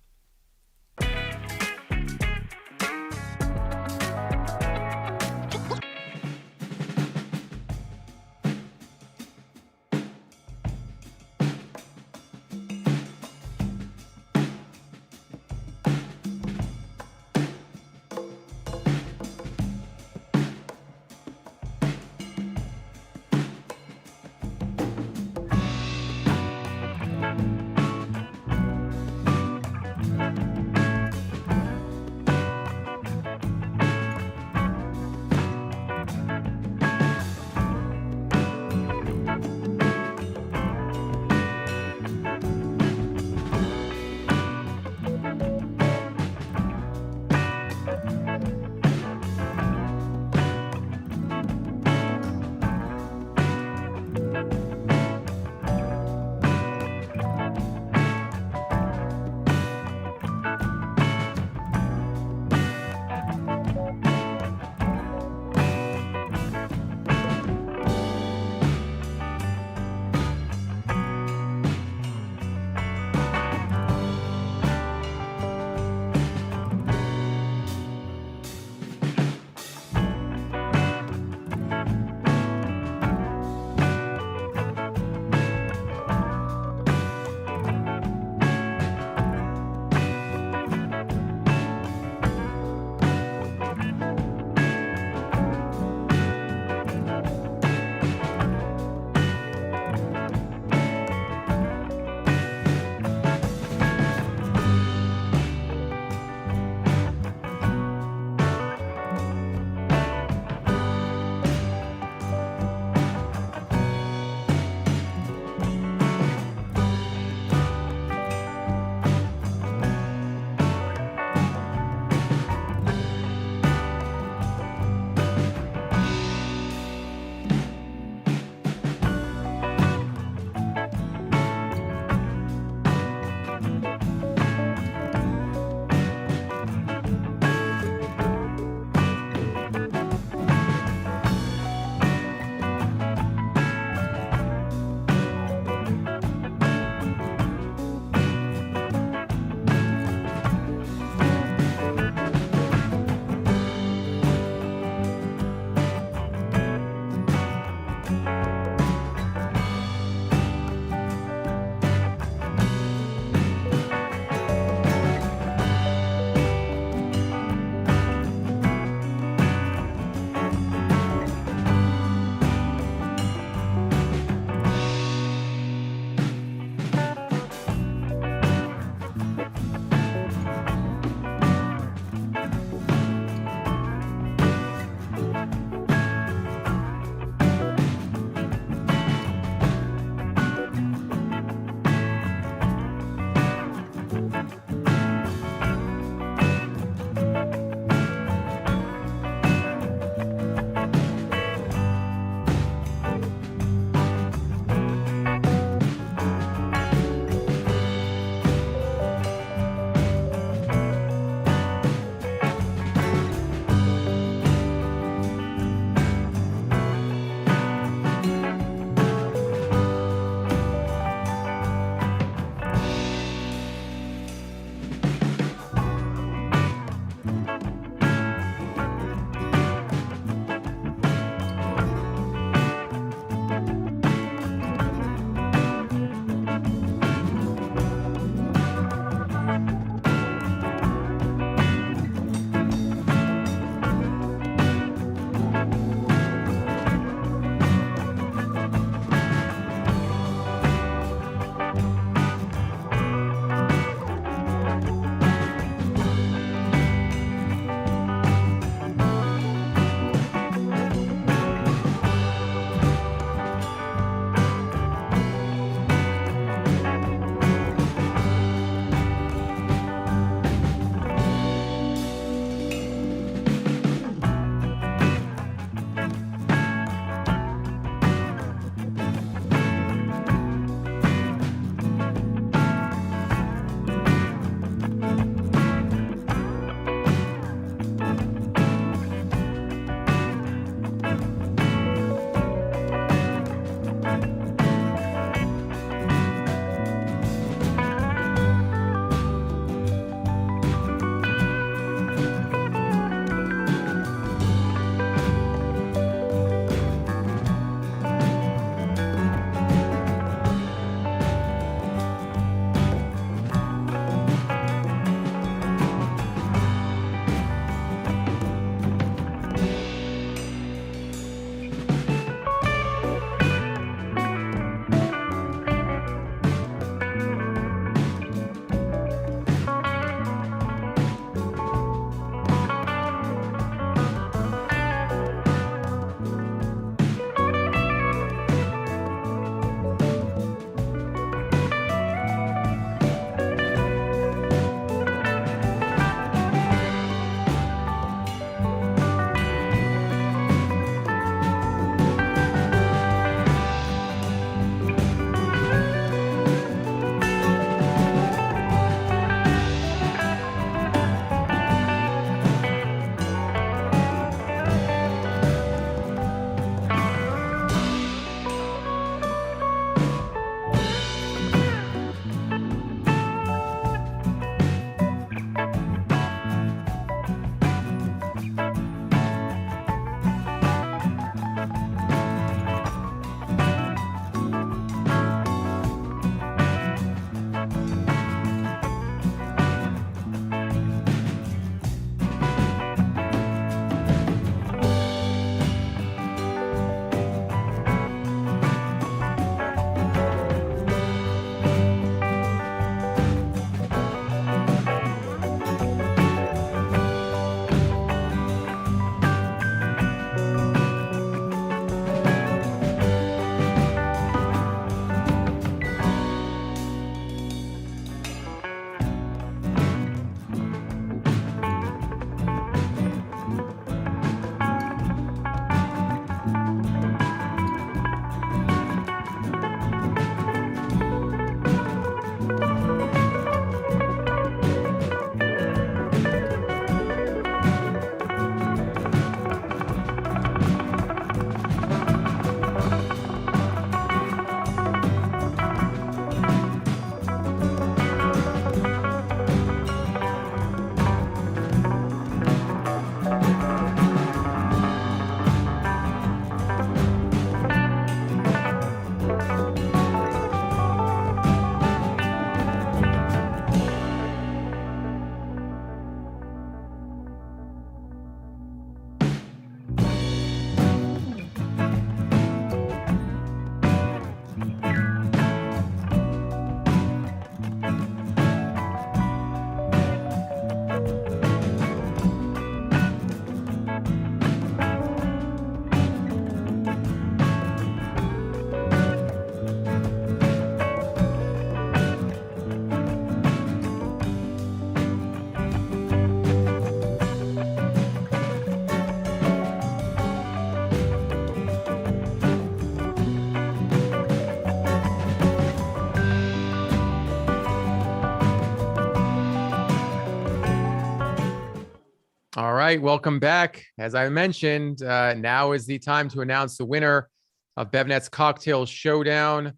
All right, welcome back. As I mentioned, now is the time to announce the winner of BevNet's Cocktail Showdown.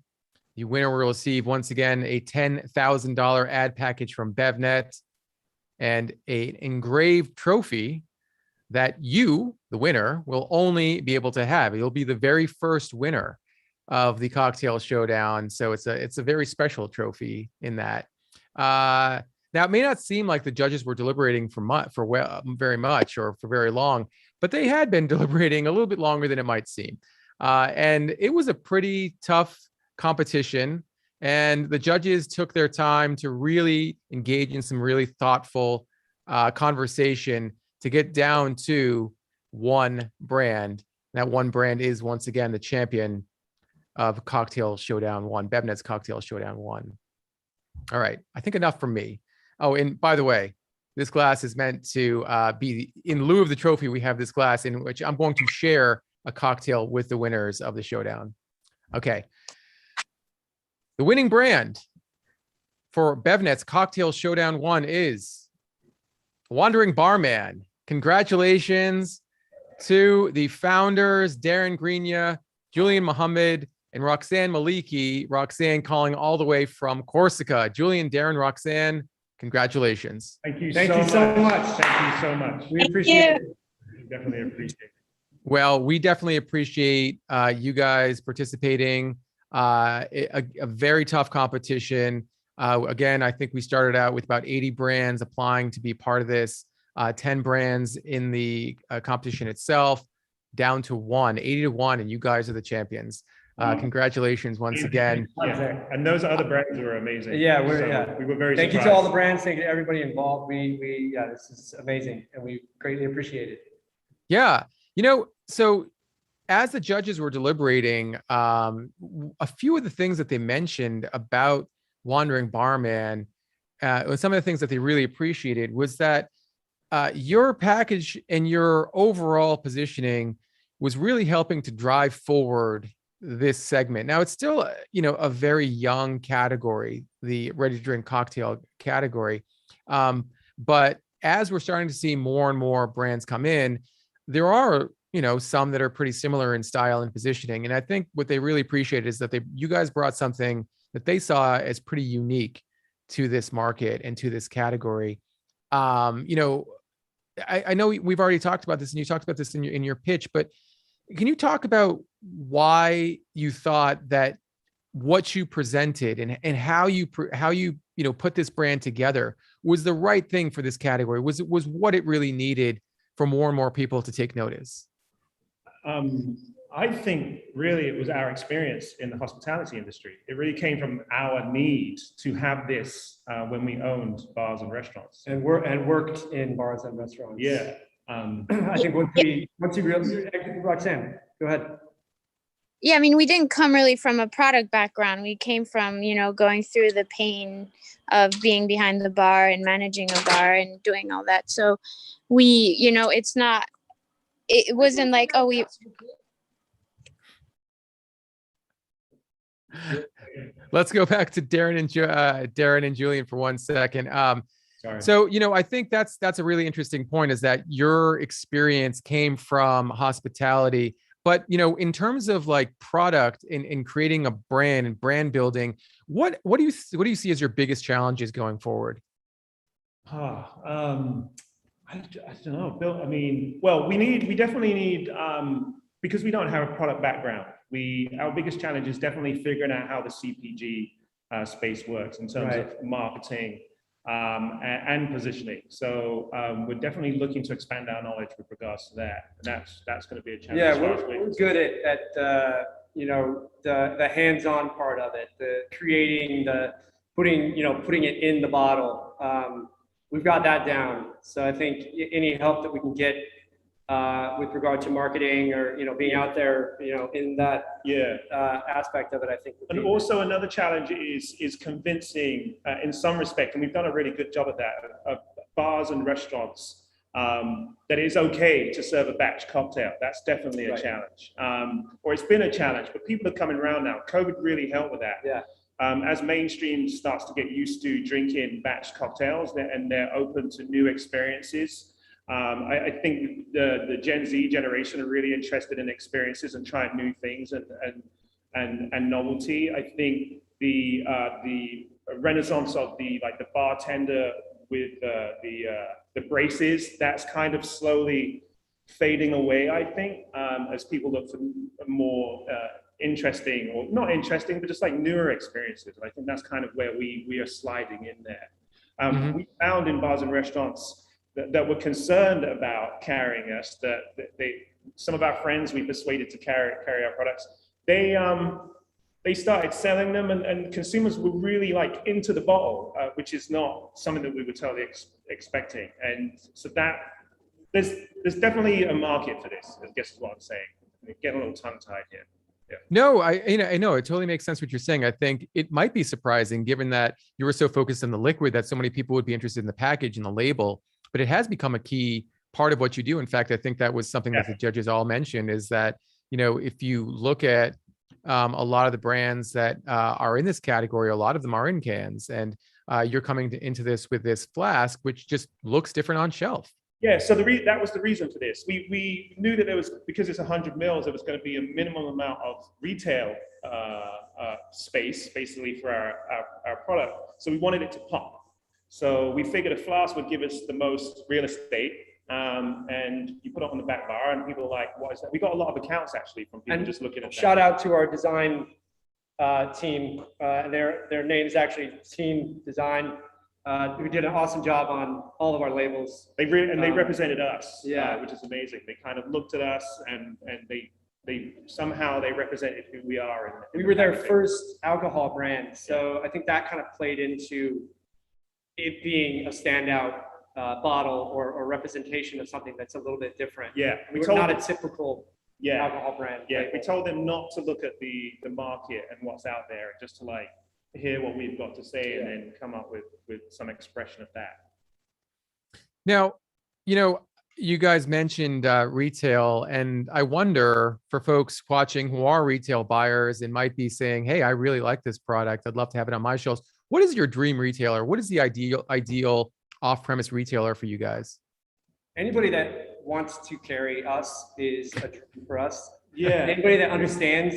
The winner will receive, once again, a $10,000 ad package from BevNet and an engraved trophy that you, the winner, will only be able to have. You'll be the very first winner of the Cocktail Showdown. So it's a very special trophy in that. Now, it may not seem like the judges were deliberating for very much or for very long, but they had been deliberating a little bit longer than it might seem. And it was a pretty tough competition. And the judges took their time to really engage in some really thoughtful conversation to get down to one brand. That one brand is, once again, the champion of Cocktail Showdown 1, BevNet's Cocktail Showdown 1. All right, I think enough from me. Oh, and by the way, this glass is meant to be, in lieu of the trophy, we have this glass in which I'm going to share a cocktail with the winners of the showdown. Okay. The winning brand for BevNet's Cocktail Showdown 1 is Wandering Barman. Congratulations to the founders, Darren Grenia, Julian Mohammed, and Roxanne Maliki. Roxanne calling all the way from Corsica. Julian, Darren, Roxanne, congratulations. Thank you Thank so you much. so much. Thank you so much. We appreciate it. We definitely appreciate it. Well, we definitely appreciate you guys participating. A very tough competition. Again, I think we started out with about 80 brands applying to be part of this, 10 brands in the competition itself, down to 80 to 1, and you guys are the champions. Congratulations once again. Yeah. And those other brands were amazing. Yeah, we were very Thank surprised. you to all the brands. Thank you to everybody involved. This is amazing, and we greatly appreciate it. Yeah, so as the judges were deliberating, a few of the things that they mentioned about Wandering Barman, some of the things that they really appreciated was that your package and your overall positioning was really helping to drive forward this segment. Now, it's still, a very young category, the ready-to-drink cocktail category. But as we're starting to see more and more brands come in, there are, some that are pretty similar in style and positioning. And I think what they really appreciated is that you guys brought something that they saw as pretty unique to this market and to this category. I know we've already talked about this, and you talked about this in your pitch, but can you talk about why you thought that what you presented and how you put this brand together was the right thing for this category? Was what it really needed for more and more people to take notice? I think really it was our experience in the hospitality industry. It really came from our need to have this when we owned bars and restaurants. And worked in bars and restaurants. Yeah. I think once you realize, Roxanne, go ahead. Yeah, I mean, we didn't come really from a product background. We came from, going through the pain of being behind the bar and managing a bar and doing all that. So we, it wasn't like, oh, we. Let's go back to Darren and Julian for 1 second. Sorry. So, I think that's a really interesting point, is that your experience came from hospitality. But, in terms of like product in creating a brand and brand building, what do you see as your biggest challenges going forward? I don't know, Bill. I mean, well, we definitely need, because we don't have a product background, our biggest challenge is definitely figuring out how the CPG space works in terms of marketing and positioning. So we're definitely looking to expand our knowledge with regards to that. And that's going to be a challenge. Yeah, we're good at the hands-on part of it, the creating, the putting it in the bottle. We've got that down. So I think any help that we can get with regard to marketing or being out there in that aspect of it, I think. And also another challenge is convincing in some respect, and we've done a really good job of that, of bars and restaurants, that it's okay to serve a batch cocktail. That's definitely a challenge, or it's been a challenge, but people are coming around now. COVID really helped with that. Yeah. As mainstream starts to get used to drinking batch cocktails and they're open to new experiences, I think the Gen Z generation are really interested in experiences and trying new things and novelty. I think the renaissance of the bartender with the braces, that's kind of slowly fading away, I think, as people look for more interesting, or not interesting, but just like newer experiences. And I think that's kind of where we are sliding in there. We found in bars and restaurants that were concerned about carrying us, that some of our friends we persuaded to carry our products, they started selling them, and consumers were really like into the bottle, which is not something that we were totally expecting. And so that there's definitely a market for this, I guess is what I'm saying. I'm getting a little tongue-tied here. Yeah. No, I know it totally makes sense what you're saying. I think it might be surprising given that you were so focused on the liquid that so many people would be interested in the package and the label, but it has become a key part of what you do. In fact, I think that was something that the judges all mentioned, is that, if you look at a lot of the brands that are in this category, a lot of them are in cans, and you're coming into this with this flask, which just looks different on shelf. Yeah, so that was the reason for this. We knew that there was, because it's 100 mils, there was going to be a minimum amount of retail space, basically, for our product. So we wanted it to pop. So we figured a flask would give us the most real estate. And you put it on the back bar, and people are like, "What is that?" We got a lot of accounts actually from people just looking at that. Shout out to our design team. Their name is actually Team Design. We did an awesome job on all of our labels. They represented us, yeah, which is amazing. They kind of looked at us, and they somehow they represented who we are. We were their first alcohol brand, so I think that kind of played into it being a standout bottle or representation of something that's a little bit different. Yeah, we're not a typical alcohol brand. Yeah, we told them not to look at the market and what's out there, just to like hear what we've got to say, and then come up with some expression of that. Now, you guys mentioned retail, and I wonder, for folks watching who are retail buyers and might be saying, "Hey, I really like this product. I'd love to have it on my shelves." What is your dream retailer? What is the ideal off-premise retailer for you guys? Anybody that wants to carry us is a dream for us. Yeah. Anybody that understands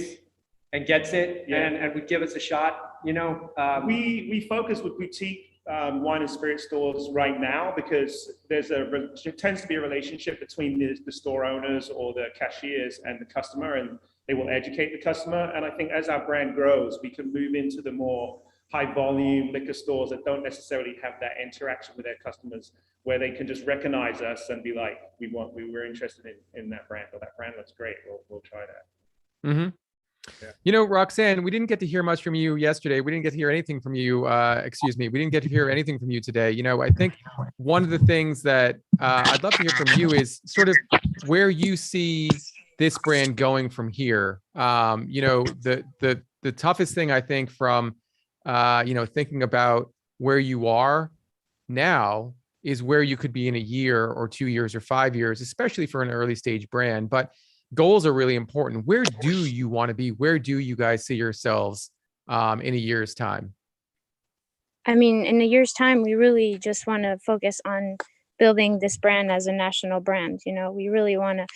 and gets it, and would give us a shot. We focus with boutique wine and spirit stores right now, because there tends to be a relationship between the store owners or the cashiers and the customer, and they will educate the customer. And I think as our brand grows, we can move into the more high volume liquor stores that don't necessarily have that interaction with their customers, where they can just recognize us and be like, we're interested in that brand, or that brand looks great, we'll try that. Mm-hmm. Yeah. Roxanne, we didn't get to hear much from you yesterday. We didn't get to hear anything from you. Excuse me. We didn't get to hear anything from you today. I think one of the things that I'd love to hear from you is sort of where you see this brand going from here. The toughest thing, I think, from thinking about where you are now is where you could be in a year or 2 years or 5 years, especially for an early stage brand. But goals are really important. Where do you want to be? Where do you guys see yourselves in a year's time? I mean, in a year's time, we really just want to focus on building this brand as a national brand. We really want to,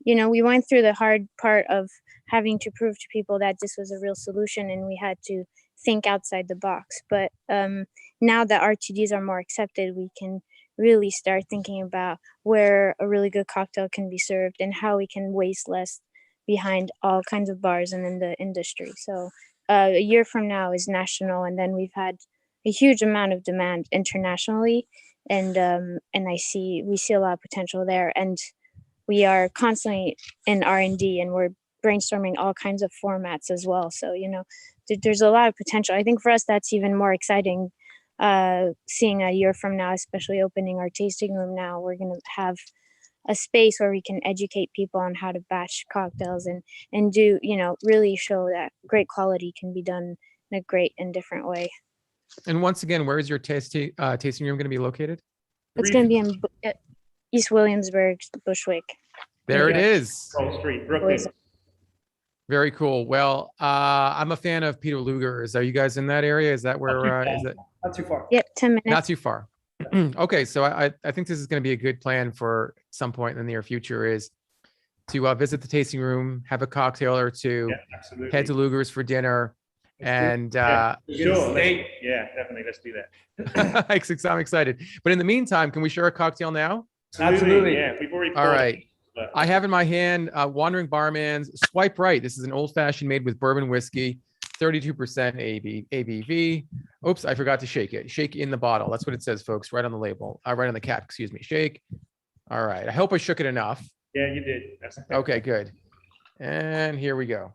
we went through the hard part of having to prove to people that this was a real solution, and we had to think outside the box. But now that RTDs are more accepted, we can really start thinking about where a really good cocktail can be served and how we can waste less behind all kinds of bars and in the industry. So a year from now is national, and then we've had a huge amount of demand internationally, and we see a lot of potential there, and we are constantly in R&D, and we're brainstorming all kinds of formats as well. So there's a lot of potential. I think for us that's even more exciting. Seeing a year from now, especially opening our tasting room now, we're going to have a space where we can educate people on how to batch cocktails and do, really show that great quality can be done in a great and different way. And once again, where is your tasting room going to be located? It's going to be in East Williamsburg, Bushwick. There it is. Wall Street, Brooklyn. Very cool. Well, I'm a fan of Peter Luger's. Are you guys in that area? Is that where? Is it? Not too far. Yep, 10 minutes. Not too far. Okay, so I think this is going to be a good plan for some point in the near future is to visit the tasting room, have a cocktail or two, Yeah, absolutely. head to Luger's for dinner, and Yeah, sure. Yeah, definitely. Let's do that. I'm excited. But in the meantime, can we share a cocktail now? Absolutely. Yeah, we've already. All right. I have in my hand Wandering Barman's Swipe Right. This is an old fashioned made with bourbon whiskey, 32% ABV. Oops, I forgot to shake it. Shake in the bottle. That's what it says, folks, right on the label. Right on the cap, excuse me. Shake. All right. I hope I shook it enough. Yeah, you did. Okay, good. And here we go.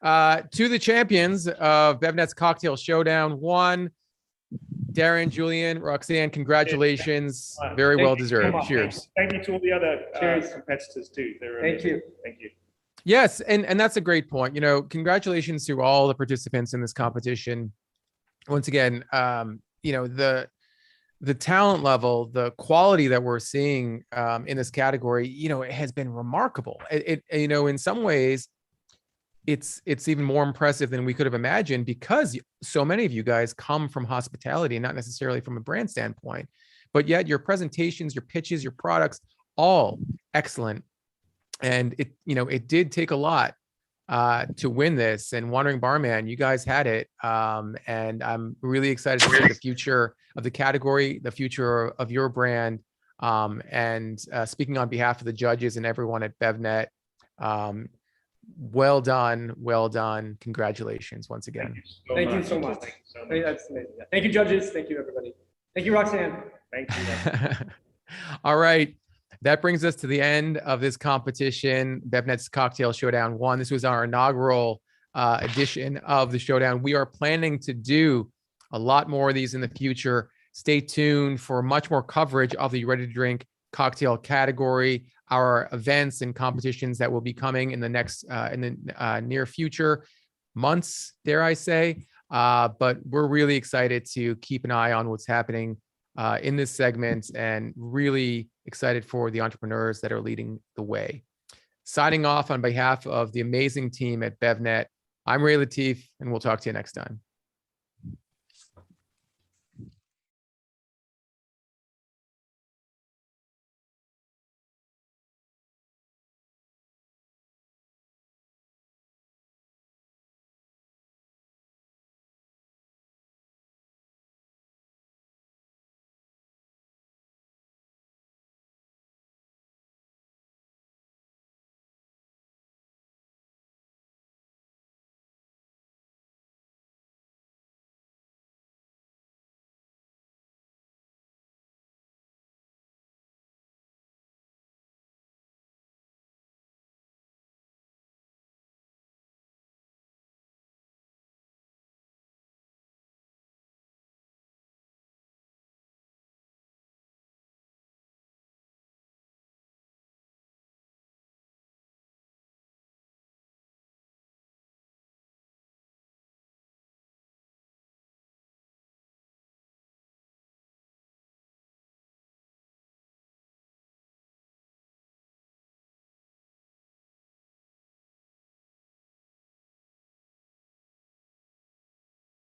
To the champions of BevNet's Cocktail Showdown. One, Darren, Julian, Roxanne, congratulations. Very well deserved. Cheers. Thank you to all the other competitors too. Thank you. Thank you. Yes, and that's a great point. Congratulations to all the participants in this competition. Once again, the talent level, the quality that we're seeing in this category, it has been remarkable. It in some ways, it's even more impressive than we could have imagined because so many of you guys come from hospitality and not necessarily from a brand standpoint, but yet your presentations, your pitches, your products, all excellent. And it did take a lot to win this. And Wandering Barman, you guys had it. And I'm really excited to see the future of the category, the future of your brand. And speaking on behalf of the judges and everyone at BevNET, well done. Congratulations once again. Thank you so much. That's amazing. Thank you, judges. Thank you, everybody. Thank you, Roxanne. Thank you. All right. That brings us to the end of this competition, BevNet's Cocktail Showdown 1. This was our inaugural edition of the Showdown. We are planning to do a lot more of these in the future. Stay tuned for much more coverage of the ready-to-drink cocktail category, our events and competitions that will be coming in the next, near future months, dare I say. But we're really excited to keep an eye on what's happening in this segment and really excited for the entrepreneurs that are leading the way. Signing off on behalf of the amazing team at BevNet, I'm Ray Latif, and we'll talk to you next time.